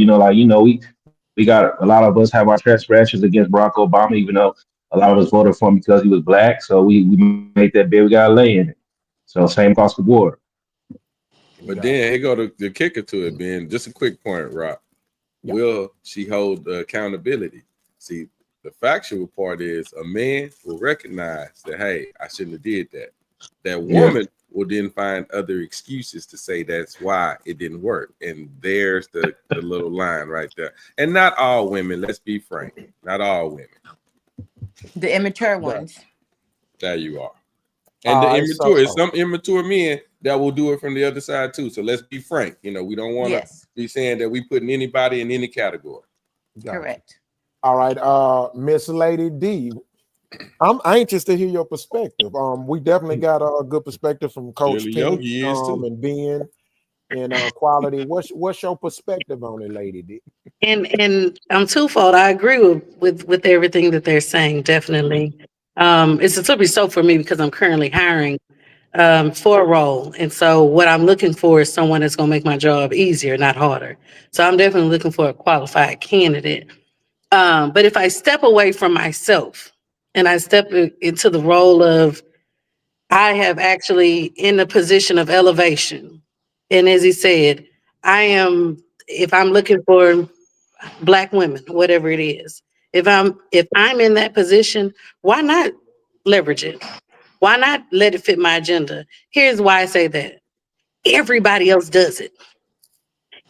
We got a lot of us have our transgressions against Barack Obama, even though a lot of us voted for him because he was black. So we made that bed, we got to lay in it. So same across the board. But then here go the kicker to it, Ben. Just a quick point, Roc. Yeah. Will she hold the accountability? See, the factual part is a man will recognize that, hey, I shouldn't have did that. That woman will then find other excuses to say that's why it didn't work. And there's the little line right there. And not all women, let's be frank, not all women. The immature ones. There you are. And the immature, it's some immature men that will do it from the other side too. So let's be frank. We don't want to be saying that we putting anybody in any category. Correct. All right, Miss Lady D, I'm anxious to hear your perspective. We definitely got a good perspective from Coach Pink, and Ben and Quality. What's your perspective on it, Lady D? And I'm twofold. I agree with everything that they're saying. Definitely, it's a slippery slope for me because I'm currently hiring for a role, and so what I'm looking for is someone that's going to make my job easier, not harder. So I'm definitely looking for a qualified candidate. But if I step away from myself and I step into the role of, I have actually in a position of elevation, and as he said, if I'm looking for Black women, whatever it is. If I'm in that position, why not leverage it? Why not let it fit my agenda? Here's why I say that. Everybody else does it.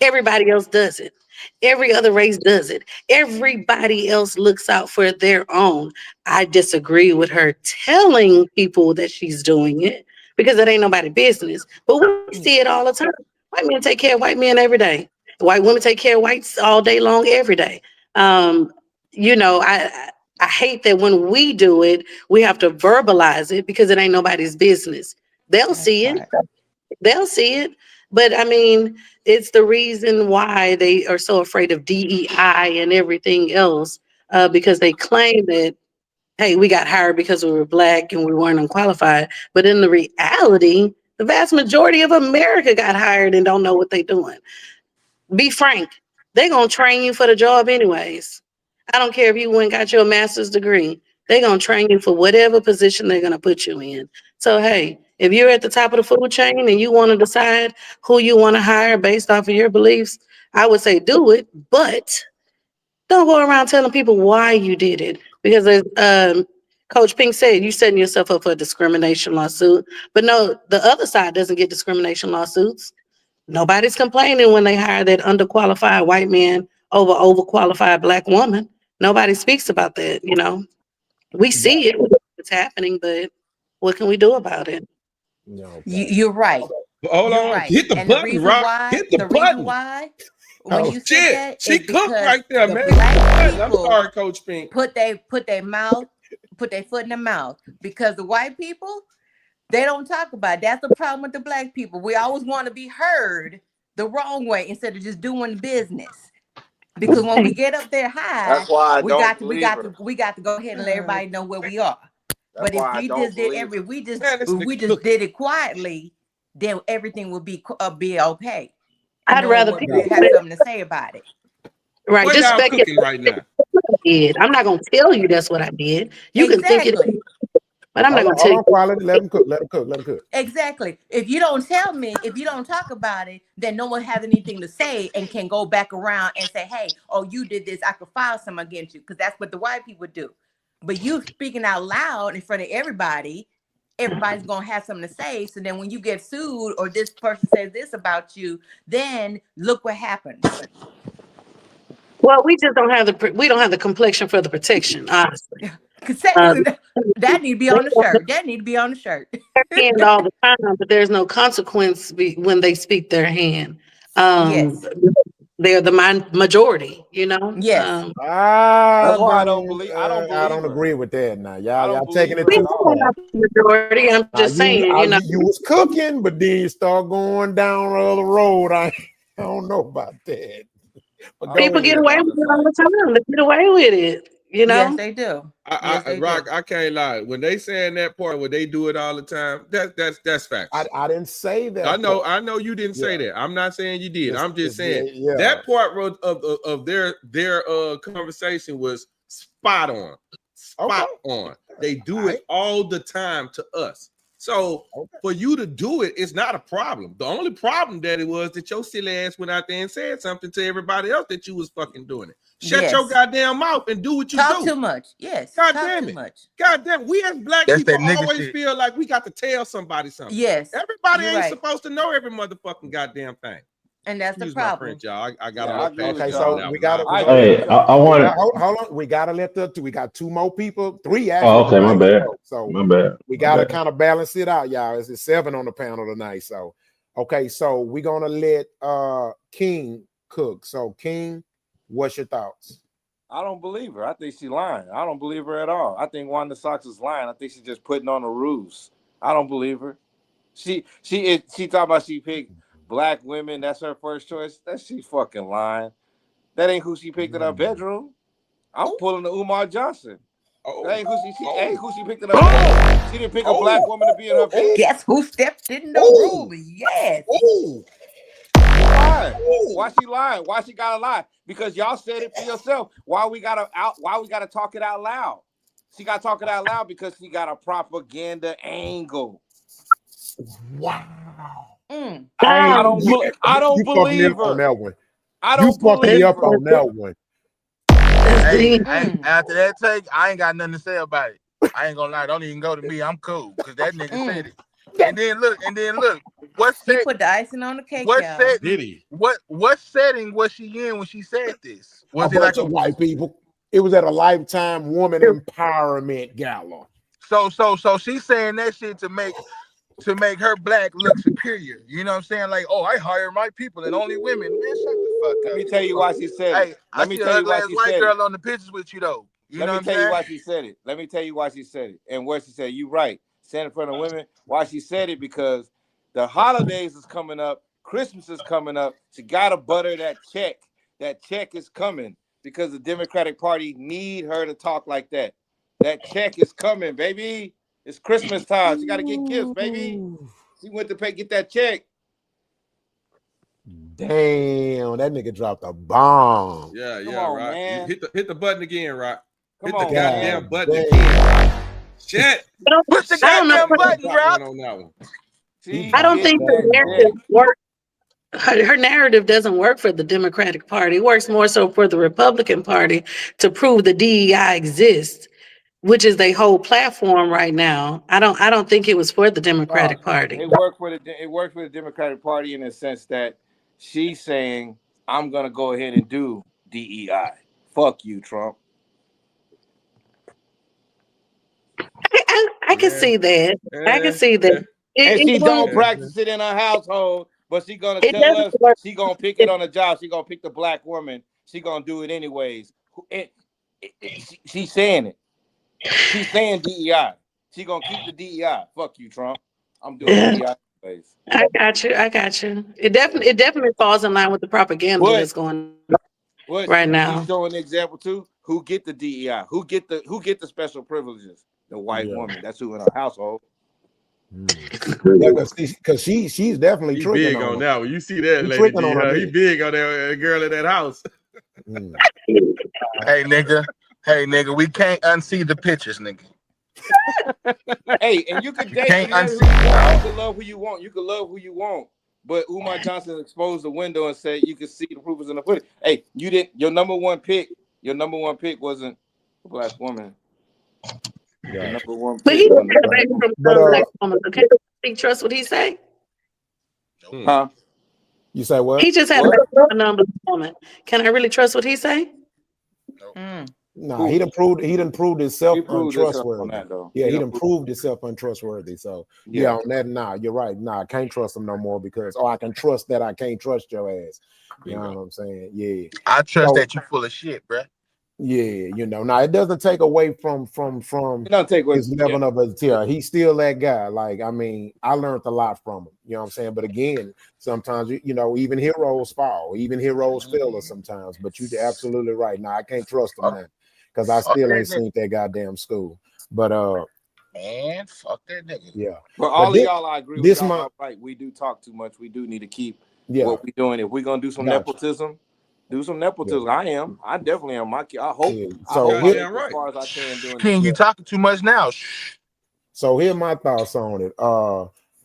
Everybody else does it. Every other race does it. Everybody else looks out for their own. I disagree with her telling people that she's doing it because it ain't nobody's business. But we see it all the time. White men take care of white men every day. White women take care of whites all day long, every day. I hate that when we do it, we have to verbalize it because it ain't nobody's business. They'll see it. They'll see it. But I mean, it's the reason why they are so afraid of DEI and everything else, because they claim that, hey, we got hired because we were Black and we weren't unqualified. But in the reality, the vast majority of America got hired and don't know what they're doing. Be frank, they're going to train you for the job anyways. I don't care if you went and got your master's degree. They're going to train you for whatever position they're going to put you in. So, hey, if you're at the top of the food chain and you want to decide who you want to hire based off of your beliefs, I would say do it, but don't go around telling people why you did it. Because as Coach Pink said, you're setting yourself up for a discrimination lawsuit. But no, the other side doesn't get discrimination lawsuits. Nobody's complaining when they hire that underqualified white man over overqualified black woman. Nobody speaks about that, you know. We see it, it's happening, but what can we do about it? No, You're right. Hold You're on, right. hit the And button, Rock. Hit the button. When Oh you said shit, that she is cooked because right there, the man. black I'm people sorry, Coach Pink. put their foot in their mouth, because the white people, they don't talk about it. That's the problem with the black people. We always want to be heard the wrong way instead of just doing business. Because when we get up there high, That's why I we don't got to believe her. go ahead and let everybody know where we are. That's But if why I we don't just did believe her. we just did it quietly, then everything would be okay. And I'd no one rather would people have something to say about it. right. What Just y'all speculate. cooking right now? I'm not gonna tell you that's what I did. You can think it, Exactly. but I'm not gonna tell Hold you. on, quality. Let them cook. Let them cook. Let them cook. Exactly. If you don't tell me, if you don't talk about it, then no one has anything to say and can go back around and say, hey, oh, you did this, I could file something against you, because that's what the white people do. But you speaking out loud in front of everybody, everybody's gonna have something to say. So then when you get sued or this person says this about you, then look what happens. Well, we just don't have the complexion for the protection, honestly. That need to be on the shirt. That need to be on the shirt. Hand all the time, but there's no consequence when they speak their hand. Yes. They're the majority, you know. Yes. That's why I don't I don't her. agree with that. Now, I y'all don't taking believe it her too at all. far. Majority. I'm just saying, you know. You was cooking, but then you start going down the other road. I don't know about that. But People get away with it all the time. They get away with it, you know. Yes, they do. Rock, I can't lie. When they saying that part where they do it all the time, that's facts. I didn't say that. I know you didn't say that. I'm not saying you did. I'm just saying yeah. that part of their conversation was spot on. On. They do it all the time to us. So for you to do it, it's not a problem. The only problem that it was that your silly ass went out there and said something to everybody else that you was fucking doing it. Shut your goddamn mouth and do what you Talk do. too much. Yes. God Talk damn too it. much. God damn, we as black That's people that nigga always shit. feel like we got to tell somebody something. Yes. Everybody You're ain't right. supposed to know every motherfucking goddamn thing. And that's Excuse the problem. my French, y'all. I got I agree with Okay, y'all. so we got Hey, I want to. hold on. We gotta let we got two more people, three Oh, actually. okay, my bad. So My bad. we My gotta bad. kind of balance it out, y'all. It's 7 on the panel tonight. So okay, so we're gonna let King cook. So King, what's your thoughts? I don't believe her. I think she's lying. I don't believe her at all. I think Wanda Sykes is lying. I think she's just putting on a ruse. I don't believe her. She talking about she picked black women. That's her first choice. She's fucking lying. That ain't who she picked in her bedroom. I'm pulling the Umar Johnson. That ain't who she picked in her bedroom. She didn't pick a black woman to be in her bed. Guess who stepped in the room? Yes. Why she lying? Why she gotta lie? Because y'all said it for yourself. Why we gotta talk it out loud? She gotta talk it out loud because she got a propaganda angle. Wow. I don't believe her. On that one. I don't believe me up her. on that one. Hey, after that take, I ain't got nothing to say about it. I ain't gonna lie. Don't even go to me. I'm cool because that nigga said it. And then look. He put the icing on the cake, What y'all. setting? What setting was she in when she said this? Was a it bunch like of white people? It was at a Lifetime Woman Empowerment Gala. So she's saying that shit to make her black look superior. You know what I'm saying? Like, oh, I hire my people and only women. Man, shut the fuck up. Let me tell you why she said it. Hey, I see an ugly ass white girl on the pictures with you though. Let me tell you why she said it. Let me tell you why she said it. And where she said, you right. Stand in front of women. Why she said it? Because the holidays is coming up. Christmas is coming up. She got to butter that check. That check is coming because the Democratic Party need her to talk like that. That check is coming, baby. It's Christmas time. She got to get gifts, baby. She went to get that check. Damn, that nigga dropped a bomb. Yeah, Come on, Rock. man. Hit the button again, Rock. Come Hit the on, goddamn man. button again. Shit. Push the I don't know. goddamn button, Got Roc. one on that one. She I don't think getting her that narrative dick. works. Her narrative doesn't work for the Democratic Party. It works more so for the Republican Party to prove the DEI exists, which is their whole platform right now. I don't think it was for the Democratic Party. It worked for the Democratic Party in the sense that she's saying, I'm gonna go ahead and do DEI. Fuck you, Trump. I can see that. I can see that. And she It don't won't. practice it in her household, but she gonna It tell doesn't us work. she gonna pick it on the job. She gonna pick the black woman. She gonna do it anyways. She's saying it. She's saying DEI. She gonna keep the DEI. Fuck you, Trump. I'm doing DEI anyways. I got you. I got you. It definitely falls in line with the propaganda that's going on right now. She's showing an example too. Who get the DEI? Who get the special privileges? The white woman. That's who in her household. Yeah, because she's definitely He tricking big on him. that one. You see that, He Lady tricking D? on her He bitch. big on that girl in that house. Hey, nigga, we can't unsee the pictures, nigga. Hey, and you can date can't and marry who you want. You can love who you want. You can love who you want. But Umar Johnson exposed the window and said you can see the proof is in the footage. Hey, you didn't. Your number one pick wasn't a black woman. Your number one But pick he wasn't a got a black baby woman. from some black woman. Okay, you trust what he say? Huh? You say what? He just had a baby from a non-black woman. Can I really trust what he say? Nah, he done proved himself He proved himself on untrustworthy. that, though. Yeah, He he done done proved himself untrustworthy. So Yeah. yeah, on that, nah, you're right. Nah, I can't trust him no more because I can trust that I can't trust your ass. You know what I'm saying? Yeah. I trust So, that you full of shit, bruh. yeah, now it doesn't take away from It don't take away. his level of his tier. He's still that guy. Like, I mean, I learned a lot from him. You know what I'm saying? But again, sometimes even heroes fall, even heroes fail us sometimes. But you're absolutely right. Now I can't trust him now because I still ain't seen that goddamn school. But man, fuck that nigga. yeah. But all of y'all, I agree with this y'all. my Right, we do talk too much. We do need to keep Yeah. what we're doing. If we're gonna do some Gotcha. nepotism, do some nepotism. I definitely am. I hope. Yeah. I So hope I here- make it as far as I can doing King, you talking too much now. So here are my thoughts on it.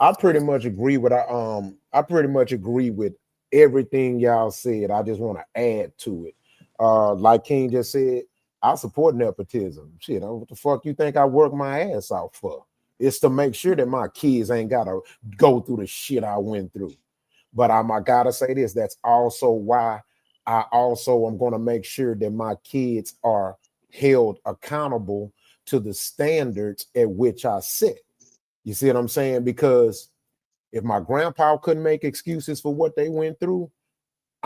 I pretty much agree with everything y'all said. I just want to add to it. Like King just said, I support nepotism. Shit, what the fuck you think I work my ass out for? It's to make sure that my kids ain't gotta go through the shit I went through. But I gotta say this, that's also why I also am gonna make sure that my kids are held accountable to the standards at which I set. You see what I'm saying? Because if my grandpa couldn't make excuses for what they went through,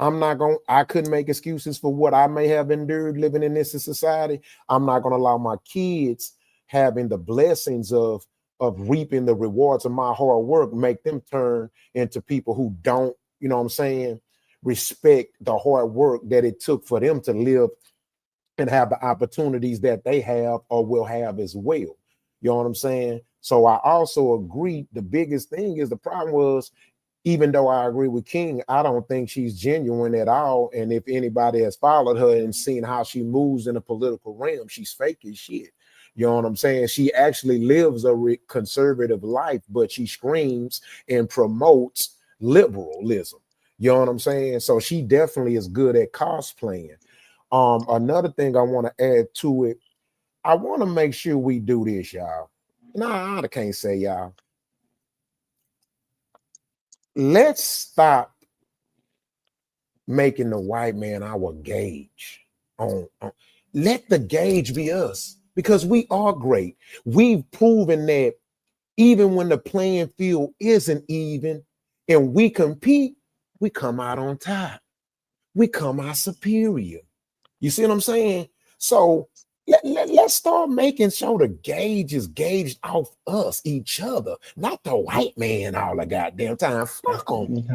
I couldn't make excuses for what I may have endured living in this society. I'm not gonna allow my kids having the blessings of reaping the rewards of my hard work, make them turn into people who don't, you know what I'm saying, respect the hard work that it took for them to live and have the opportunities that they have or will have as well. You know what I'm saying? So I also agree. The biggest thing is the problem was, even though I agree with King, I don't think she's genuine at all. And if anybody has followed her and seen how she moves in the political realm, she's fake as shit. You know what I'm saying? She actually lives a conservative life, but she screams and promotes liberalism. You know what I'm saying? So she definitely is good at cosplaying. Another thing I want to add to it, I want to make sure we do this, y'all. Nah, I can't say y'all. Let's stop making the white man our gauge. Let the gauge be us, because we are great. We've proven that even when the playing field isn't even and we compete, we come out on top. We come out superior. You see what I'm saying? So let's start making sure the gauge is gauged off us, each other, not the white man all the goddamn time. Fuck them.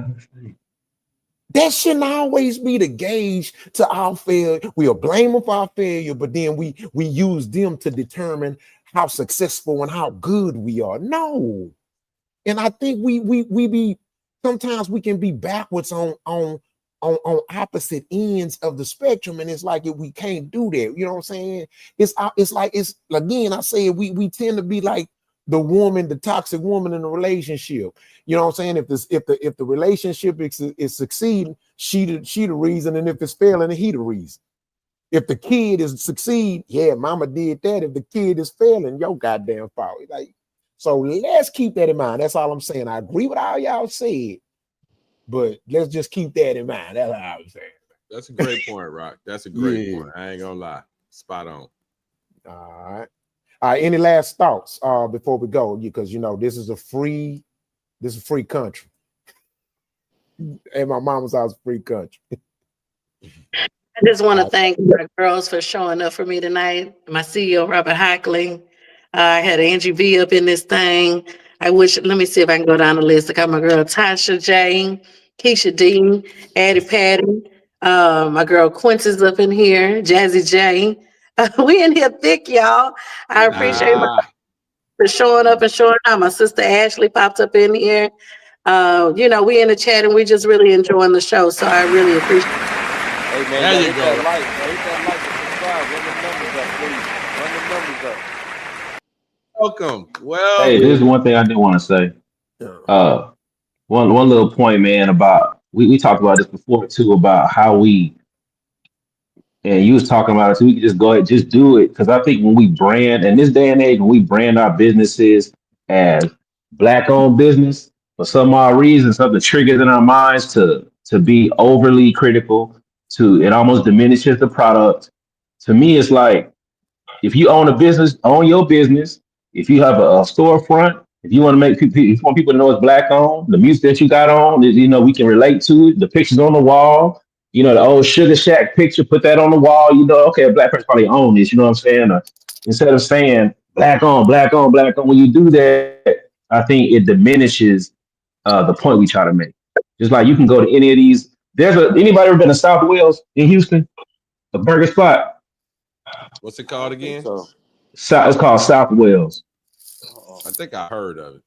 That shouldn't always be the gauge to our failure. We'll blame them for our failure, but then we use them to determine how successful and how good we are. No. And I think we sometimes we can be backwards on on opposite ends of the spectrum, and it's like we can't do that. You know what I'm saying? It's like it's again. I say we tend to be like the woman, the toxic woman in a relationship. You know what I'm saying? If the relationship is succeeding, she the reason, and if it's failing, he the reason. If the kid is succeed, yeah, mama did that. If the kid is failing, your goddamn fault. Like, so let's keep that in mind. That's all I'm saying. I agree with all y'all said, but let's just keep that in mind. That's all I'm saying. That's a great point, Roc. That's a great point. I ain't gonna lie. Spot on. All right. Any last thoughts before we go? Because this is a free country. And my mama's house, free country. I just want to thank my girls for showing up for me tonight. My CEO, Robert Hockley. I had Angie V up in this thing. Let me see if I can go down the list. I got my girl Tasha J, Keisha D, Addie Patty. My girl Quincy's up in here, Jazzy J. We in here thick, y'all. I appreciate for showing up and showing out. My sister Ashley popped up in here. We in the chat and we just really enjoying the show. So I really appreciate it. Hey man, there you hit go. That like, hit that like and subscribe. Run the numbers up, please. Run the numbers up. Welcome. Hey, this is one thing I did want to say. One little point, man, about we talked about this before too, about how and you was talking about it, so we could just go ahead, just do it. Because I think when we brand, in this day and age, when we brand our businesses as Black-owned business, for some odd reason, something triggers in our minds to be overly critical, it almost diminishes the product. To me, it's like, if you own a business, own your business. If you have a storefront, if you want to make people, if you want people to know it's Black-owned, the music that you got on, we can relate to it. The pictures on the wall, the old Sugar Shack picture, put that on the wall. Okay, a Black person probably own this. You know what I'm saying? Instead of saying Black-owned, Black-owned, Black-owned, when you do that, I think it diminishes the point we try to make. Just like you can go to any of these. Anybody ever been to South Wales in Houston? A burger spot. What's it called again? It's called South Wales. I think I heard of it.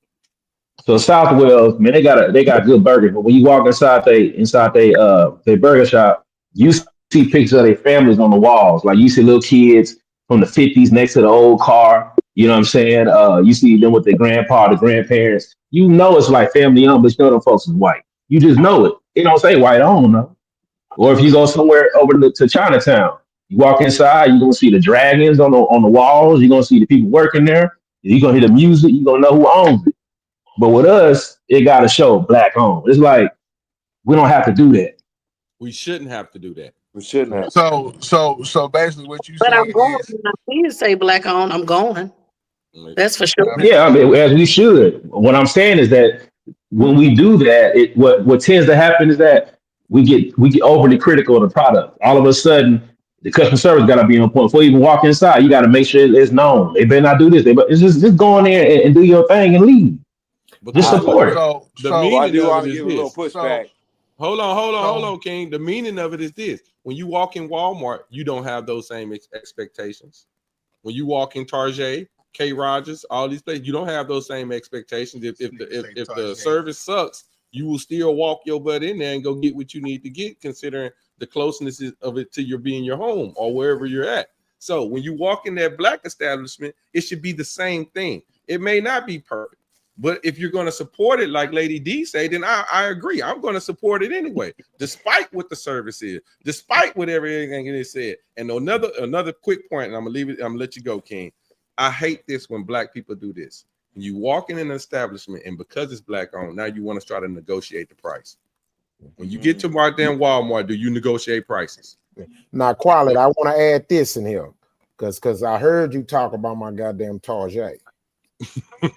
So South Wales, man, they got good burgers. But when you walk inside they burger shop, you see pictures of their families on the walls. Like you see little kids from the 50s next to the old car. You know what I'm saying? You see them with their grandpa, the grandparents. It's like family owned, but them folks is white. You just know it. It don't say white on though. Or if you go somewhere over to Chinatown, you walk inside, you're gonna see the dragons on the walls. You're gonna see the people working there. You're gonna hear the music. You're gonna know who owns it. But with us, it got to show Black owned. It's like we don't have to do that. We shouldn't have to do that. We shouldn't have. So basically, what you But I'm saying going. is, When I see you say Black on, I'm going. That's for sure. Yeah, I mean, as we should. What I'm saying is that when we do that, what tends to happen is that we get overly critical of the product. All of a sudden, the customer service got to be on point. Before you even walk inside, you got to make sure it's known. They better not do this. It's just go in there and do your thing and leave. Just support it. The meaning of it is give a little pushback. Hold on, King. The meaning of it is this: when you walk in Walmart, you don't have those same expectations. When you walk in Target, K. Rogers, all these places, you don't have those same expectations. If the service sucks, you will still walk your butt in there and go get what you need to get, considering the closeness of it to your being your home or wherever you're at. So when you walk in that Black establishment, it should be the same thing. It may not be perfect, but if you're going to support it, like Lady D say, then I agree. I'm going to support it anyway, despite what the service is, despite what everything is said. And another quick point, and I'm gonna let you go, King. I hate this when Black people do this. When you walk in an establishment and because it's Black owned, now you want to try to negotiate the price. When you get to Walmart, do you negotiate prices? Now, Quality, I want to add this in here because I heard you talk about my goddamn Target. Wait,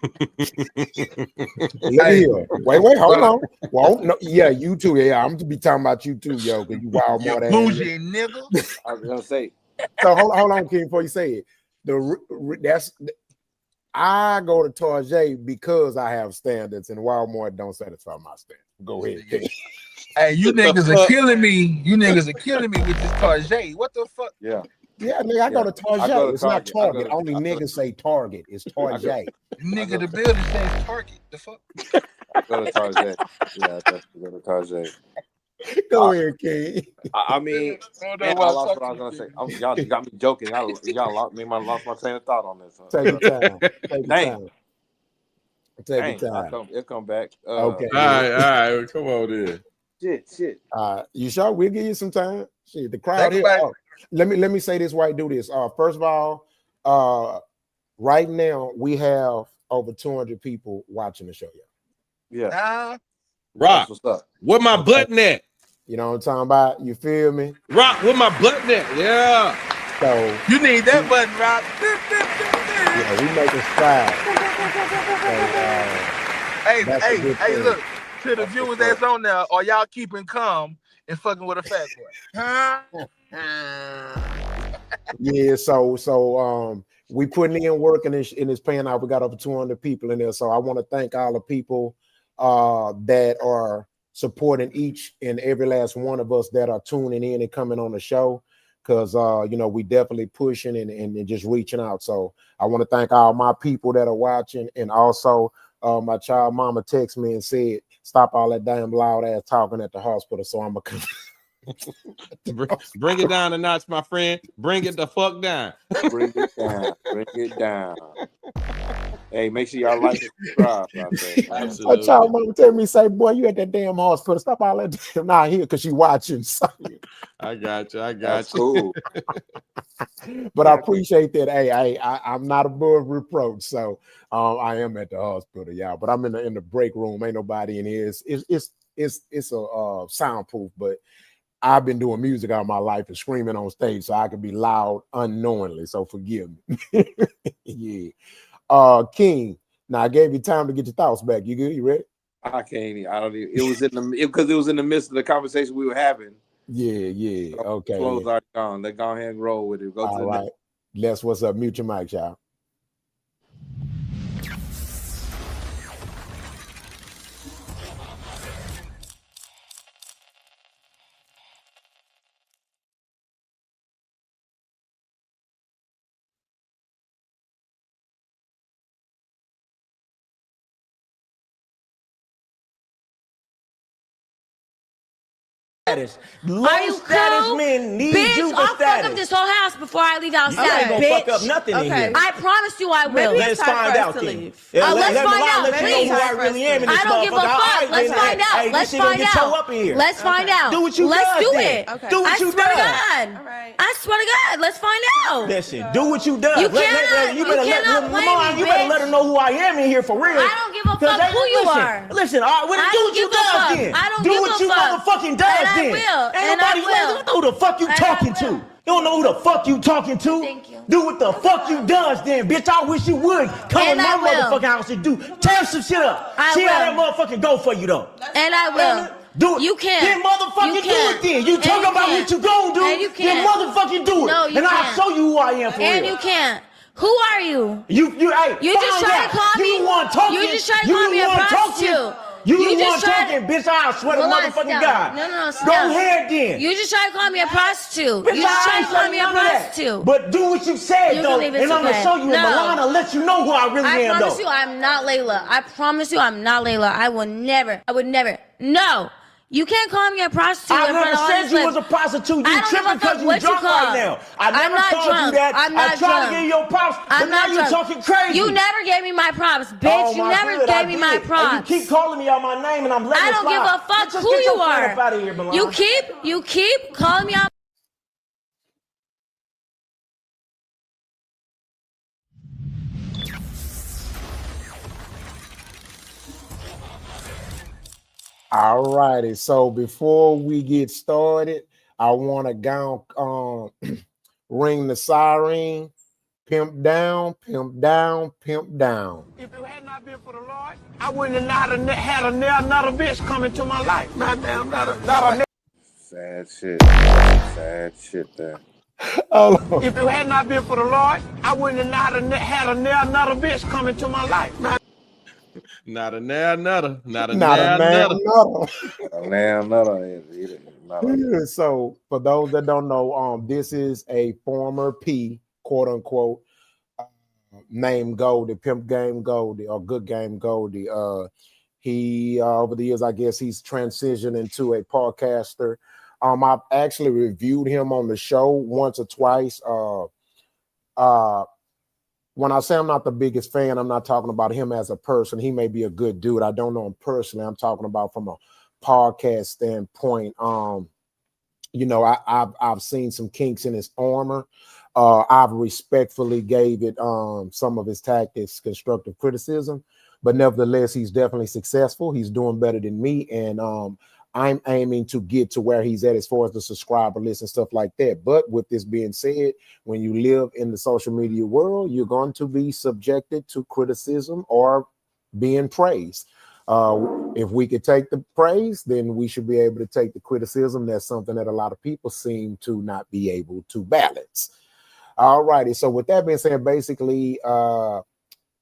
hold on. Well, no, yeah, you too. Yeah, I'm to be talking about you too, yo. Because you Walmart bougie nigga. I was gonna say. So hold on, King, before you say it. I go to Target because I have standards, and Walmart don't satisfy my standards. Go ahead, King. Hey, you niggas are killing me. You niggas are killing me with this Target. What the fuck? Yeah. Yeah, nigga, I go to Target. It's not Target. Only niggas say Target. It's Target. Nigga, the building says Target. The fuck? I go to Target. Yeah, I definitely go to Target. Go ahead, King. I mean, man, I lost what I was gonna say. Y'all got me joking. Y'all lost me. I lost my train of thought on this. Take your time. Take your Dang. time. Take your time. It'll come back. Okay. All right. Come on, then. Shit. You sure? We'll give you some time. Shit, the crowd here. Oh, let me say this while I do this. First of all, right now we have over 200 people watching the show. Yeah. Rock. What's up? Where my button at? You know what I'm talking about? You feel me? Rock, where my button at? Yeah. So you need that button, Rock. Yeah, we making strides. Hey, look, to the viewers that's on there, are y'all keeping calm and fucking with a fat boy? Huh? Yeah, so we putting in work and it's paying out. We got over 200 people in there. So I want to thank all the people that are supporting each and every last one of us that are tuning in and coming on the show. Because we definitely pushing and just reaching out. So I want to thank all my people that are watching, and also my child mama texted me and said, "Stop all that damn loud ass talking at the hospital." So I'm gonna bring it down a notch, my friend. Bring it the fuck down. Bring it down. Bring it down. Hey, make sure y'all like and subscribe out there. My child mama tell me, say, "Boy, you at that damn hospital. Stop all that damn not here," because she watching. So. I got you. That's cool. But I appreciate that. Hey, I'm not above reproach, so I am at the hospital, y'all. But I'm in the break room. Ain't nobody in here. It's a soundproof, but I've been doing music all my life and screaming on stage, so I can be loud unknowingly. So forgive me. Yeah. King. Now I gave you time to get your thoughts back. You good? You ready? I can't. I don't even. It was in the midst of the conversation we were having. Yeah. Okay. Clothes are gone. Let's go ahead and roll with it. Go all to the right. next. Les, what's up? Mute your mic, y'all. Low status men need bitch, you for I'll fuck up status. this whole house before I leave outside, You ain't gonna bitch. fuck up nothing in here. I promise you I will. Let's find out then. Let's find out, Let you know please. who I really am in this I don't give a motherfucker. fuck. Let's find out. Hey, Let's this shit gonna find get tore out. up in here. Let's find out. Do what you Let's does do then. it. Do what I you swear to does. God. I swear to God. Let's find out. Listen, do what you does. You cannot. You cannot play me, You better let her know who I am in here for real. I don't give a fuck who you are. Listen, all right, well, I do don't what you give a does fuck. then. I don't do give what a you fuck. motherfucking does And I then. will. Ain't And nobody I will. don't know who the fuck you And I talking to. will. You don't know who the fuck you talking to. Thank you. Do what the fuck you does then, bitch. I wish you would come in And I my will. motherfucking house and tear some shit up. I See how that will. motherfucking go for you though. And I will. Do it. You can't. Then motherfucking You do can't. it then. You And talk you about can't. what you gonna do. And you Then can't. motherfucking do it. No, you and I'll can't. show you who I am for And real. you can't. Who are you? Hey, You just try to call me. You the one talking. You just try to call me a prostitute. You the one just try talking, bitch. I'll swear to Hold on, motherfucking stop. God. No, Go stop. ahead then. You just try to call me a prostitute. Bitch, You just try I to ain't call saying me a none of that. prostitute. But do what you said You though, can leave it and I'm gonna okay. show you in No. Milan and let you know who I really am I promise though. you I'm not Layla. I promise you I'm not Layla. I would never. No. You can't call me a prostitute. I in front never of all said these you lips. was a prostitute. You I don't give tripping a fuck because you what drunk call. right now. I never I'm not told drunk. you that. I'm I not tried drunk. to give you your props, but I'm now not you're drunk. talking crazy. You never gave me my props, bitch. Oh, You my never good, I gave me my did. props. And you keep calling me out my name, and I'm letting I it don't fly. give a fuck Just who get your you friend are. up out of here, Milan. You keep calling me out. All righty. So before we get started, I want to go ring the siren. Pimp down, pimp down, pimp down. If it had not been for the Lord, I wouldn't have not had another bitch come into my life. Not a Sad shit there. If it had not been for the Lord, I wouldn't have not had another bitch come into my life. Not a nail nutter. Not a Not a nail damn nutter. nutter. So for those that don't know, this is a former P, quote unquote, named Goldie, Pimp Game Goldie, or Good Game Goldie. He over the years, I guess he's transitioned into a podcaster. I've actually reviewed him on the show once or twice. When I say I'm not the biggest fan, I'm not talking about him as a person. He may be a good dude. I don't know him personally. I'm talking about from a podcast standpoint. You know, I've seen some kinks in his armor. I've respectfully gave it some of his tactics constructive criticism, but nevertheless, he's definitely successful. He's doing better than me, and I'm aiming to get to where he's at as far as the subscriber list and stuff like that. But with this being said, when you live in the social media world, you're going to be subjected to criticism or being praised. If we could take the praise, then we should be able to take the criticism. That's something that a lot of people seem to not be able to balance. All righty. So with that being said, basically,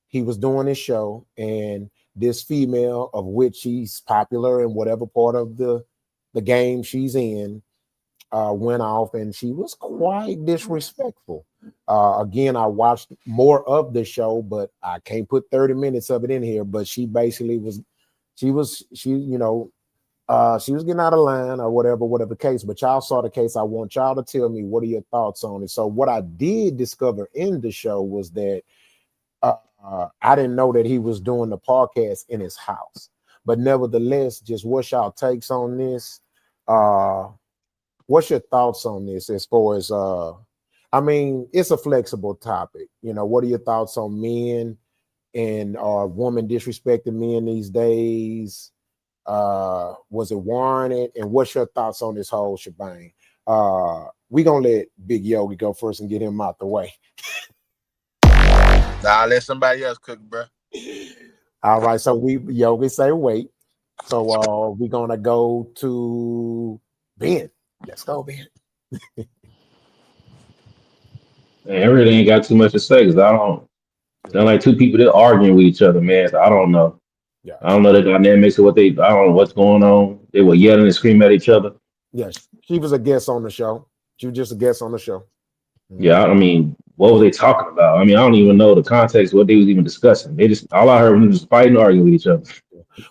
he was doing his show, and this female, of which she's popular in whatever part of the game she's in, went off, and she was quite disrespectful. Again, I watched more of the show, but I can't put 30 minutes of it in here. But she basically was, she was getting out of line or whatever case. But y'all saw the case. I want y'all to tell me, what are your thoughts on it? So what I did discover in the show was that I didn't know that he was doing the podcast in his house. But nevertheless, just what's y'all takes on this? What's your thoughts on this as far as I mean, it's a flexible topic. You know, what are your thoughts on men and women disrespecting men these days? Was it warranted? And what's your thoughts on this whole shebang? We gonna let Big Yogi go first and get him out the way. Nah, let somebody else cook, bro. All right, so Yogi say wait. So we're gonna go to Ben. Let's go, Ben. Man, I really ain't got too much to say because I don't. They're like two people that arguing with each other, man. So I don't know. Yeah. I don't know the dynamics of what they. I don't know what's going on. They were yelling and screaming at each other. Yes, she was a guest on the show. She was just a guest on the show. Yeah, I mean, what was they talking about? I mean, I don't even know the context, what they was even discussing. They just all I heard was fighting, and arguing with each other.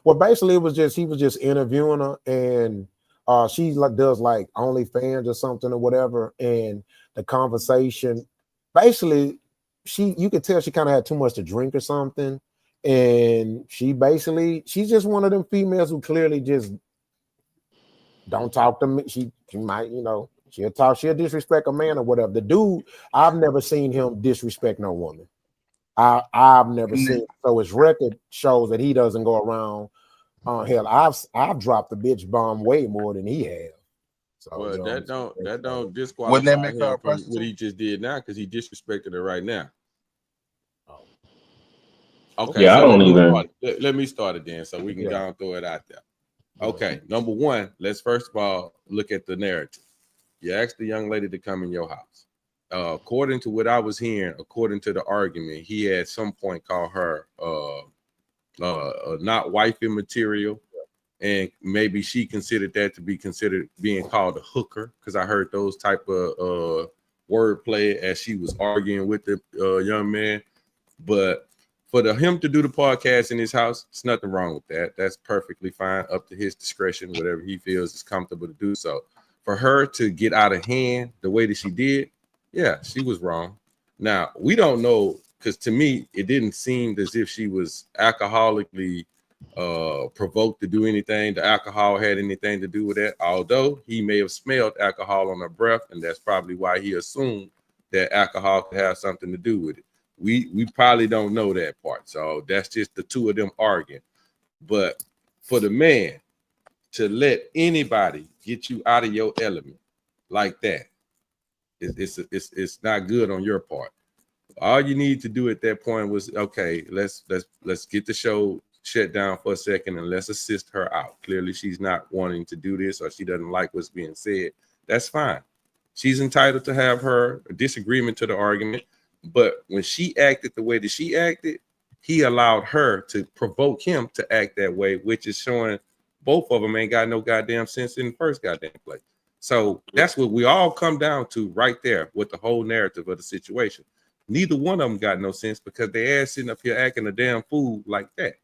Well, basically, it was just he was just interviewing her, and she does like OnlyFans or something or whatever, and the conversation, basically, you could tell she kind of had too much to drink or something, and she's just one of them females who clearly just don't talk to me. She might, she'll disrespect a man or whatever. The dude, I've never seen him disrespect no woman. I've never seen it. So his record shows that he doesn't go around. Hell, I've dropped the bitch bomb way more than he has. So well, that don't disqualify Wouldn't that make her a him from prostitute? what he just did now, because he disrespected her right now. Okay, Yeah, so I don't even. let me start it then, so we can go and throw it out there. Okay, number one, let's first of all look at the narrative. You asked the young lady to come in your house. According to what I was hearing, according to the argument, he at some point called her not wifey material, and maybe she considered that to be considered being called a hooker, because I heard those type of wordplay as she was arguing with the young man. But for him to do the podcast in his house, it's nothing wrong with that. That's perfectly fine, up to his discretion, whatever he feels is comfortable to do so. For her to get out of hand the way that she did, yeah, she was wrong. Now, we don't know, because to me, it didn't seem as if she was alcoholically provoked to do anything. The alcohol had anything to do with that, although he may have smelled alcohol on her breath, and that's probably why he assumed that alcohol could have something to do with it. We probably don't know that part, so that's just the two of them arguing. But for the man to let anybody get you out of your element like that, it's not good on your part. All you need to do at that point was, okay, let's get the show shut down for a second and let's assist her out. Clearly, she's not wanting to do this, or she doesn't like what's being said. That's fine. She's entitled to have her disagreement to the argument. But when she acted the way that she acted, he allowed her to provoke him to act that way, which is showing both of them ain't got no goddamn sense in the first goddamn place. So that's what we all come down to right there with the whole narrative of the situation. Neither one of them got no sense, because they ass sitting up here acting a damn fool like that.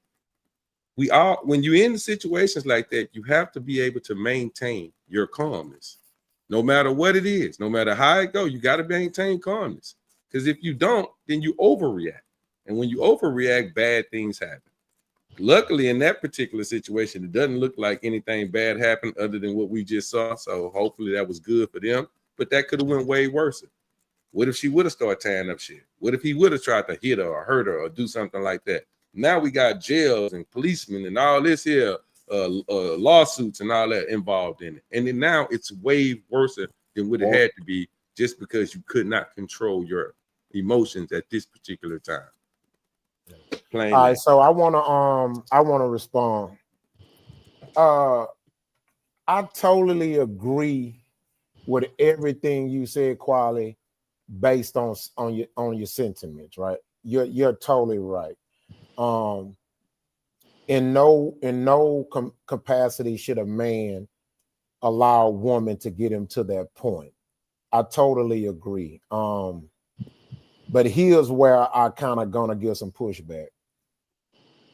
when you're in situations like that, you have to be able to maintain your calmness. No matter what it is, no matter how it goes, you got to maintain calmness. Because if you don't, then you overreact. And when you overreact, bad things happen. Luckily, in that particular situation, it doesn't look like anything bad happened other than what we just saw. So hopefully that was good for them. But that could have went way worse. What if she would have started tearing up shit? What if he would have tried to hit her or hurt her or do something like that? Now we got jails and policemen and all this here, lawsuits and all that involved in it. And then now it's way worse than what it had to be just because you could not control your emotions at this particular time. All right, so I wanna respond. I totally agree with everything you said, Quali, based on your sentiments, right? You're totally right. In no capacity should a man allow a woman to get him to that point. I totally agree. But here's where I kind of gonna give some pushback.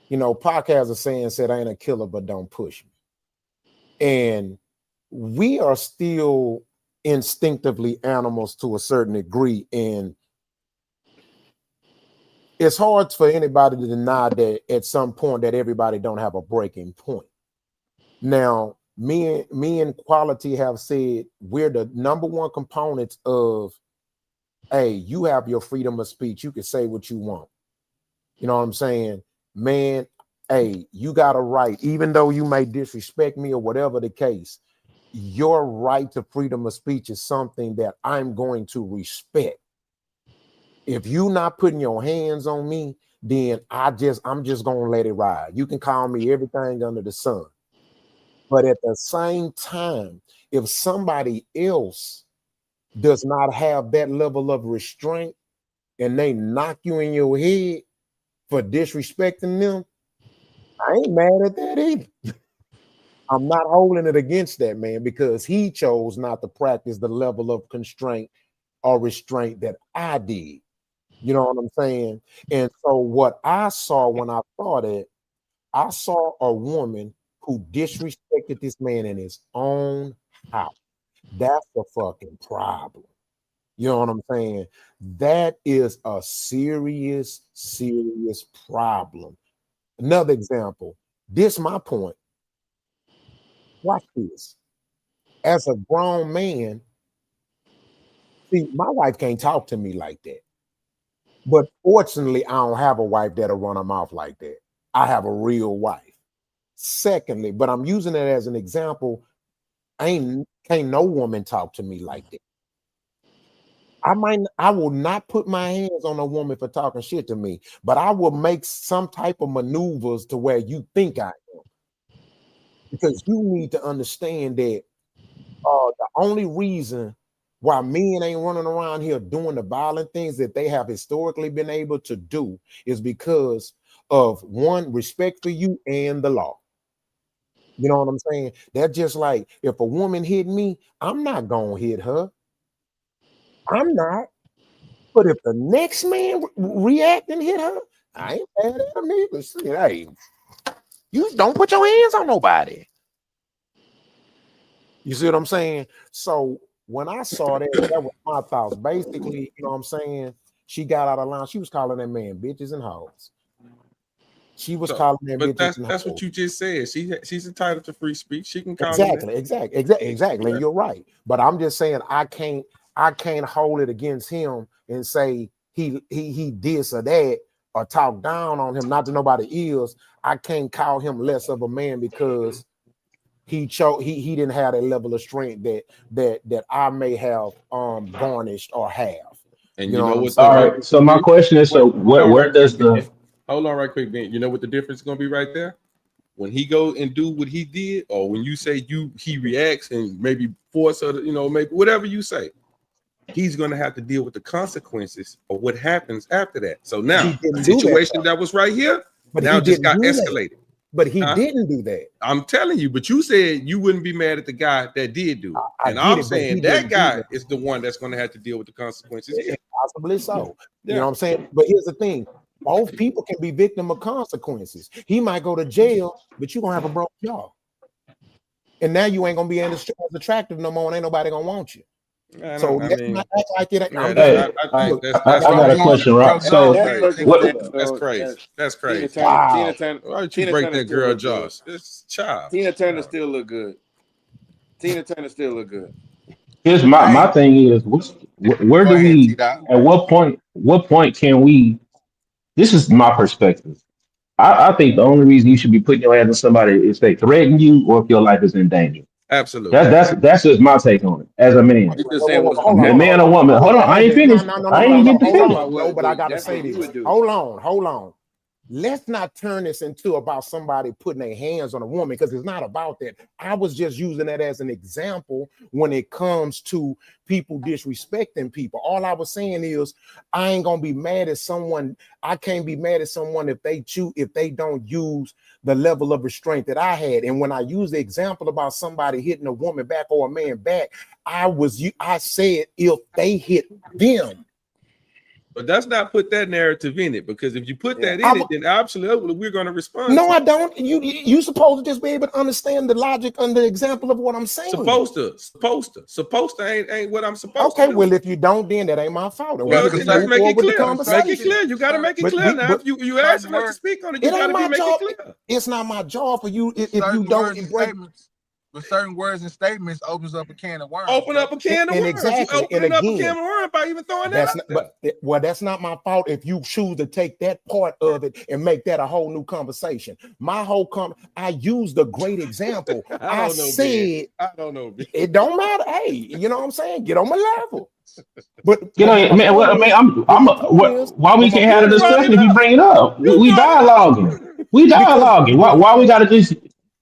You know, Pac has a saying said, "I ain't a killer, but don't push me." And we are still instinctively animals to a certain degree, and it's hard for anybody to deny that at some point that everybody don't have a breaking point. Now, me and Quality have said we're the number one components of, hey, you have your freedom of speech. You can say what you want. You know what I'm saying? Man, hey, you got a right, even though you may disrespect me or whatever the case, your right to freedom of speech is something that I'm going to respect. If you're not putting your hands on me, then I'm just gonna let it ride. You can call me everything under the sun. But at the same time, if somebody else does not have that level of restraint and they knock you in your head for disrespecting them, I ain't mad at that either. I'm not holding it against that man because he chose not to practice the level of constraint or restraint that I did. You know what I'm saying? And so what I saw when I saw that, I saw a woman who disrespected this man in his own house. That's the fucking problem. You know what I'm saying? That is a serious, serious problem. Another example, this my point. Watch this. As a grown man, see, my wife can't talk to me like that. But fortunately, I don't have a wife that'll run her mouth like that. I have a real wife. Secondly, but I'm using it as an example, can't no woman talk to me like that. I will not put my hands on a woman for talking shit to me, but I will make some type of maneuvers to where you think I am. Because you need to understand that the only reason why men ain't running around here doing the violent things that they have historically been able to do is because of one, respect for you and the law. You know what I'm saying? That's just like if a woman hit me, I'm not gonna hit her. I'm not. But if the next man react and hit her, I ain't mad at him either. See, hey, you don't put your hands on nobody. You see what I'm saying? So when I saw that, that was my thoughts. Basically, you know what I'm saying? She got out of line. She was calling that man bitches and hoes. She was calling them bitches and hoes. That's what you just said. She's entitled to free speech. She can call exactly. And you're right. But I'm just saying I can't hold it against him and say he this or that or talk down on him. Not to nobody ears. I can't call him less of a man because he didn't have that level of strength that I may have garnished or have. And you know what's all right. So my question is, so where does the hold on right quick, Ben. You know what the difference is gonna be right there? When he go and do what he did, or when you say he reacts and maybe force her to, maybe whatever you say, he's gonna have to deal with the consequences of what happens after that. So now a situation that was right here, but now just got escalated. But he didn't do that. I'm telling you, but you said you wouldn't be mad at the guy that did do it. And I'm saying that guy is the one that's going to have to deal with the consequences. Possibly so. You know what I'm saying? But here's the thing. Both people can be victim of consequences. He might go to jail, but you're gonna have a broke jaw. And now you ain't gonna be as attractive no more, and ain't nobody gonna want you. So let's not act like it. I think I got a question, Roc. So that's crazy. That's crazy. Wow. Why did you break that girl jaws? It's child. Tina Turner still look good. Tina Turner still look good. here's my thing is, where Go do ahead, we? T-Dot. At what point can we? This is my perspective. I think the only reason you should be putting your hands on somebody is they threaten you or if your life is in danger. Absolutely. That's just my take on it as a man. You just saying what's Man or woman. Hold on, I ain't finished. I ain't get to finish. No, but I gotta say this. Hold on. Let's not turn this into about somebody putting their hands on a woman, because it's not about that. I was just using that as an example when it comes to people disrespecting people. All I was saying is I ain't gonna be mad at someone. I can't be mad at someone if they don't use the level of restraint that I had. And when I use the example about somebody hitting a woman back or a man back, I said if they hit them. But that's not put that narrative in it, because if you put that in it, then absolutely we're going to respond. No, I don't. You supposed to just be able to understand the logic and the example of what I'm saying. Supposed to ain't what I'm supposed to. Okay, well, if you don't, then that ain't my fault. Well, let's make it clear. Make it clear. You got to make it clear now. If you asking us to speak on it, you got to make it clear. It's not my job for you if you don't embrace. But certain words and statements opens up a can of worms. Open up a can of worms. Exactly. You opening up a can of worms by even throwing that out there. That's not my fault if you choose to take that part of it and make that a whole new conversation. My whole I used a great example. I said, I don't know. It don't matter. Hey, you know what I'm saying? Get on my level. But man, why we can't have a discussion if you bring it up? We dialoguing. Why we gotta just?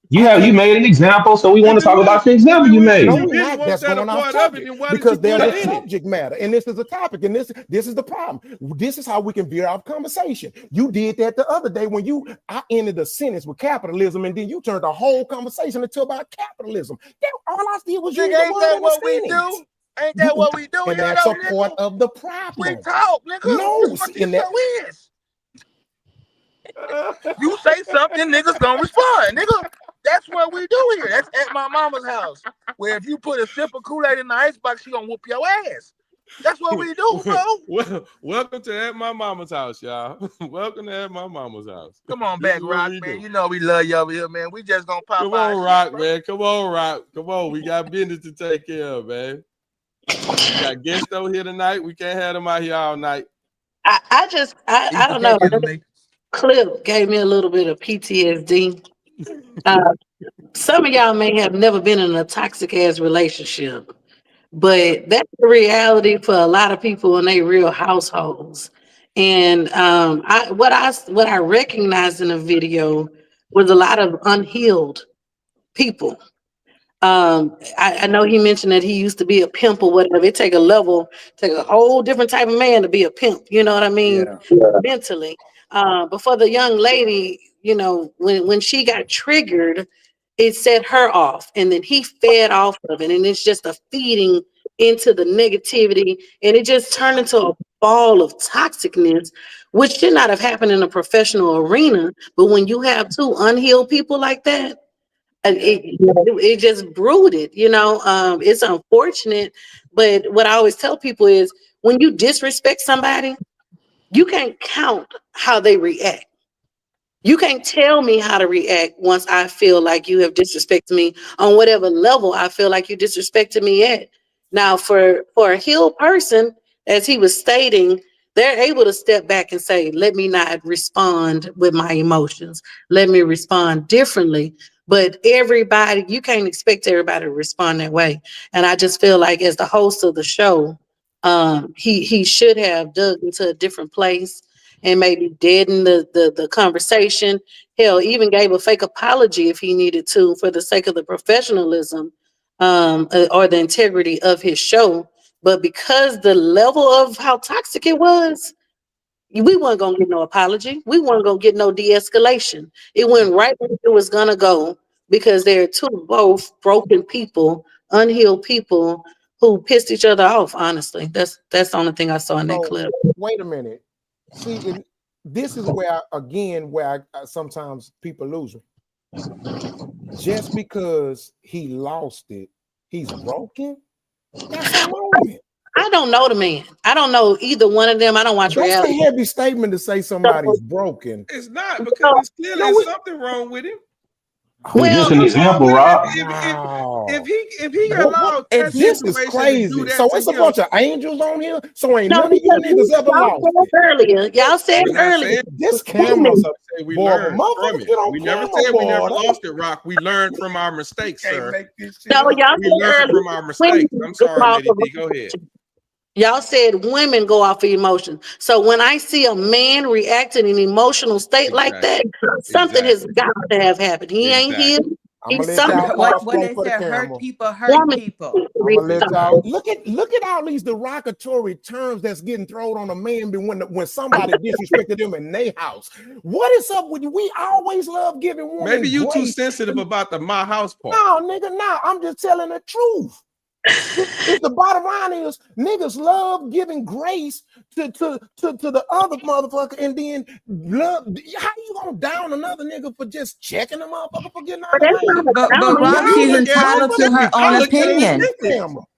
You made an example, so we want to talk about the example you made. No, we're not. That's going off subject because there's a subject matter, and this is a topic, and this is the problem. This is how we can veer off conversation. You did that the other day when I ended a sentence with capitalism, and then you turned the whole conversation into about capitalism. All I did was use the word that what we do? Ain't that what we do? And that's a part of the problem. We talk, nigga. No, what this show is. You say something, niggas gonna respond, nigga. That's what we do here. That's at my mama's house. Where if you put a sip of Kool-Aid in the icebox, she gonna whoop your ass. That's what we do, bro. Welcome to At My Mama's House, y'all. Welcome to At My Mama's House. Come on back, Roc, man. You know we love you over here, man. We just gonna pop. Come on, Roc, man. Come on, Roc. Come on. We got business to take care of, man. We got guests over here tonight. We can't have them out here all night. I don't know. Clip gave me a little bit of PTSD. Some of y'all may have never been in a toxic ass relationship, but that's the reality for a lot of people in their real households. And what I recognized in the video was a lot of unhealed people. I know he mentioned that he used to be a pimp or whatever. It take a whole different type of man to be a pimp. You know what I mean? Yeah. Mentally. But for the young lady, you know, when she got triggered, it set her off, and then he fed off of it, and it's just a feeding into the negativity, and it just turned into a ball of toxicness, which should not have happened in a professional arena. But when you have two unhealed people like that, it just brooded, you know. It's unfortunate, but what I always tell people is when you disrespect somebody, you can't count how they react. You can't tell me how to react once I feel like you have disrespected me on whatever level I feel like you disrespected me at. Now, for a healed person, as he was stating, they're able to step back and say, let me not respond with my emotions. Let me respond differently. But everybody, you can't expect everybody to respond that way. And I just feel like as the host of the show, he should have dug into a different place and maybe deadened the conversation. Hell, even gave a fake apology if he needed to for the sake of the professionalism or the integrity of his show. But because the level of how toxic it was, we weren't gonna get no apology. We weren't gonna get no de-escalation. It went right where it was gonna go because they're both broken people, unhealed people who pissed each other off. Honestly, that's the only thing I saw in that clip. Wait a minute. See, this is where I sometimes people lose it. Just because he lost it, he's broken. That's a moment. I don't know the man. I don't know either one of them. I don't watch That's reality. a heavy statement to say somebody's broken. It's not, because it's clearly something wrong with him. Well, just an example, Rob. If he allowed that This is situation to do crazy. that So to it's a him, bunch of angels on here. So ain't No, none of you because niggas ever y'all lost said earlier. Y'all said we're not earlier. saying this camera. we Boy, learned from motherfuckers it. get on We camera, never said we never boy. lost it, Rock. We learned from our mistakes, sir. No, y'all We said learned earlier. from our mistakes. I'm sorry, Women Lady D. Go ahead. Y'all said women go off of emotions. So when I see a man react in an emotional state like that, something has got to have happened. He ain't here. I'm gonna He's let y'all something. What they say, hurt people hurt people. I'm gonna let y'all look at all these derogatory terms that's getting thrown on a man when somebody disrespected them in their house. What is up with you? We always love giving women. Maybe you too grace. sensitive about the my house part. No, nigga, no. I'm just telling the truth. If the bottom line is niggas love giving grace to the other motherfucker, and then love, how you gonna down another nigga for just checking the motherfucker for getting out of hand? But Rob, she's entitled to her own opinion.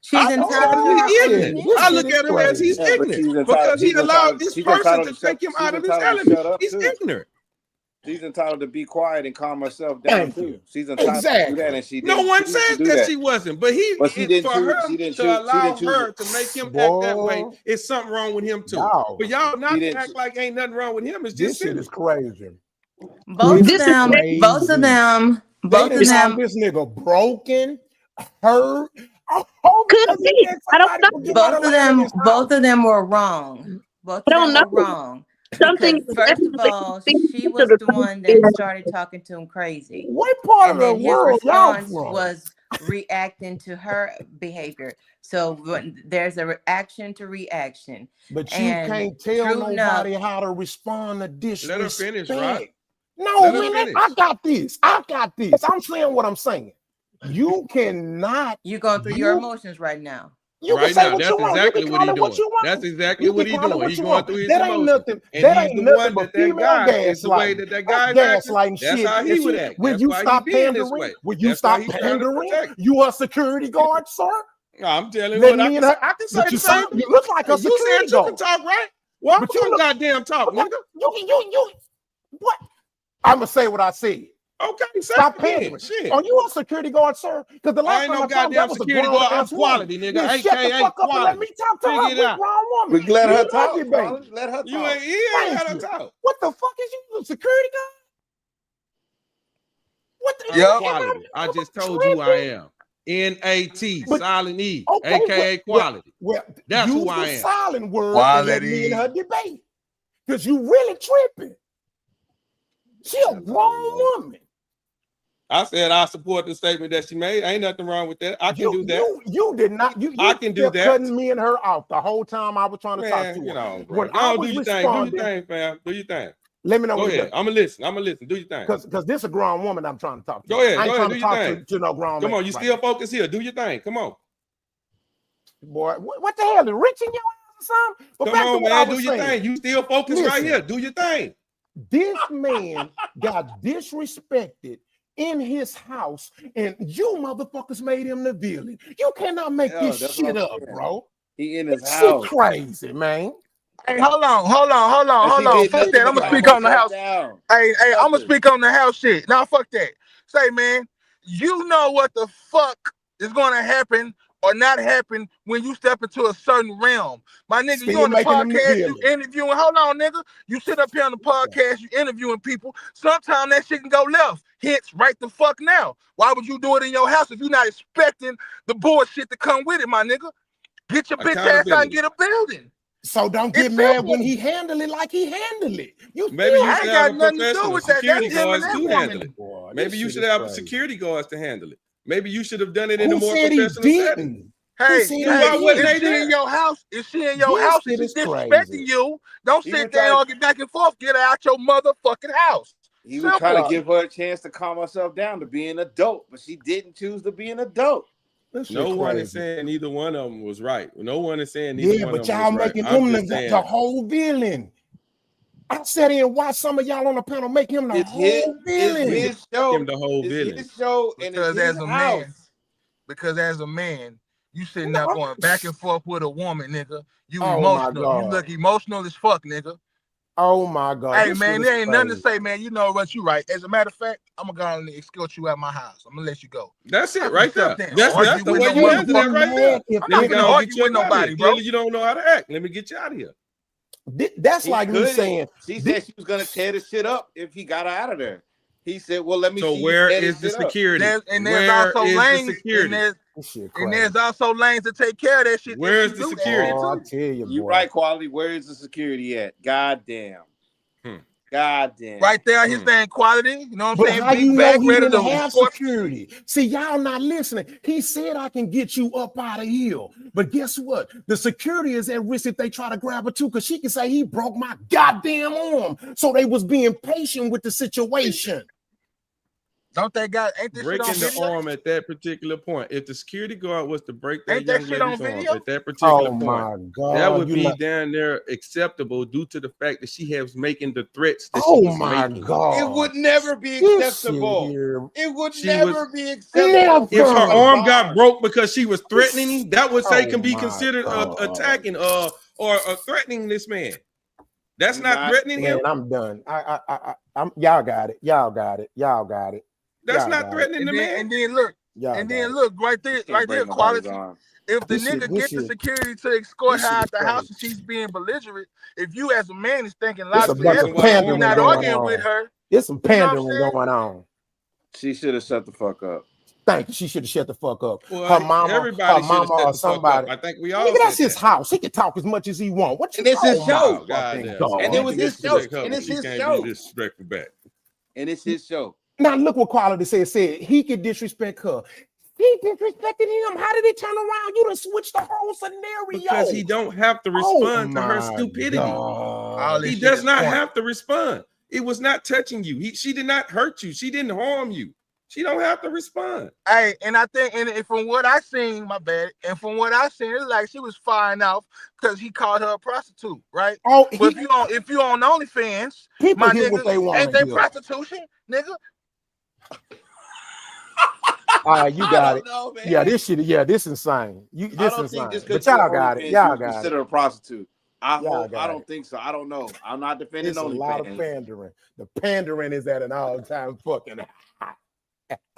She's entitled to her own opinion. I look at him as he's ignorant because he allowed this person to take him out of his element. He's ignorant. She's entitled to be quiet and calm herself down too. She's entitled to do that, and she didn't. No one choose says to do that she wasn't, but she didn't for choose. her She didn't to choose. allow her to make him act that way, it's something wrong with him too. But y'all not to act like ain't nothing wrong with him. It's just This shit silly. is crazy. Both of them. This nigga broken, hurt. Both of them were wrong. Both of them were wrong. Because first of all, she was the one that started talking to him crazy. What part and of the then his world y'all response from? was reacting to her behavior. So there's a reaction to reaction. But you can't tell nobody how to respond to disrespect. Let her finish, right? No, man, I got this. I'm saying what I'm saying. You cannot. You're going through your emotions right now. You right can say now, what that's you want. exactly You can what call he's it what doing. you want. That's exactly what he's doing. He's going through his That emotions. ain't nothing. And That he's ain't the nothing one but that female guy is the way gaslighting. that That's guy's acting. gaslighting That's shit. how he would act. When That's you why stop he being this pandering, way. when you That's why stop he's trying to pandering, protect. you a security guard, sir. I'm telling you Let what, I me can, and her- I can say but the you same sound- thing. you look like a You security said you can guard. talk, right? Well, I'm But you gonna look- goddamn talk, nigga. You what? I'm gonna say what I said. Okay, Stop it again. pandering. Shit. Are you a security guard, sir? Because the I last ain't time no I talked, that goddamn was a security grown guard. I'm ass quality, woman. nigga. Then shut the AKA fuck up and let quality. me talk to Figure her. it We out. grown woman. We let her Me talk. and her debate. Let her talk. You ain't let her talk. What the fuck is you, a security guard? What the I'm quality. I just told you I am. N-A-T, silent E, aka quality. Well, that's use who I the am. silent word and let me and her debate. Because you really tripping. She a grown woman. I said I support the statement that she made. Ain't nothing wrong with that. I can do that. You did not. I can do kept that. cutting me and her off the whole time I was trying to talk to her. You know, bro. When I do was your thing. Do your thing, fam. Do your thing. Let me know. Go when ahead. I'm gonna listen. Do your thing. Because this a grown woman I'm trying to talk to. Go ahead. I ain't trying Do to your talk thing. to no grown man. Come on, you still focus here. Do your thing. Come on. Boy, what the hell? The rich in your ass or something? But Come back on, to what man. I was Do your saying. thing. You still focus right here. Do your thing. This man got disrespected in his house, and you motherfuckers made him the villain. You cannot make this shit up, bro. He in his This house. shit crazy, man. Hey, hold on. Fuck that. I'm gonna speak on the house. Hey, I'm gonna speak on the house shit. Now, fuck that. Say, man, you know what the fuck is gonna happen or not happen when you step into a certain realm. My nigga, Still you on the making them the podcast, you villain. interviewing. Hold on, nigga. You sit up here on the podcast, you interviewing people. Sometimes that shit can go left. Hence, right the fuck now. Why would you do it in your house if you're not expecting the bullshit to come with it, my nigga? Get your bitch ass out and get a building. So don't get mad when he handle it like he handled it. Maybe you I should ain't have got a nothing to do professional with that. security That's him and guards that to handle it. woman. Maybe you should have security guards to handle it. Maybe you should have done it in a Who more said he professional setting. didn't? Hey, Why wouldn't if they she in there? your house, if she in your This house, shit if is she's crazy. disrespecting you, don't sit there and argue back and forth. Get her out your motherfucking house. He was trying to give her a chance to calm herself down to be an adult, but she didn't choose to be an adult. No one is saying either one of them was right. No one is saying either one of them was right. Y'all making him the whole villain. I sat in and watched some of y'all on the panel make him the whole villain. It's his show. Him the whole villain. His show, and because it's his as a house. man, because as a man, you sitting there going back and forth with a woman, nigga. You emotional. You look emotional as fuck, nigga. Oh my God. Hey man, there ain't nothing to say, man. You know what? You right. As a matter of fact, I'm gonna go and escort you out my house. I'm gonna let you go. That's it right there. That's That's the way you handle that right there. I'm not gonna argue with nobody, bro. You don't know how to act. Let me get you out of here. That's like me saying. She said she was gonna tear the shit up if he got her out of there. He said, "Well, let me." So see where is the security? There's also lanes. And there's also lanes to take care of that shit. Where's the security? Oh, I tell you, you boy. right, Quality. Where is the security at? Goddamn. Goddamn. Right there, he's saying Quality. You know what I'm saying? How Big you bag know he ready didn't to have escort. security? See, y'all not listening. He said I can get you up out of here. But guess what? The security is at risk if they try to grab her too, because she can say he broke my goddamn arm. So they was being patient with the situation. Don't they got ain't this breaking shit on the video? arm at that particular point? If the security guard was to break that Ain't that young shit on lady's arm video? at that particular point, my God, that would be down there acceptable due to the fact that she was making the threats that Oh she was my making. God. It would never be acceptable. It would She never was- be acceptable. If her arm got broke because she was threatening him, that would say can be my considered attacking or threatening this man. That's not threatening him. Man, I'm done. I'm y'all got it. Y'all got it. Y'all got it. That's Y'all not got threatening the man. And then look, right there, Quality. If the nigga get the security to escort her out the house and she's being belligerent, if you as a man is thinking There's a logically, bunch of pandering you're not going arguing on. with her. There's some You know what I'm pandering saying? going on. She should have shut the fuck up. Thank you. She should have shut the fuck up. Well, her mama, everybody should have shut or the fuck somebody. up. I think we all. Nigga, that's said his that. house. He can talk as much as he wants. What you? And it's his show. Goddamn. And it was his show. And it's She his can't show. be disrespectful back. And it's his show. Now look what Quality said he could disrespect her. He disrespected him. How did he turn around? You done switched the whole scenario. Because he don't have to respond to her stupidity. He does not have to respond. It was not touching you. She did not hurt you. She didn't harm you. She don't have to respond. Hey, and I think, and from what I seen, my bad, and from what I seen, it's like she was firing off because he called her a prostitute, right? Oh, but if you on OnlyFans, people my hear nigga, what they want. ain't they prostitution, nigga? All right, you got it. Know, yeah, this shit. Yeah, this insane. This insane. But y'all got it. Y'all got it. Consider a prostitute. I don't think so. I don't know. I'm not defending It's a lot of pandering. The pandering is at an all-time fucking high.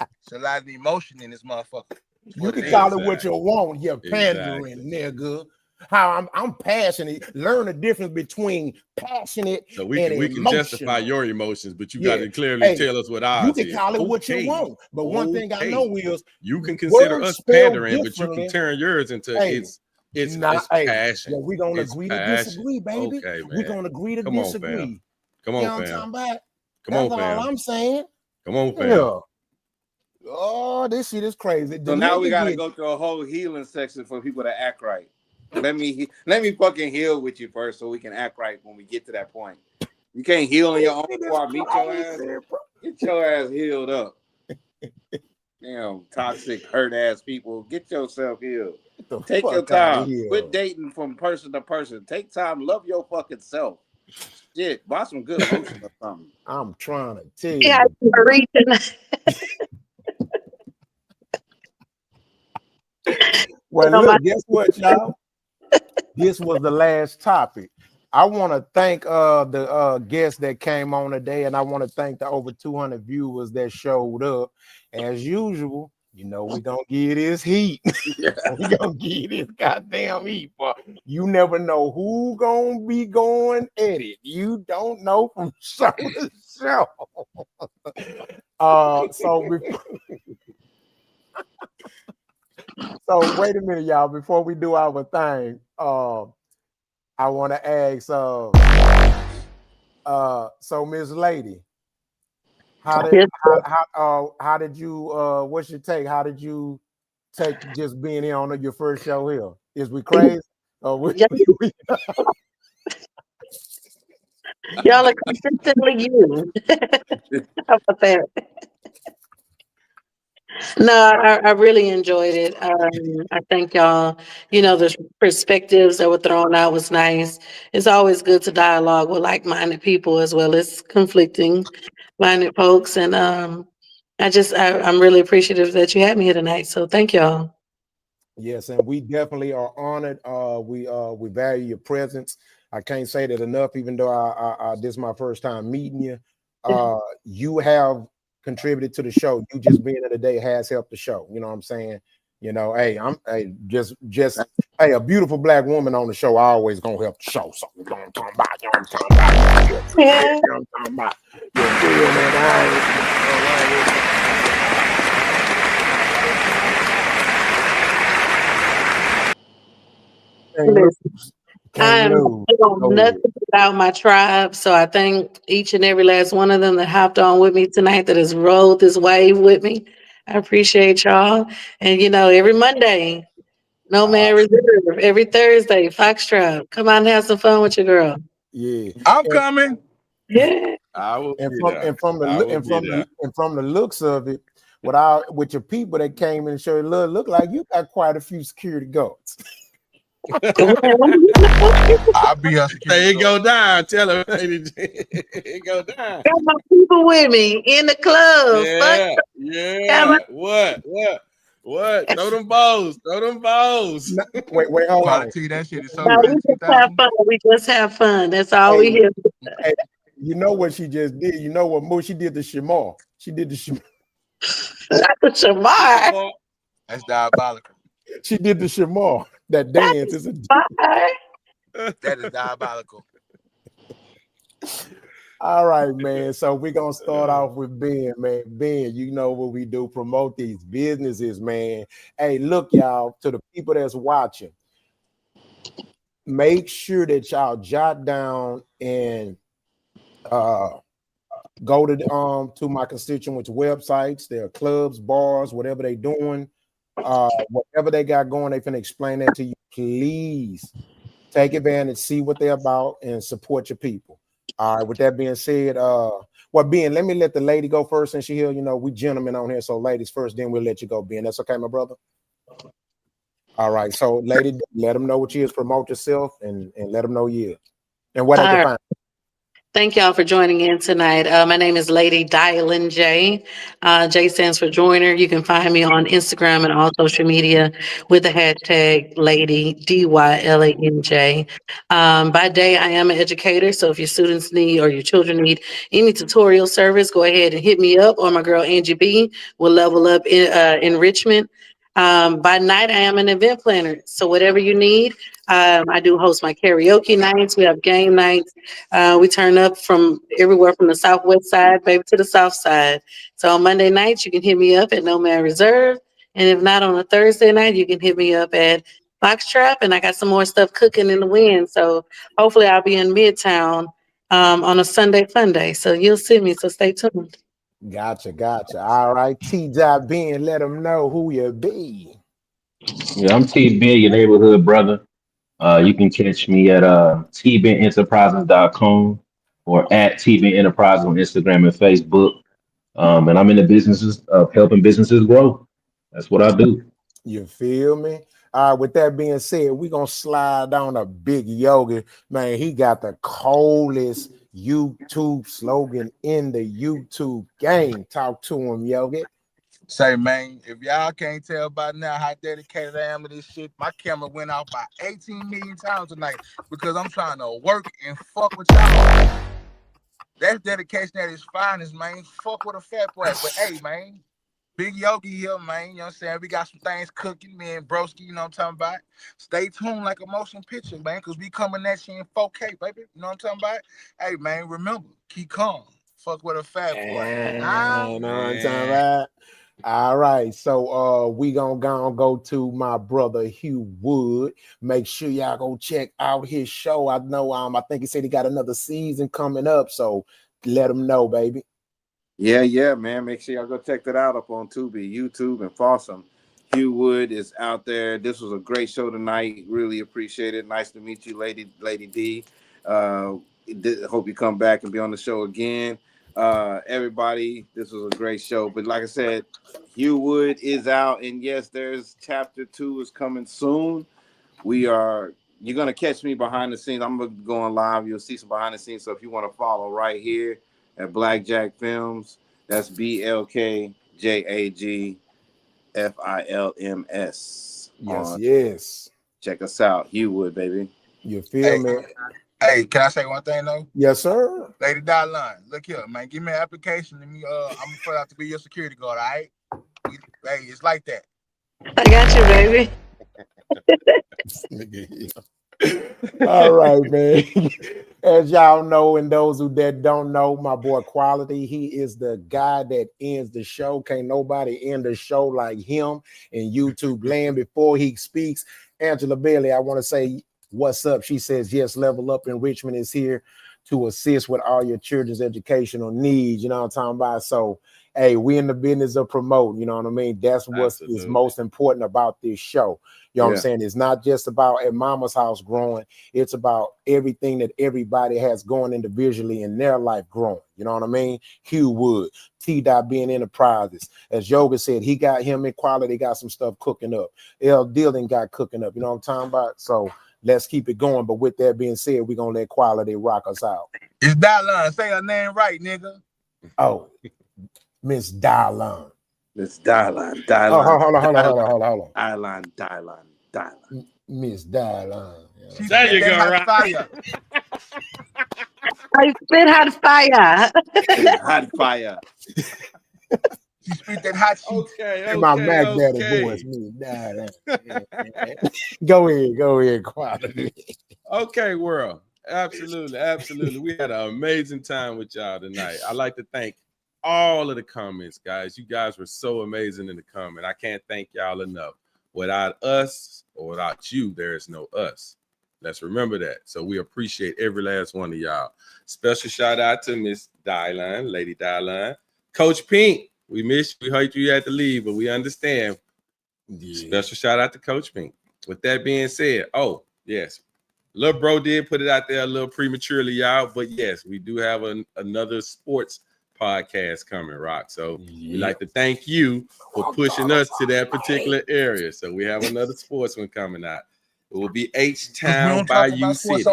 It's a lot of emotion in this motherfucker. You can call it what you want. You're pandering, nigga. How I'm passionate. Learn the difference between passionate so we and can justify your emotions, but you got to clearly tell us what ours is. You can call it what you want, but one thing I know is you can consider us pandering, but you can turn yours into it's passion. Yeah, we're gonna agree to disagree, baby. Okay, man. We're gonna agree to disagree. Come on, you know what I'm fam. talking about? Come on, That's fam. all I'm saying. Come on, fam. Yeah. Oh, this shit is crazy. So now we gotta go through a whole healing section for people to act right. Let me fucking heal with you first so we can act right when we get to that point. You can't heal on your own before I meet your ass. Get your ass healed up. Damn, toxic, hurt ass people. Get yourself healed. Take your time. Quit dating from person to person. Take time. Love your fucking self. Shit, buy some good lotion or something. I'm trying to tell you. Yeah, well, look, guess what, y'all? This was the last topic. I want to thank the guests that came on today, and I want to thank the over 200 viewers that showed up. As usual, you know, we gonna get his heat. We gonna get his goddamn heat, boy. You never know who gonna be going at it. You don't know from show to show. So wait a minute, y'all. Before we do our thing, I want to ask. So Miss Lady, how did you? What's your take? How did you take just being here on your first show here? Is we crazy? Y'all are consistently used. How about that? No, I really enjoyed it. I thank y'all. The perspectives that were thrown out was nice. It's always good to dialogue with like-minded people as well as conflicting-minded folks. And I'm really appreciative that you had me here tonight. So thank y'all. Yes, and we definitely are honored. We value your presence. I can't say that enough, even though this is my first time meeting you. You have contributed to the show. You just being here today has helped the show. You know what I'm saying? Hey, hey, a beautiful black woman on the show always gonna help the show. So you know what I'm talking about. You know what I'm talking about. You know what I'm talking about. You feel me? Listen, I Can't am lose. on nothing without my tribe. So I thank each and every last one of them that hopped on with me tonight, that has rolled this wave with me. I appreciate y'all. And every Monday, No Man Reserve. Every Thursday, Foxtrot. Come on and have some fun with your girl. Yeah. I'm coming. Yeah. I will And be from there. and from the I loo- will and be from there. the and from the looks of it, with your people that came in and showed look like you got quite a few security guards. I'll be a security Hey, it go guard. down. Tell him, it go down. Got my people with me in the club. Fuck. Yeah, Got my yeah. What? Throw them balls. Throw them balls. Wait, hold Trying to on. tell you that shit is so No, real we in just have 2000. fun. We just have fun. That's all we Hey, hear. hey, you know what she just did? You know what Mo? She did the Shamar. She did the Shamar. Shamar. That's diabolical. She did the Shamar. That dance is a That is diabolical. all right, man. So we're gonna start off with Ben, man. Ben, you know what we do, promote these businesses, man. Hey, look, y'all, to the people that's watching, make sure that y'all jot down and go to my constituents' websites, their clubs, bars, whatever they doing, whatever they got going, they finna explain that to you. Please take advantage, see what they're about, and support your people. All right. With that being said, Ben, let me let the lady go first, and she here. We gentlemen on here, so ladies first, then we'll let you go, Ben. That's okay, my brother. All right. So, lady, let them know what you is. Promote yourself, and let them know you and what they All can right. find. Thank y'all for joining in tonight. My name is Lady Dylan J. J stands for joiner. You can find me on Instagram and all social media with the hashtag Lady DYLANJ. By day, I am an educator. So if your students need or your children need any tutorial service, go ahead and hit me up, or my girl Angie B will level up enrichment. By night, I am an event planner. So whatever you need, I do host my karaoke nights. We have game nights. We turn up from everywhere from the southwest side, baby, to the south side. So on Monday nights, you can hit me up at No Man Reserve. And if not on a Thursday night, you can hit me up at Box Trap. And I got some more stuff cooking in the wind. So hopefully I'll be in Midtown on a Sunday fun day. So you'll see me. So stay tuned. Gotcha. All right, T-Dot Ben, let them know who you be. Yeah, I'm T Ben, your neighborhood brother. You can catch me at tbenenterprises.com or at tben enterprises on Instagram and Facebook. And I'm in the businesses of helping businesses grow. That's what I do. You feel me? All right, with that being said, we're gonna slide down a big yogi. Man, he got the coldest YouTube slogan in the YouTube game. Talk to him, yogi. Say, man, if y'all can't tell by now how dedicated I am to this shit, my camera went off by 18 million times tonight because I'm trying to work and fuck with y'all. That's dedication at its finest, man. Fuck with a fat boy. But hey, man, Big Yogi here, man. You know what I'm saying? We got some things cooking, man. Broski, you know what I'm talking about? Stay tuned like a motion picture, man, because we coming at you in 4K, baby. You know what I'm talking about? Hey, man, remember, keep calm. Fuck with a fat boy. You know what I'm talking about? All right, so we gonna go to my brother Hugh Wood. Make sure y'all go check out his show. I know I think he said he got another season coming up, so let him know, baby. Yeah, man. Make sure y'all go check that out up on Tubi, YouTube, and Fossum. Hugh Wood is out there. This was a great show tonight. Really appreciate it. Nice to meet you, Lady D. Hope you come back and be on the show again. Everybody, this was a great show. But like I said, Hugh Wood is out, and yes, there's chapter 2 is coming soon. You're gonna catch me behind the scenes. I'm gonna be going live. You'll see some behind the scenes. So if you want to follow right here at Blackjack Films, that's BLKJAGFILMS. Yes. Check us out, Hugh Wood, baby. You feel me? Hey, can I say one thing though? Yes, sir. Lady Dotline, look here, man. Give me an application and me. I'm gonna put out to be your security guard. All right? Hey, it's like that. I got you, baby. All right, man. As y'all know, and those that don't know, my boy Quality, he is the guy that ends the show. Can't nobody end the show like him in YouTube land. Before he speaks, Angela Bailey, I want to say what's up. She says, yes, Level Up Enrichment is here to assist with all your children's educational needs. You know what I'm talking about? So, hey, we in the business of promoting, you know what I mean? That's what is most important about this show. You know what I'm saying? It's not just about at Mama's house growing. It's about everything that everybody has going individually in their life growing. You know what I mean? Hugh Wood, T-Dot being Enterprises. As Yoga said, he got him in Quality, got some stuff cooking up. L. Dillon got cooking up. You know what I'm talking about? So let's keep it going. But with that being said, we're going to let Quality rock us out. It's Dotline. Say her name right, nigga. Oh, Miss Dylon. Miss Dylon. Oh, hold on. Dylon. Miss Dylon. There you go, right? Fire. I spit hot fire. Hot fire. She spit that hot shit. Okay, my Mac Daddy voice. Miss Dylon. Go ahead, Quality. Okay, world. Absolutely. We had an amazing time with y'all tonight. I'd like to thank all of the comments, guys. You guys were so amazing in the comment. I can't thank y'all enough. Without us or without you, there is no us. Let's remember that. So we appreciate every last one of y'all. Special shout out to Miss Dylon, Lady Dylon. Coach Pink, we missed you. We heard you had to leave, but we understand. Yeah. Special shout out to Coach Pink. With that being said, oh, yes. Lil Bro did put it out there a little prematurely, y'all. But yes, we do have another sports podcast coming, Roc. So we'd like to thank you for pushing us to that particular area. So we have another sports one coming out. It will be H-Town Bayou City.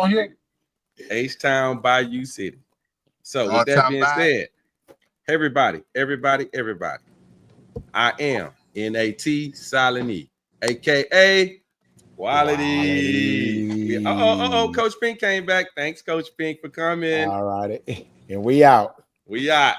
H-Town Bayou City. So with that being said, everybody, I am N-A-T Silent E, aka Quality. Coach Pink came back. Thanks, Coach Pink, for coming. All right. And we out. We out.